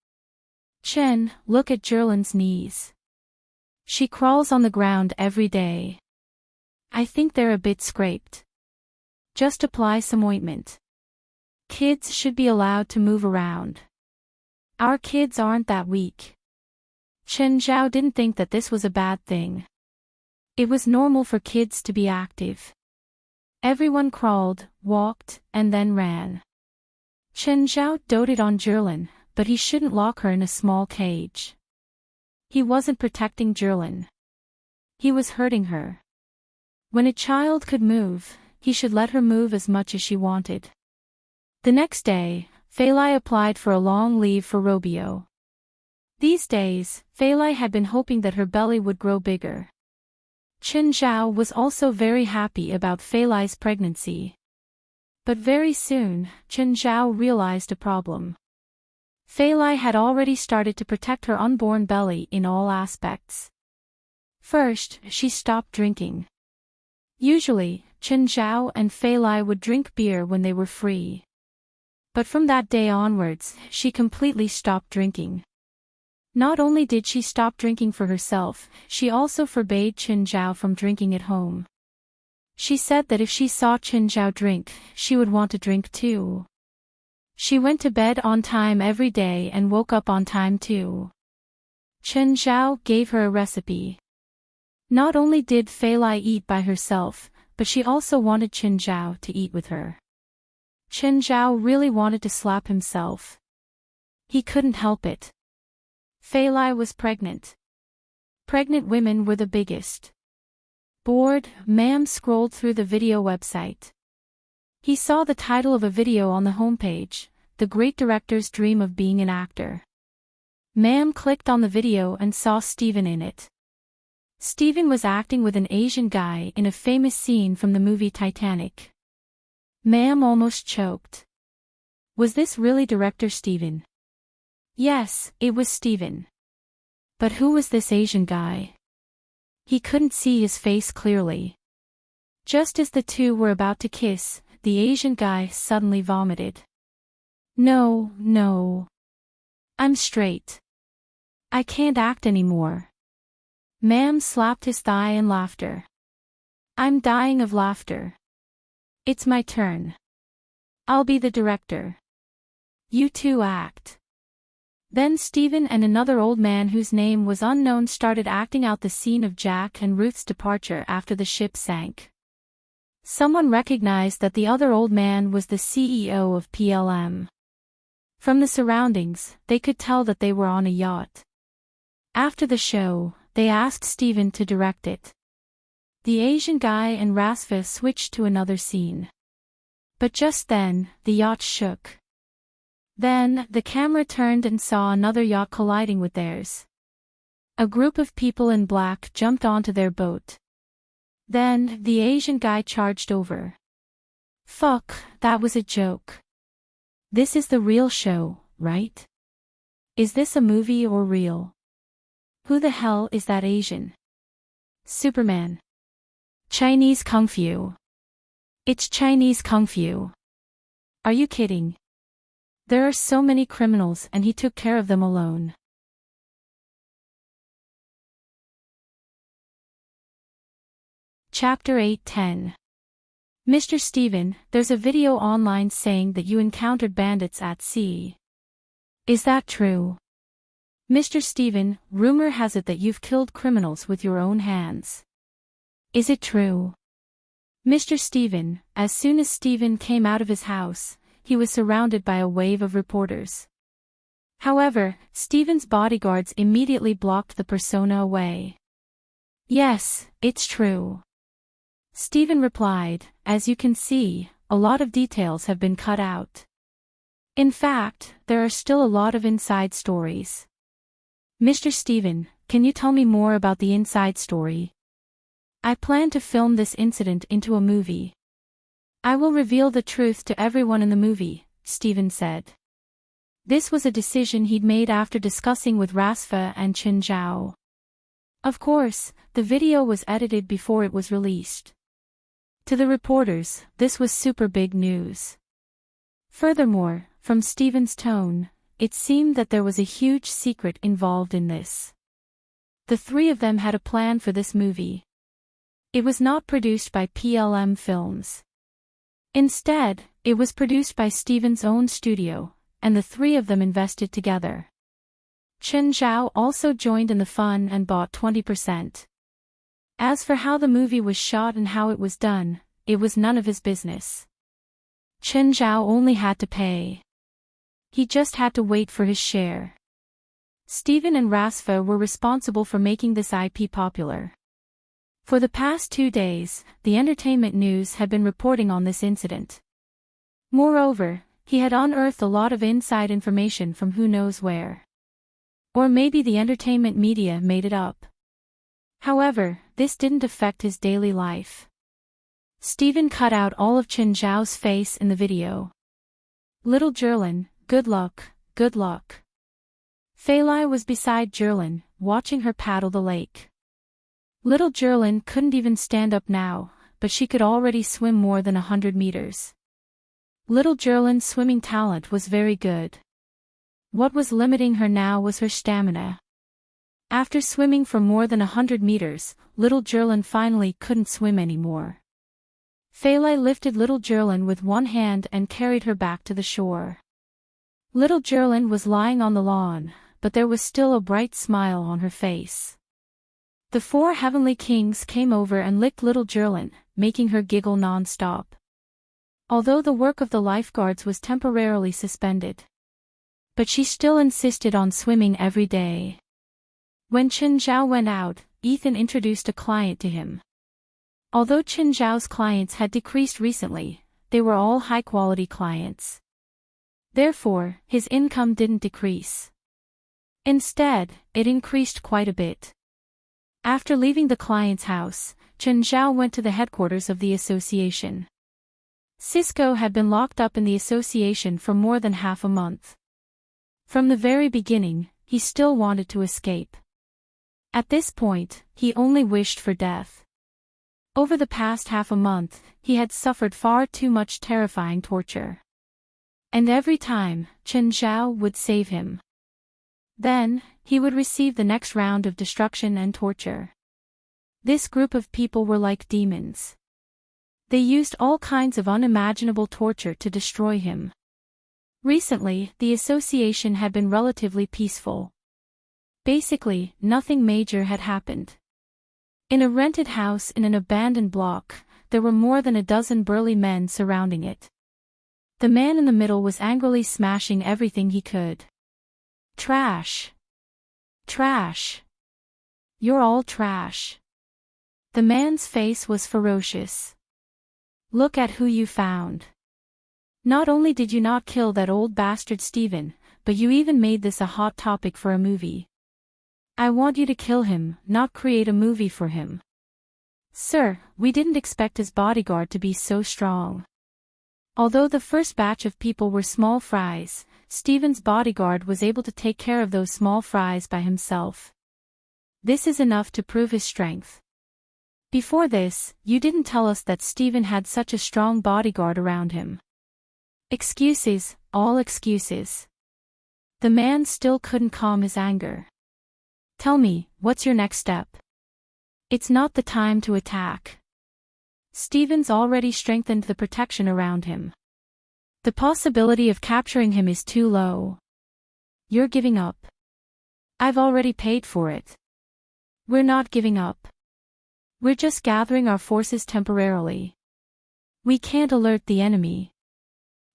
Chen, look at Jerlin's knees. She crawls on the ground every day. I think they're a bit scraped. Just apply some ointment. Kids should be allowed to move around. Our kids aren't that weak. Chen Zhao didn't think that this was a bad thing. It was normal for kids to be active. Everyone crawled, walked, and then ran. Chen Zhao doted on Jerlin, but he shouldn't lock her in a small cage. He wasn't protecting Jerlin. He was hurting her. When a child could move, he should let her move as much as she wanted. The next day, Fei Lai applied for a long leave for Robio. These days, Fei Lai had been hoping that her belly would grow bigger. Chen Zhao was also very happy about Fei Lai's pregnancy. But very soon, Chen Zhao realized a problem. Fei Lai had already started to protect her unborn belly in all aspects. First, she stopped drinking. Usually, Chen Zhao and Fei Lai would drink beer when they were free. But from that day onwards, she completely stopped drinking. Not only did she stop drinking for herself, she also forbade Chen Zhao from drinking at home. She said that if she saw Chen Zhao drink, she would want to drink too. She went to bed on time every day and woke up on time too. Chen Zhao gave her a recipe. Not only did Fei Lai eat by herself, but she also wanted Chen Zhao to eat with her. Chen Zhao really wanted to slap himself. He couldn't help it. Fei Lai was pregnant. Pregnant women were the biggest. Bored, Ma'am scrolled through the video website. He saw the title of a video on the homepage, The Great Director's Dream of Being an Actor. Ma'am clicked on the video and saw Steven in it. Steven was acting with an Asian guy in a famous scene from the movie Titanic. Ma'am almost choked. Was this really director Steven? Yes, it was Steven. But who was this Asian guy? He couldn't see his face clearly. Just as the two were about to kiss, the Asian guy suddenly vomited. No. I'm straight. I can't act anymore. Ma'am slapped his thigh in laughter. I'm dying of laughter. It's my turn. I'll be the director. You two act. Then Steven and another old man whose name was unknown started acting out the scene of Jack and Ruth's departure after the ship sank. Someone recognized that the other old man was the CEO of PLM. From the surroundings, they could tell that they were on a yacht. After the show, they asked Steven to direct it. The Asian guy and Rasva switched to another scene. But just then, the yacht shook. Then, the camera turned and saw another yacht colliding with theirs. A group of people in black jumped onto their boat. Then, the Asian guy charged over. Fuck, that was a joke. This is the real show, right? Is this a movie or real? Who the hell is that Asian? Superman. Chinese Kung Fu. It's Chinese Kung Fu. Are you kidding? There are so many criminals and he took care of them alone. Chapter 8:10. Mr. Steven, there's a video online saying that you encountered bandits at sea. Is that true? Mr. Steven, rumor has it that you've killed criminals with your own hands. Is it true? Mr. Steven, as soon as Steven came out of his house, he was surrounded by a wave of reporters. However, Steven's bodyguards immediately blocked the persona away. Yes, it's true. Steven replied, as you can see, a lot of details have been cut out. In fact, there are still a lot of inside stories. Mr. Steven, can you tell me more about the inside story? I plan to film this incident into a movie. I will reveal the truth to everyone in the movie, Steven said. This was a decision he'd made after discussing with Rasfa and Chen Zhao. Of course, the video was edited before it was released. To the reporters, this was super big news. Furthermore, from Steven's tone, it seemed that there was a huge secret involved in this. The three of them had a plan for this movie. It was not produced by PLM Films. Instead, it was produced by Steven's own studio, and the three of them invested together. Chen Zhao also joined in the fun and bought 20%. As for how the movie was shot and how it was done, it was none of his business. Chen Zhao only had to pay. He just had to wait for his share. Steven and Rasfa were responsible for making this IP popular. For the past 2 days, the entertainment news had been reporting on this incident. Moreover, he had unearthed a lot of inside information from who knows where. Or maybe the entertainment media made it up. However, this didn't affect his daily life. Steven cut out all of Chen Zhao's face in the video. Little Jerlin, good luck, good luck. Fei Lai was beside Jerlin, watching her paddle the lake. Little Jerlin couldn't even stand up now, but she could already swim more than 100 meters. Little Jerlin's swimming talent was very good. What was limiting her now was her stamina. After swimming for more than 100 meters, little Jerlin finally couldn't swim anymore. Fei Lai lifted little Jerlin with one hand and carried her back to the shore. Little Jerlin was lying on the lawn, but there was still a bright smile on her face. The 4 heavenly kings came over and licked little Jerlin, making her giggle non-stop. Although the work of the lifeguards was temporarily suspended. But she still insisted on swimming every day. When Chen Zhao went out, Ethan introduced a client to him. Although Chen Zhao's clients had decreased recently, they were all high-quality clients. Therefore, his income didn't decrease. Instead, it increased quite a bit. After leaving the client's house, Chen Zhao went to the headquarters of the association. Cisco had been locked up in the association for more than half a month. From the very beginning, he still wanted to escape. At this point, he only wished for death. Over the past half a month, he had suffered far too much terrifying torture. And every time, Chen Zhao would save him. Then, he would receive the next round of destruction and torture. This group of people were like demons. They used all kinds of unimaginable torture to destroy him. Recently, the association had been relatively peaceful. Basically, nothing major had happened. In a rented house in an abandoned block, there were more than a dozen burly men surrounding it. The man in the middle was angrily smashing everything he could. Trash. Trash. You're all trash. The man's face was ferocious. Look at who you found. Not only did you not kill that old bastard Steven, but you even made this a hot topic for a movie. I want you to kill him, not create a movie for him. Sir, we didn't expect his bodyguard to be so strong. Although the first batch of people were small fries, Stephen's bodyguard was able to take care of those small fries by himself. This is enough to prove his strength. Before this, you didn't tell us that Stephen had such a strong bodyguard around him. Excuses, all excuses. The man still couldn't calm his anger. Tell me, what's your next step? It's not the time to attack. Stephen's already strengthened the protection around him. The possibility of capturing him is too low. You're giving up. I've already paid for it. We're not giving up. We're just gathering our forces temporarily. We can't alert the enemy.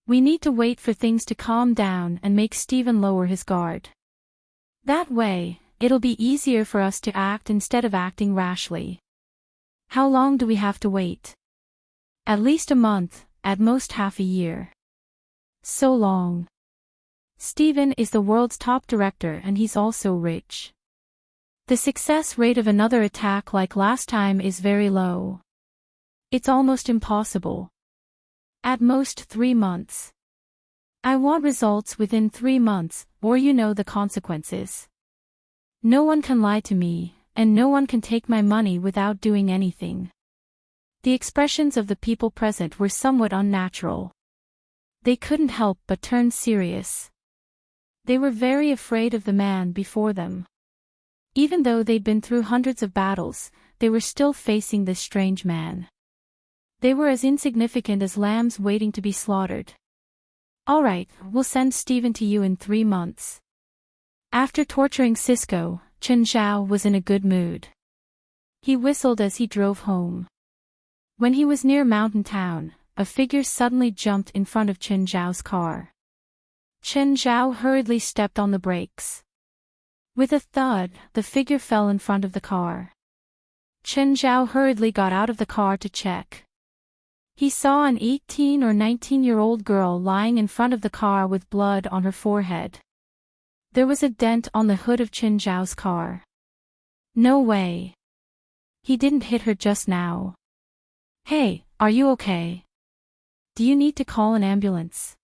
We need to wait for things to calm down and make Stephen lower his guard. That way, it'll be easier for us to act instead of acting rashly. How long do we have to wait? At least a month, at most half a year. So long. Stephen is the world's top director and he's also rich. The success rate of another attack like last time is very low. It's almost impossible. At most 3 months. I want results within 3 months, or you know the consequences. No one can lie to me, and no one can take my money without doing anything. The expressions of the people present were somewhat unnatural. They couldn't help but turn serious. They were very afraid of the man before them. Even though they'd been through hundreds of battles, they were still facing this strange man. They were as insignificant as lambs waiting to be slaughtered. All right, we'll send Stephen to you in 3 months. After torturing Cisco, Chen Zhao was in a good mood. He whistled as he drove home. When he was near Mountain Town, a figure suddenly jumped in front of Chen Zhao's car. Chen Zhao hurriedly stepped on the brakes. With a thud, the figure fell in front of the car. Chen Zhao hurriedly got out of the car to check. He saw an 18 or 19-year-old girl lying in front of the car with blood on her forehead. There was a dent on the hood of Chen Zhao's car. No way. He didn't hit her just now. Hey, are you okay? Do you need to call an ambulance?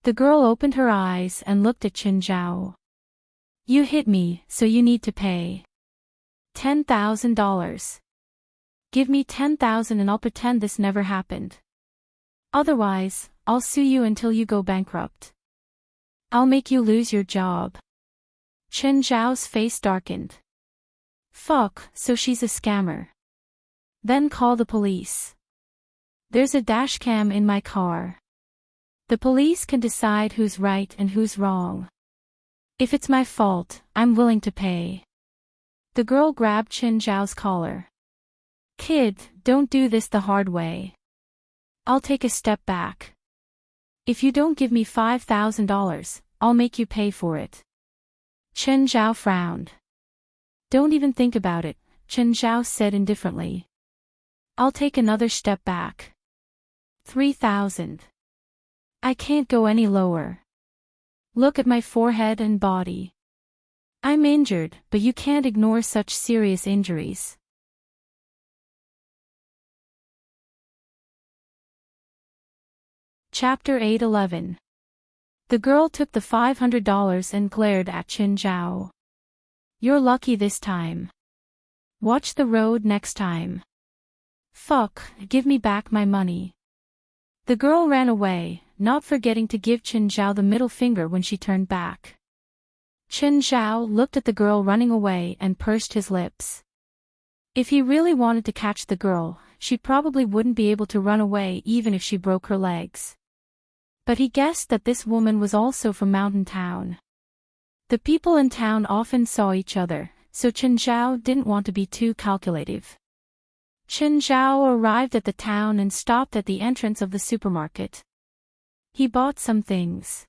The girl opened her eyes and looked at Chen Zhao. You hit me, so you need to pay. $10,000. Give me $10,000 and I'll pretend this never happened. Otherwise, I'll sue you until you go bankrupt. I'll make you lose your job. Chen Zhao's face darkened. Fuck, so she's a scammer. Then call the police. There's a dashcam in my car. The police can decide who's right and who's wrong. If it's my fault, I'm willing to pay. The girl grabbed Chen Zhao's collar. Kid, don't do this the hard way. I'll take a step back. If you don't give me $5,000, I'll make you pay for it. Chen Zhao frowned. Don't even think about it, Chen Zhao said indifferently. I'll take another step back. 3,000. I can't go any lower. Look at my forehead and body. I'm injured, but you can't ignore such serious injuries. Chapter 8:11. The girl took the $500 and glared at Chen Zhao. You're lucky this time. Watch the road next time. Fuck, give me back my money. The girl ran away, not forgetting to give Chen Zhao the middle finger when she turned back. Chen Zhao looked at the girl running away and pursed his lips. If he really wanted to catch the girl, she probably wouldn't be able to run away even if she broke her legs. But he guessed that this woman was also from Mountain Town. The people in town often saw each other, so Chen Zhao didn't want to be too calculative. Chen Zhao arrived at the town and stopped at the entrance of the supermarket. He bought some things.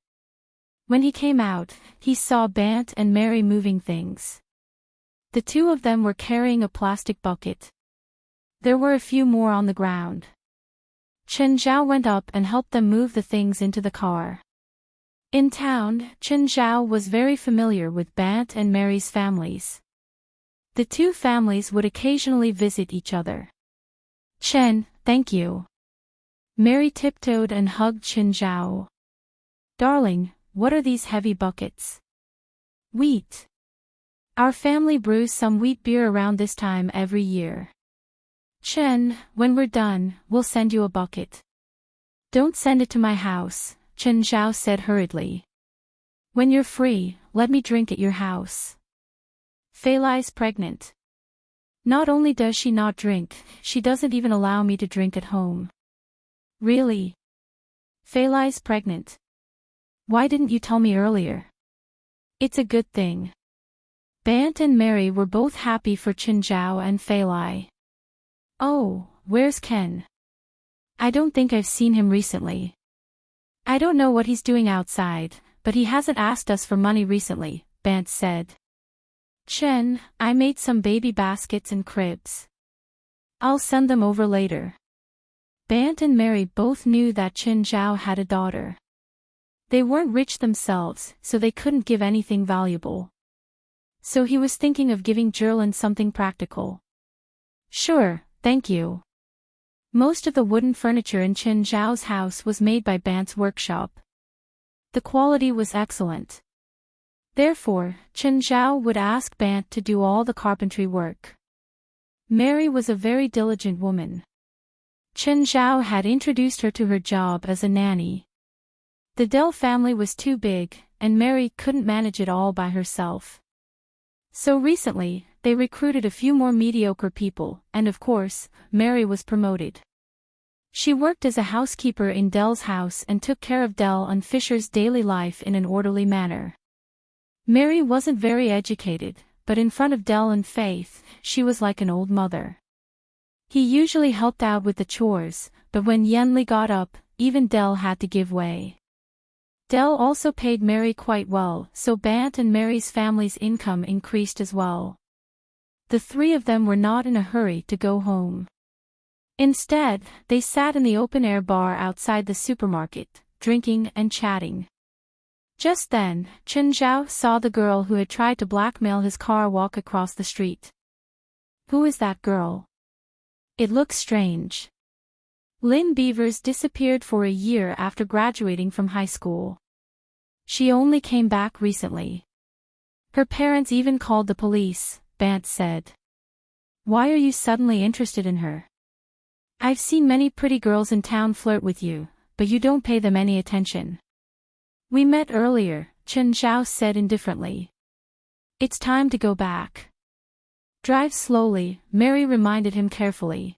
When he came out, he saw Bant and Mary moving things. The two of them were carrying a plastic bucket. There were a few more on the ground. Chen Zhao went up and helped them move the things into the car. In town, Chen Zhao was very familiar with Bant and Mary's families. The two families would occasionally visit each other. Chen, thank you. Mary tiptoed and hugged Chen Zhao. Darling, what are these heavy buckets? Wheat. Our family brews some wheat beer around this time every year. Chen, when we're done, we'll send you a bucket. Don't send it to my house, Chen Zhao said hurriedly. When you're free, let me drink at your house. Fei Lai's pregnant. Not only does she not drink, she doesn't even allow me to drink at home. Really? Fei Lai's pregnant. Why didn't you tell me earlier? It's a good thing. Bant and Mary were both happy for Chen Zhao and Fei Lai. Oh, where's Ken? I don't think I've seen him recently. I don't know what he's doing outside, but he hasn't asked us for money recently, Bant said. Chen, I made some baby baskets and cribs. I'll send them over later. Bant and Mary both knew that Chen Zhao had a daughter. They weren't rich themselves, so they couldn't give anything valuable. So he was thinking of giving Jerlin something practical. Sure, thank you. Most of the wooden furniture in Chen Zhao's house was made by Bant's workshop. The quality was excellent. Therefore, Chen Zhao would ask Bant to do all the carpentry work. Mary was a very diligent woman. Chen Zhao had introduced her to her job as a nanny. The Dell family was too big, and Mary couldn't manage it all by herself. So recently, they recruited a few more mediocre people, and of course, Mary was promoted. She worked as a housekeeper in Dell's house and took care of Dell and Fisher's daily life in an orderly manner. Mary wasn't very educated, but in front of Dell and Faith, she was like an old mother. He usually helped out with the chores, but when Yenli got up, even Dell had to give way. Dell also paid Mary quite well, so Bant and Mary's family's income increased as well. The three of them were not in a hurry to go home. Instead, they sat in the open-air bar outside the supermarket, drinking and chatting. Just then, Chen Zhao saw the girl who had tried to blackmail his car walk across the street. Who is that girl? It looks strange. Lynn Beavers disappeared for a year after graduating from high school. She only came back recently. Her parents even called the police, Bant said. Why are you suddenly interested in her? I've seen many pretty girls in town flirt with you, but you don't pay them any attention. We met earlier, Chen Zhao said indifferently. It's time to go back. Drive slowly, Mary reminded him carefully.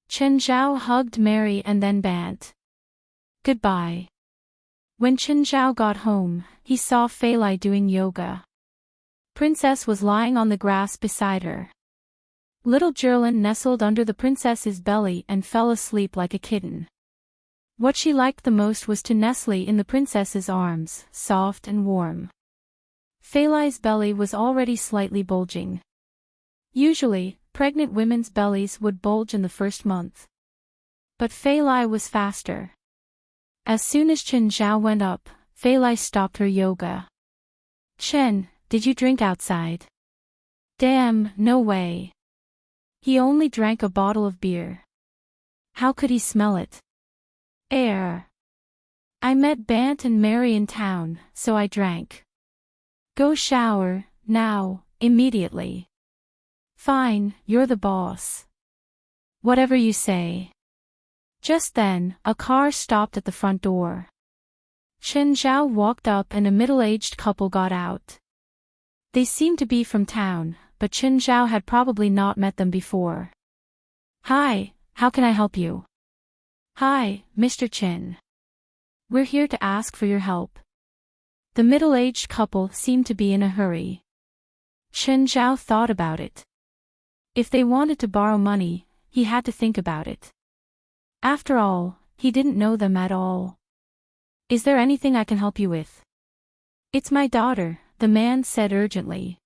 Chen Zhao hugged Mary and then Bant. Goodbye. When Chen Zhao got home, he saw Fei Lai doing yoga. Princess was lying on the grass beside her. Little Jerlin nestled under the princess's belly and fell asleep like a kitten. What she liked the most was to nestle in the princess's arms, soft and warm. Fei Lai's belly was already slightly bulging. Usually, pregnant women's bellies would bulge in the first month. But Fei Lai was faster. As soon as Chen Zhao went up, Fei Lai stopped her yoga. Chen, did you drink outside? Damn, no way. He only drank a bottle of beer. How could he smell it? Air. I met Bant and Mary in town, so I drank. Go shower, now, immediately. Fine, you're the boss. Whatever you say. Just then, a car stopped at the front door. Chen Zhao walked up and a middle-aged couple got out. They seemed to be from town, but Chen Zhao had probably not met them before. Hi, how can I help you? Hi, Mr. Chen. We're here to ask for your help. The middle-aged couple seemed to be in a hurry. Chen Zhao thought about it. If they wanted to borrow money, he had to think about it. After all, he didn't know them at all. Is there anything I can help you with? It's my daughter, the man said urgently.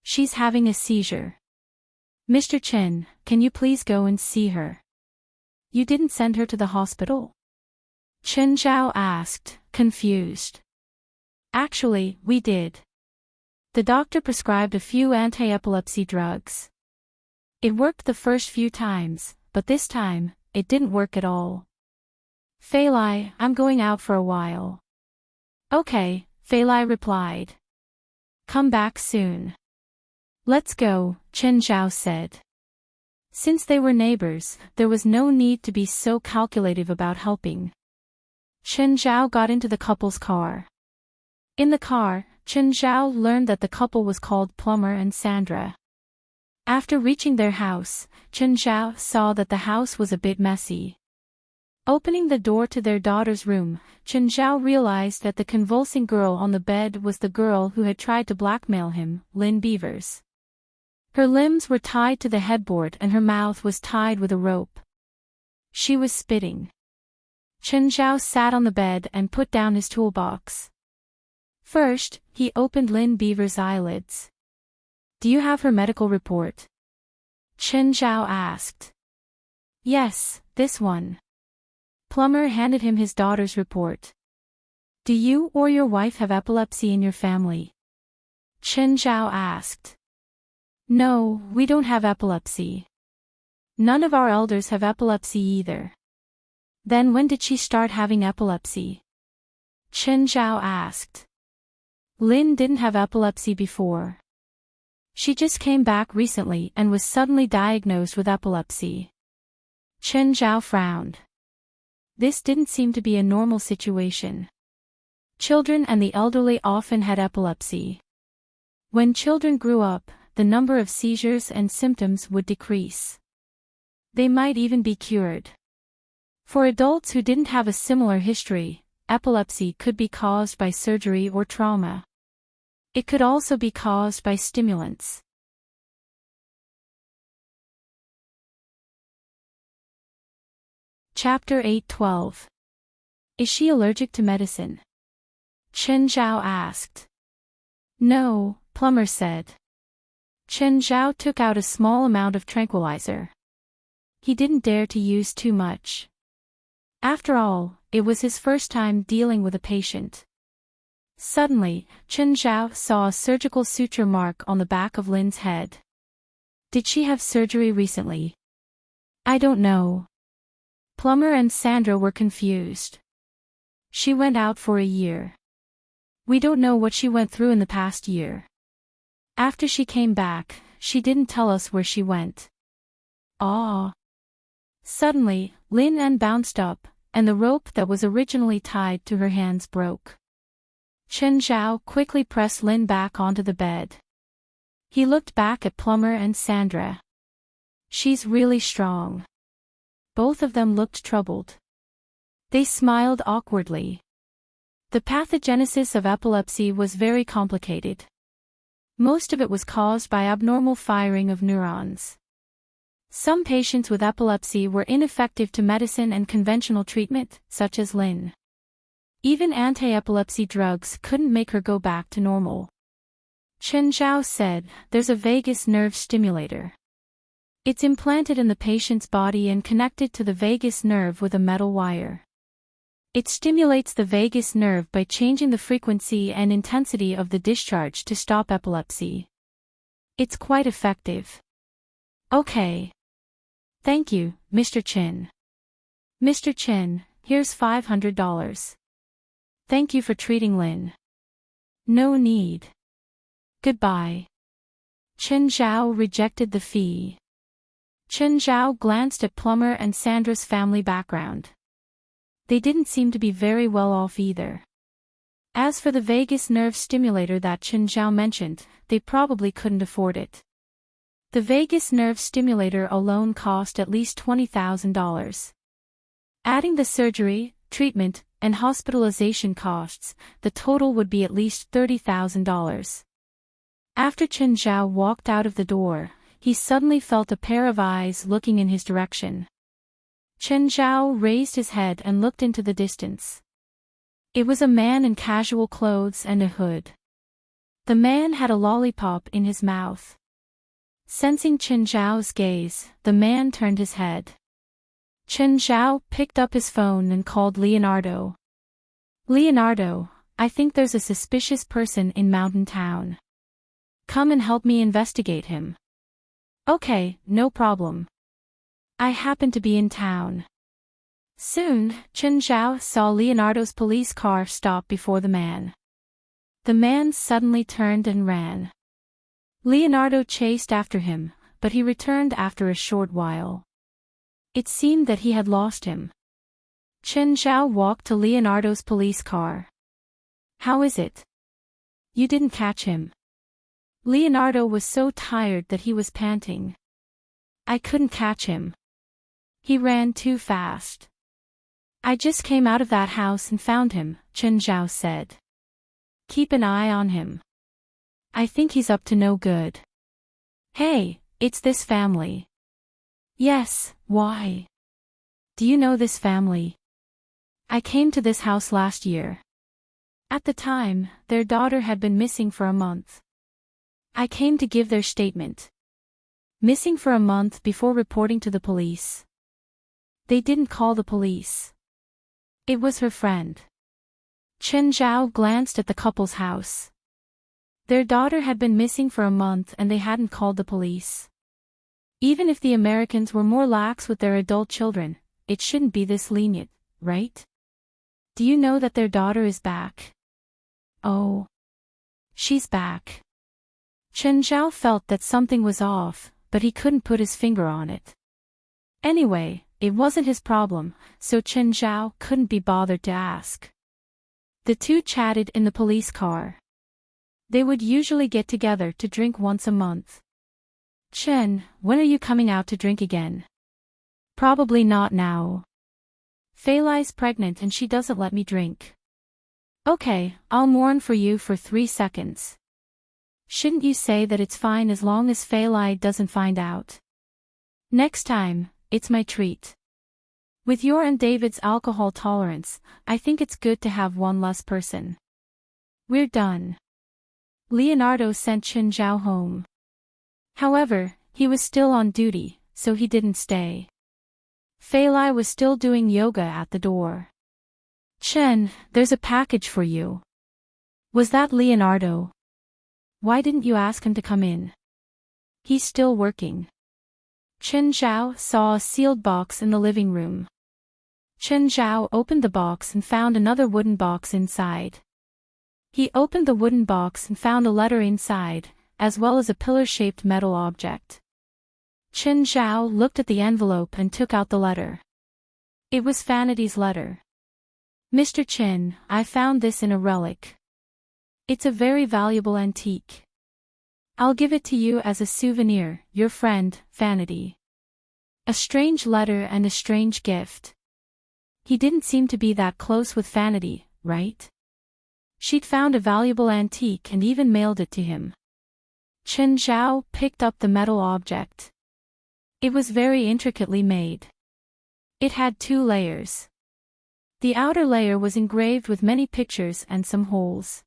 She's having a seizure. Mr. Chen, can you please go and see her? You didn't send her to the hospital? Chen Zhao asked, confused. Actually, we did. The doctor prescribed a few anti-epilepsy drugs. It worked the first few times, but this time, it didn't work at all. Fei Lai, I'm going out for a while. Okay, Fei Lai replied. Come back soon. Let's go, Chen Zhao said. Since they were neighbors, there was no need to be so calculative about helping. Chen Zhao got into the couple's car. In the car, Chen Zhao learned that the couple was called Plumber and Sandra. After reaching their house, Chen Zhao saw that the house was a bit messy. Opening the door to their daughter's room, Chen Zhao realized that the convulsing girl on the bed was the girl who had tried to blackmail him, Lin Beavers. Her limbs were tied to the headboard and her mouth was tied with a rope. She was spitting. Chen Zhao sat on the bed and put down his toolbox. First, he opened Lin Beaver's eyelids. Do you have her medical report? Chen Zhao asked. Yes, this one. Plumber handed him his daughter's report. Do you or your wife have epilepsy in your family? Chen Zhao asked. No, we don't have epilepsy. None of our elders have epilepsy either. Then when did she start having epilepsy? Chen Zhao asked. Lin didn't have epilepsy before. She just came back recently and was suddenly diagnosed with epilepsy. Chen Zhao frowned. This didn't seem to be a normal situation. Children and the elderly often had epilepsy. When children grew up, the number of seizures and symptoms would decrease. They might even be cured. For adults who didn't have a similar history, epilepsy could be caused by surgery or trauma. It could also be caused by stimulants. Chapter 8:12. Is she allergic to medicine? Chen Zhao asked. No, Plumber said. Chen Zhao took out a small amount of tranquilizer. He didn't dare to use too much. After all, it was his first time dealing with a patient. Suddenly, Chen Zhao saw a surgical suture mark on the back of Lin's head. Did she have surgery recently? I don't know. Plumber and Sandra were confused. She went out for a year. We don't know what she went through in the past year. After she came back, she didn't tell us where she went. Ah. Suddenly, Lin An bounced up, and the rope that was originally tied to her hands broke. Chen Zhao quickly pressed Lin back onto the bed. He looked back at Plumber and Sandra. She's really strong. Both of them looked troubled. They smiled awkwardly. The pathogenesis of epilepsy was very complicated. Most of it was caused by abnormal firing of neurons. Some patients with epilepsy were ineffective to medicine and conventional treatment, such as Lin. Even anti-epilepsy drugs couldn't make her go back to normal. Chen Zhao said, there's a vagus nerve stimulator. It's implanted in the patient's body and connected to the vagus nerve with a metal wire. It stimulates the vagus nerve by changing the frequency and intensity of the discharge to stop epilepsy. It's quite effective. Okay. Thank you, Mr. Chen. Mr. Chen, here's $500. Thank you for treating Lin. No need. Goodbye. Chen Zhao rejected the fee. Chen Zhao glanced at Plumber and Sandra's family background. They didn't seem to be very well off either. As for the vagus nerve stimulator that Chen Zhao mentioned, they probably couldn't afford it. The vagus nerve stimulator alone cost at least $20,000. Adding the surgery, treatment, and hospitalization costs, the total would be at least $30,000. After Chen Zhao walked out of the door, he suddenly felt a pair of eyes looking in his direction. Chen Zhao raised his head and looked into the distance. It was a man in casual clothes and a hood. The man had a lollipop in his mouth. Sensing Chen Zhao's gaze, the man turned his head. Chen Zhao picked up his phone and called Leonardo. Leonardo, I think there's a suspicious person in Mountain Town. Come and help me investigate him. Okay, no problem. I happen to be in town. Soon, Chen Zhao saw Leonardo's police car stop before the man. The man suddenly turned and ran. Leonardo chased after him, but he returned after a short while. It seemed that he had lost him. Chen Zhao walked to Leonardo's police car. How is it? You didn't catch him. Leonardo was so tired that he was panting. I couldn't catch him. He ran too fast. I just came out of that house and found him, Chen Zhao said. Keep an eye on him. I think he's up to no good. Hey, it's this family. Yes, why? Do you know this family? I came to this house last year. At the time, their daughter had been missing for a month. I came to give their statement. Missing for a month before reporting to the police. They didn't call the police. It was her friend. Chen Zhao glanced at the couple's house. Their daughter had been missing for a month and they hadn't called the police. Even if the Americans were more lax with their adult children, it shouldn't be this lenient, right? Do you know that their daughter is back? Oh. She's back. Chen Zhao felt that something was off, but he couldn't put his finger on it. Anyway, it wasn't his problem, so Chen Zhao couldn't be bothered to ask. The two chatted in the police car. They would usually get together to drink once a month. Chen, when are you coming out to drink again? Probably not now. Fei Lai's pregnant and she doesn't let me drink. Okay, I'll mourn for you for 3 seconds. Shouldn't you say that it's fine as long as Fei Lai doesn't find out? Next time, it's my treat. With your and David's alcohol tolerance, I think it's good to have one less person. We're done. Leonardo sent Chen Zhao home. However, he was still on duty, so he didn't stay. Fei Lai was still doing yoga at the door. Chen, there's a package for you. Was that Leonardo? Why didn't you ask him to come in? He's still working. Chen Zhao saw a sealed box in the living room. Chen Zhao opened the box and found another wooden box inside. He opened the wooden box and found a letter inside, as well as a pillar-shaped metal object. Chen Zhao looked at the envelope and took out the letter. It was Vanity's letter. Mr. Chen, I found this in a relic. It's a very valuable antique. I'll give it to you as a souvenir, your friend, Vanity. A strange letter and a strange gift. He didn't seem to be that close with Vanity, right? She'd found a valuable antique and even mailed it to him. Chen Zhao picked up the metal object. It was very intricately made. It had 2 layers. The outer layer was engraved with many pictures and some holes.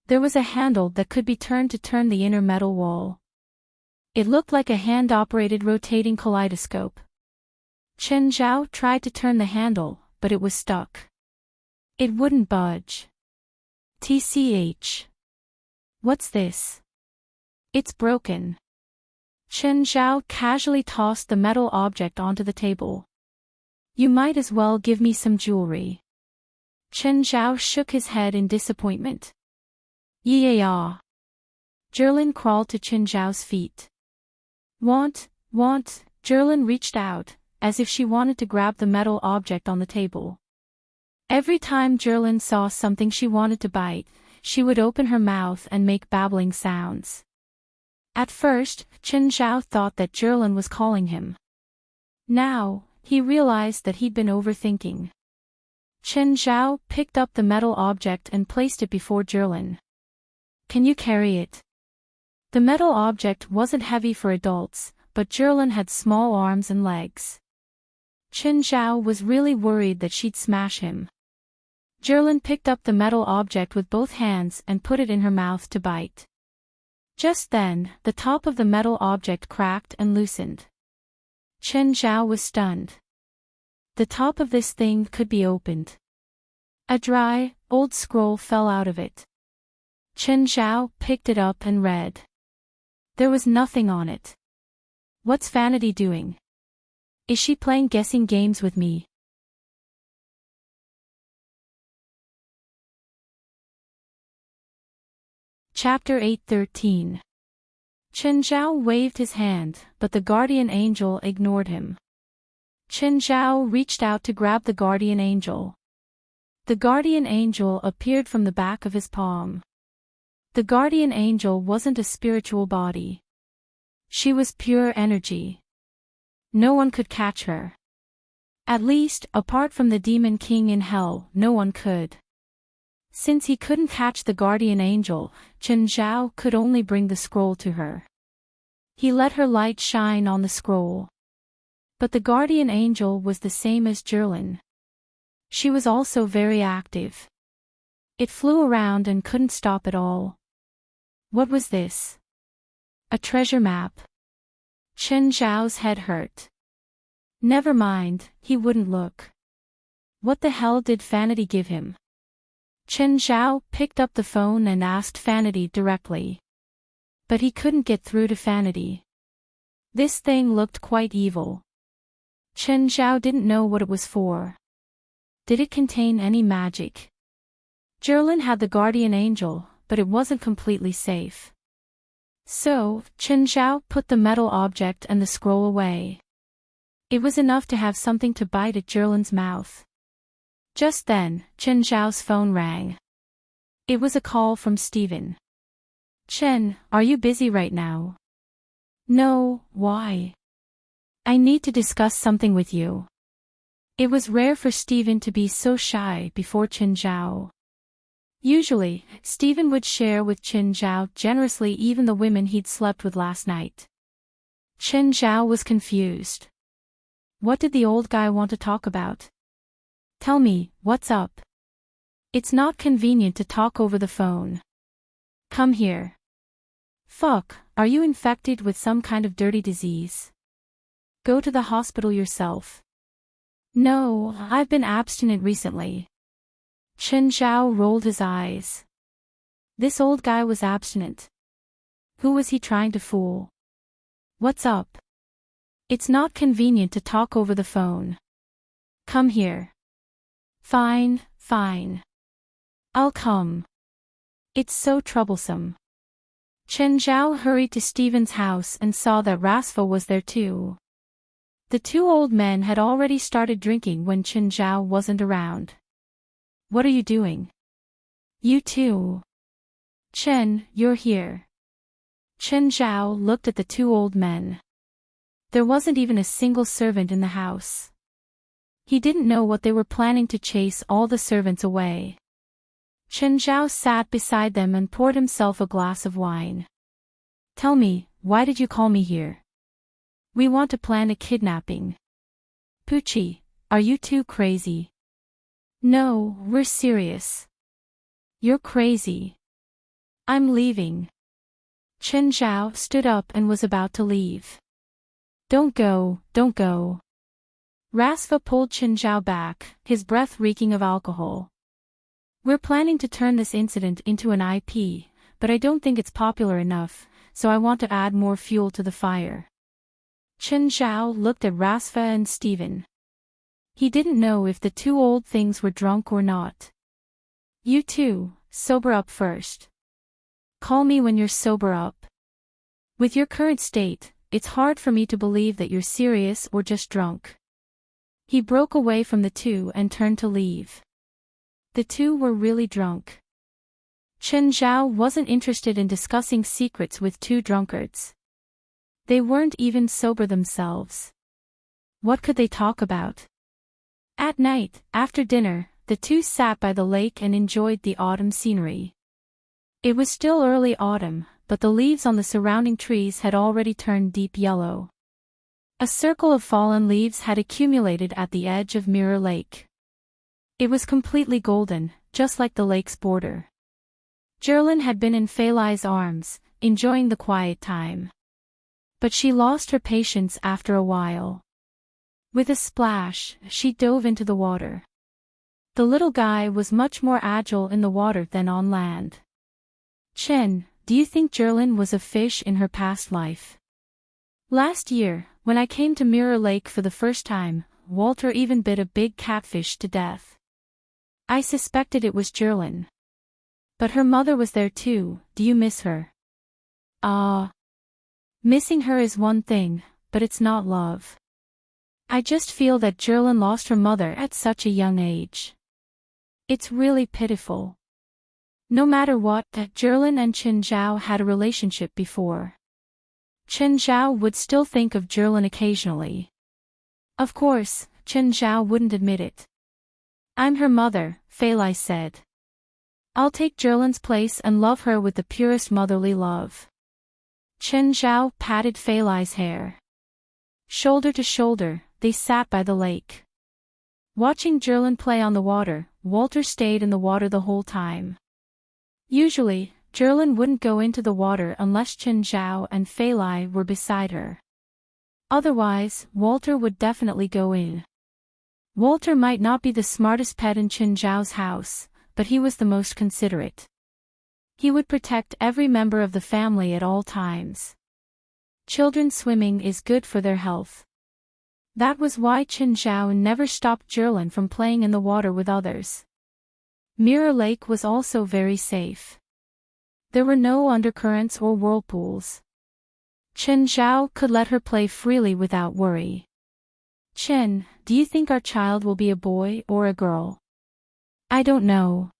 There was a handle that could be turned to turn the inner metal wall. It looked like a hand-operated rotating kaleidoscope. Chen Zhao tried to turn the handle, but it was stuck. It wouldn't budge. TCH. What's this? It's broken. Chen Zhao casually tossed the metal object onto the table. You might as well give me some jewelry. Chen Zhao shook his head in disappointment. Yeah. Zherlin crawled to Chen Zhao's feet. Want, Zherlin reached out, as if she wanted to grab the metal object on the table. Every time Zherlin saw something she wanted to bite, she would open her mouth and make babbling sounds. At first, Chen Zhao thought that Zherlin was calling him. Now, he realized that he'd been overthinking. Chen Zhao picked up the metal object and placed it before Zherlin. Can you carry it? The metal object wasn't heavy for adults, but Zherlin had small arms and legs. Chen Zhao was really worried that she'd smash him. Zherlin picked up the metal object with both hands and put it in her mouth to bite. Just then, the top of the metal object cracked and loosened. Chen Zhao was stunned. The top of this thing could be opened. A dry, old scroll fell out of it. Chen Zhao picked it up and read. There was nothing on it. What's Vanity doing? Is she playing guessing games with me? Chapter 8:13. Chen Zhao waved his hand, but the guardian angel ignored him. Chen Zhao reached out to grab the guardian angel. The guardian angel appeared from the back of his palm. The guardian angel wasn't a spiritual body. She was pure energy. No one could catch her. At least, apart from the demon king in hell, no one could. Since he couldn't catch the guardian angel, Chen Zhao could only bring the scroll to her. He let her light shine on the scroll. But the guardian angel was the same as Jerlin. She was also very active. It flew around and couldn't stop at all. What was this? A treasure map. Chen Zhao's head hurt. Never mind, he wouldn't look. What the hell did Vanity give him? Chen Zhao picked up the phone and asked Vanity directly. But he couldn't get through to Vanity. This thing looked quite evil. Chen Zhao didn't know what it was for. Did it contain any magic? Jerlin had the guardian angel, but it wasn't completely safe. So, Chen Zhao put the metal object and the scroll away. It was enough to have something to bite at Jerlin's mouth. Just then, Chen Zhao's phone rang. It was a call from Steven. Chen, are you busy right now? No, why? I need to discuss something with you. It was rare for Steven to be so shy before Chen Zhao. Usually, Steven would share with Chen Zhao generously even the women he'd slept with last night. Chen Zhao was confused. What did the old guy want to talk about? Tell me, what's up? It's not convenient to talk over the phone. Come here. Fuck, are you infected with some kind of dirty disease? Go to the hospital yourself. No, I've been abstinent recently. Chen Zhao rolled his eyes. This old guy was abstinent. Who was he trying to fool? What's up? It's not convenient to talk over the phone. Come here. Fine, fine. I'll come. It's so troublesome. Chen Zhao hurried to Steven's house and saw that Rasfa was there too. The two old men had already started drinking when Chen Zhao wasn't around. What are you doing? You too. Chen, you're here. Chen Zhao looked at the two old men. There wasn't even a single servant in the house. He didn't know what they were planning to chase all the servants away. Chen Zhao sat beside them and poured himself a glass of wine. Tell me, why did you call me here? We want to plan a kidnapping. Pucci, are you too crazy? No, we're serious. You're crazy. I'm leaving. Chen Zhao stood up and was about to leave. Don't go, don't go. Rasfa pulled Chen Zhao back, his breath reeking of alcohol. We're planning to turn this incident into an IP, but I don't think it's popular enough, so I want to add more fuel to the fire. Chen Zhao looked at Rasfa and Steven. He didn't know if the two old things were drunk or not. You two, sober up first. Call me when you're sober up. With your current state, it's hard for me to believe that you're serious or just drunk. He broke away from the two and turned to leave. The two were really drunk. Chen Zhao wasn't interested in discussing secrets with two drunkards. They weren't even sober themselves. What could they talk about? At night, after dinner, the two sat by the lake and enjoyed the autumn scenery. It was still early autumn, but the leaves on the surrounding trees had already turned deep yellow. A circle of fallen leaves had accumulated at the edge of Mirror Lake. It was completely golden, just like the lake's border. Jerlin had been in Feilai's arms, enjoying the quiet time. But she lost her patience after a while. With a splash, she dove into the water. The little guy was much more agile in the water than on land. Chen, do you think Jerlin was a fish in her past life? Last year, when I came to Mirror Lake for the first time, Walter even bit a big catfish to death. I suspected it was Jerlin. But her mother was there too. Do you miss her? Missing her is one thing, but it's not love. I just feel that Jerlin lost her mother at such a young age. It's really pitiful. No matter what, Jerlin and Chen Zhao had a relationship before. Chen Zhao would still think of Jerlin occasionally. Of course, Chen Zhao wouldn't admit it. I'm her mother, Fei Lai said. I'll take Jerlin's place and love her with the purest motherly love. Chen Zhao patted Fei Lai's hair. Shoulder to shoulder, they sat by the lake. Watching Jerlin play on the water, Walter stayed in the water the whole time. Usually, Jerlin wouldn't go into the water unless Chen Zhao and Fei Lai were beside her. Otherwise, Walter would definitely go in. Walter might not be the smartest pet in Chen Zhao's house, but he was the most considerate. He would protect every member of the family at all times. Children swimming is good for their health. That was why Chen Zhao never stopped Jerlin from playing in the water with others. Mirror Lake was also very safe. There were no undercurrents or whirlpools. Chen Zhao could let her play freely without worry. Chen, do you think our child will be a boy or a girl? I don't know.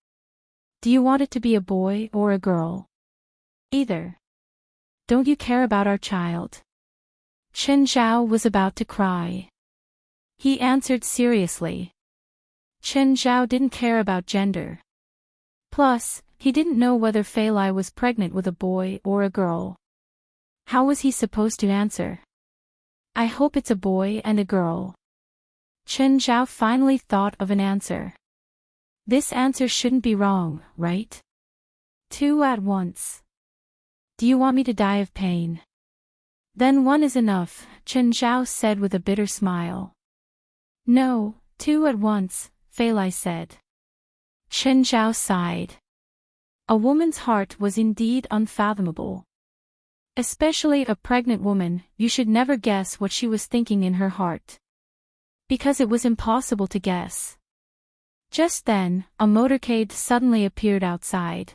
Do you want it to be a boy or a girl? Either. Don't you care about our child? Chen Zhao was about to cry. He answered seriously. Chen Zhao didn't care about gender. Plus, he didn't know whether Fei Lai was pregnant with a boy or a girl. How was he supposed to answer? I hope it's a boy and a girl. Chen Zhao finally thought of an answer. This answer shouldn't be wrong, right? Two at once. Do you want me to die of pain? Then one is enough, Chen Zhao said with a bitter smile. No, two at once, Fei Lai said. Chen Zhao sighed. A woman's heart was indeed unfathomable. Especially a pregnant woman, you should never guess what she was thinking in her heart. Because it was impossible to guess. Just then, a motorcade suddenly appeared outside.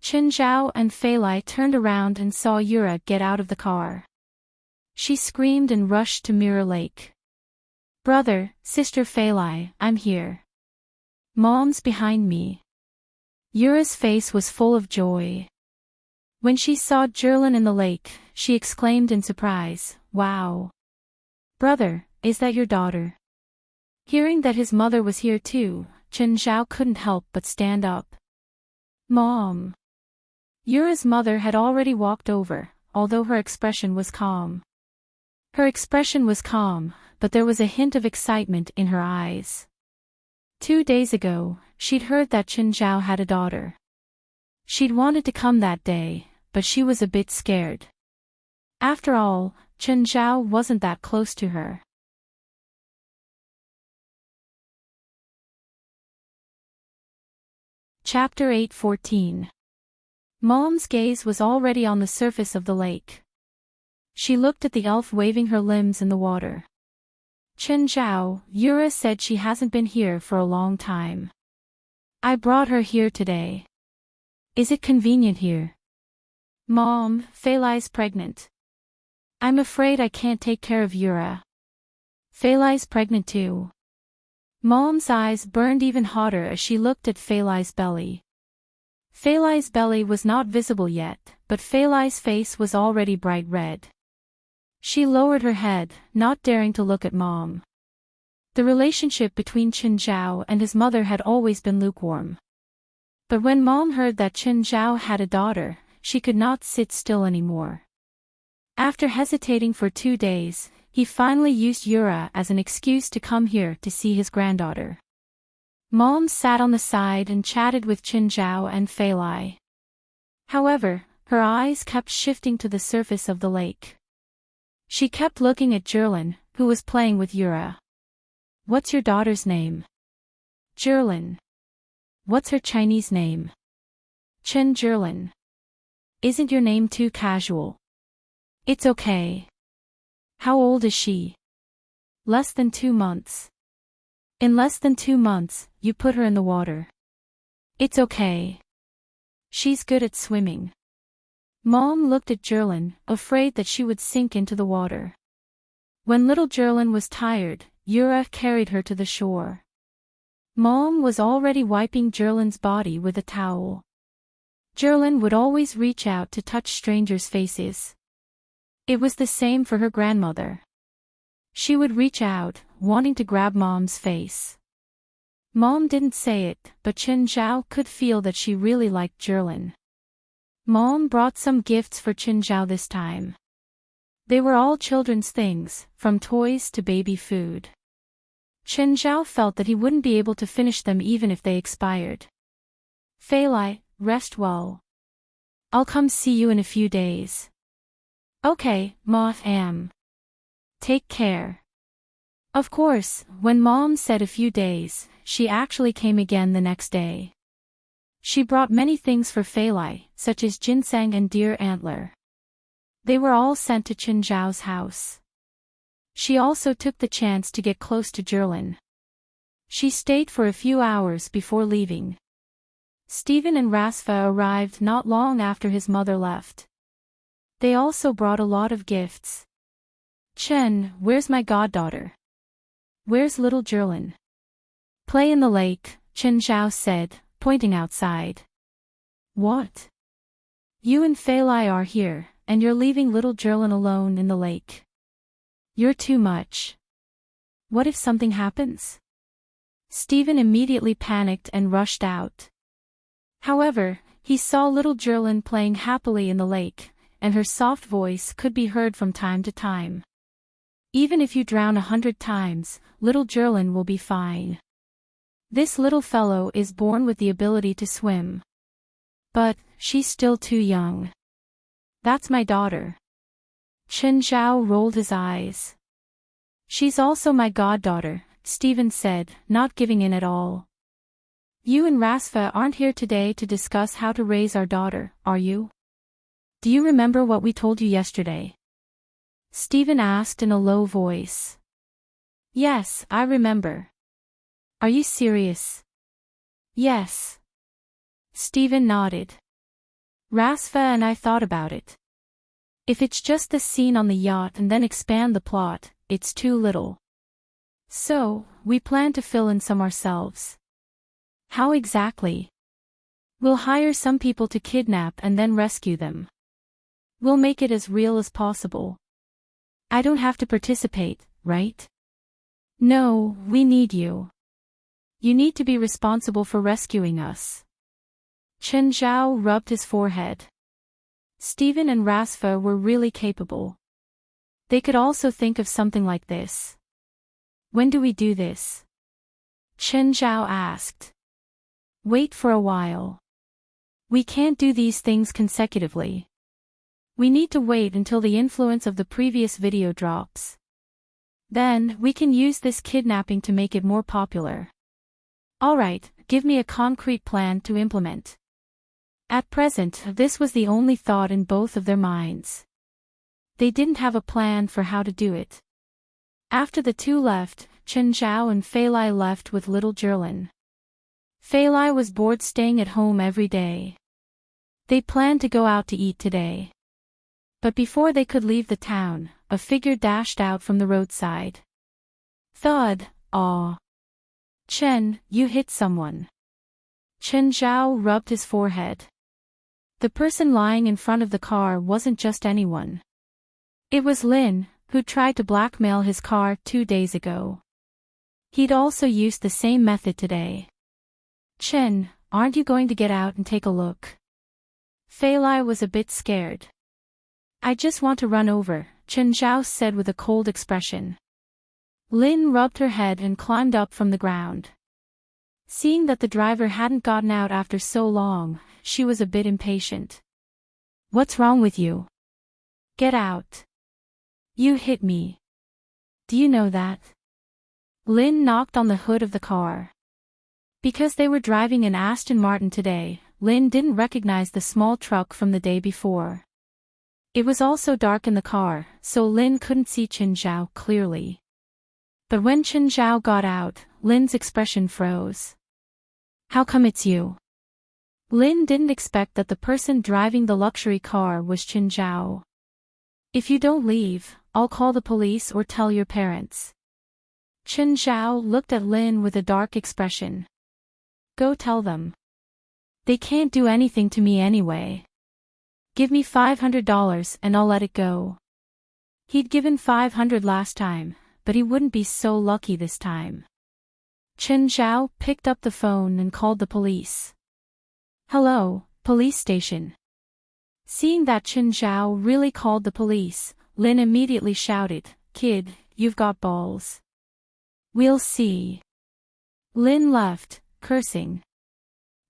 Chen Zhao and Fei Lai turned around and saw Yura get out of the car. She screamed and rushed to Mirror Lake. Brother, sister Fei Lai, I'm here. Mom's behind me. Yura's face was full of joy. When she saw Jerlin in the lake, she exclaimed in surprise, Wow! Brother, is that your daughter? Hearing that his mother was here too, Chen Zhao couldn't help but stand up. Mom! Yura's mother had already walked over, although her expression was calm. Her expression was calm, but there was a hint of excitement in her eyes. 2 days ago, she'd heard that Chen Zhao had a daughter. She'd wanted to come that day, but she was a bit scared. After all, Chen Zhao wasn't that close to her. Chapter 8:14. Mom's gaze was already on the surface of the lake. She looked at the elf waving her limbs in the water. Chen Zhao, Yura said she hasn't been here for a long time. I brought her here today. Is it convenient here? Mom, Fei Lai's pregnant. I'm afraid I can't take care of Yura. Fei Lai's pregnant too. Mom's eyes burned even hotter as she looked at Fei Lai's belly. Fei Lai's belly was not visible yet, but Fei Lai's face was already bright red. She lowered her head, not daring to look at Mom. The relationship between Chen Zhao and his mother had always been lukewarm. But when Mom heard that Chen Zhao had a daughter, she could not sit still anymore. After hesitating for 2 days, he finally used Yura as an excuse to come here to see his granddaughter. Mom sat on the side and chatted with Chen Zhao and Fei Lai. However, her eyes kept shifting to the surface of the lake. She kept looking at Jerlin, who was playing with Yura. What's your daughter's name? Jerlin. What's her Chinese name? Chen Jerlin. Isn't your name too casual? It's okay. How old is she? Less than 2 months. In less than 2 months, you put her in the water. It's okay. She's good at swimming. Mom looked at Jerlin, afraid that she would sink into the water. When little Jerlin was tired, Yura carried her to the shore. Mom was already wiping Jerlin's body with a towel. Jerlin would always reach out to touch strangers' faces. It was the same for her grandmother. She would reach out, wanting to grab Mom's face. Mom didn't say it, but Chen Zhao could feel that she really liked Jerlin. Mom brought some gifts for Chen Zhao this time. They were all children's things, from toys to baby food. Chen Zhao felt that he wouldn't be able to finish them even if they expired. Fei Lai, rest well. I'll come see you in a few days. Okay, Ma Am. Take care. Of course, when Mom said a few days, she actually came again the next day. She brought many things for Fei Lai, such as ginseng and deer antler. They were all sent to Chen Zhao's house. She also took the chance to get close to Jerlin. She stayed for a few hours before leaving. Stephen and Rasfa arrived not long after his mother left. They also brought a lot of gifts. Chen, where's my goddaughter? Where's little Jerlin? Play in the lake, Chen Zhao said, pointing outside. What? You and Fei Lai are here, and you're leaving little Jerlin alone in the lake. You're too much. What if something happens? Stephen immediately panicked and rushed out. However, he saw little Jerlin playing happily in the lake, and her soft voice could be heard from time to time. Even if you drown 100 times, little Jerlin will be fine. This little fellow is born with the ability to swim. But, she's still too young. That's my daughter. Chen Zhao rolled his eyes. She's also my goddaughter, Stephen said, not giving in at all. You and Rasfa aren't here today to discuss how to raise our daughter, are you? Do you remember what we told you yesterday? Stephen asked in a low voice. Yes, I remember. Are you serious? Yes. Stephen nodded. Rasfa and I thought about it. If it's just the scene on the yacht and then expand the plot, it's too little. So, we plan to fill in some ourselves. How exactly? We'll hire some people to kidnap and then rescue them. We'll make it as real as possible. I don't have to participate, right? No, we need you. You need to be responsible for rescuing us. Chen Zhao rubbed his forehead. Stephen and Rasfa were really capable. They could also think of something like this. When do we do this? Chen Zhao asked. Wait for a while. We can't do these things consecutively. We need to wait until the influence of the previous video drops. Then, we can use this kidnapping to make it more popular. Alright, give me a concrete plan to implement. At present, this was the only thought in both of their minds. They didn't have a plan for how to do it. After the two left, Chen Zhao and Fei Lai left with little Jerlin. Fei Lai was bored staying at home every day. They planned to go out to eat today. But before they could leave the town, a figure dashed out from the roadside. Thud, aw. Chen, you hit someone. Chen Zhao rubbed his forehead. The person lying in front of the car wasn't just anyone. It was Lin, who tried to blackmail his car 2 days ago. He'd also used the same method today. Chen, aren't you going to get out and take a look? Fei Lai was a bit scared. I just want to run over, Chen Zhao said with a cold expression. Lin rubbed her head and climbed up from the ground. Seeing that the driver hadn't gotten out after so long, she was a bit impatient. What's wrong with you? Get out. You hit me. Do you know that? Lynn knocked on the hood of the car. Because they were driving an Aston Martin today, Lynn didn't recognize the small truck from the day before. It was also dark in the car, so Lynn couldn't see Chen Zhao clearly. But when Chen Zhao got out, Lynn's expression froze. How come it's you? Lynn didn't expect that the person driving the luxury car was Chen Zhao. If you don't leave, I'll call the police or tell your parents. Chen Zhao looked at Lynn with a dark expression. Go tell them. They can't do anything to me anyway. Give me $500 and I'll let it go. He'd given $500 last time, but he wouldn't be so lucky this time. Chen Zhao picked up the phone and called the police. Hello, police station. Seeing that Chen Zhao really called the police, Lynn immediately shouted, Kid, you've got balls. We'll see. Lynn left, cursing.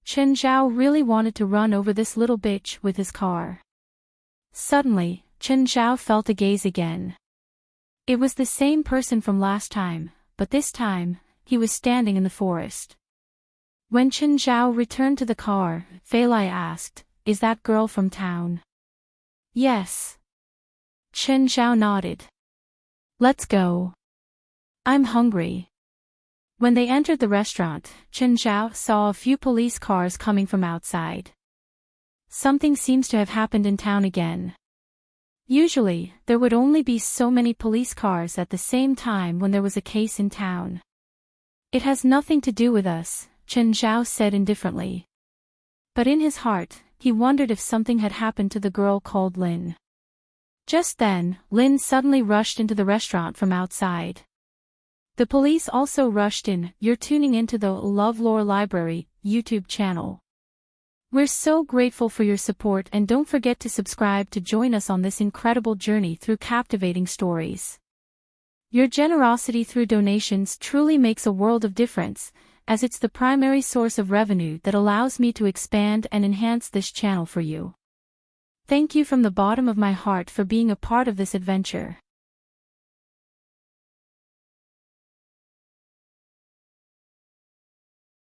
Chen Zhao really wanted to run over this little bitch with his car. Suddenly, Chen Zhao felt a gaze again. It was the same person from last time, but this time, he was standing in the forest. When Chen Zhao returned to the car, Fei Lai asked, Is that girl from town? Yes. Chen Zhao nodded. Let's go. I'm hungry. When they entered the restaurant, Chen Zhao saw a few police cars coming from outside. Something seems to have happened in town again. Usually, there would only be so many police cars at the same time when there was a case in town. It has nothing to do with us, Chen Zhao said indifferently. But in his heart, he wondered if something had happened to the girl called Lynn. Just then, Lynn suddenly rushed into the restaurant from outside. The police also rushed in. You're tuning into the LoveLore Library YouTube channel. We're so grateful for your support and don't forget to subscribe to join us on this incredible journey through captivating stories. Your generosity through donations truly makes a world of difference, as it's the primary source of revenue that allows me to expand and enhance this channel for you. Thank you from the bottom of my heart for being a part of this adventure.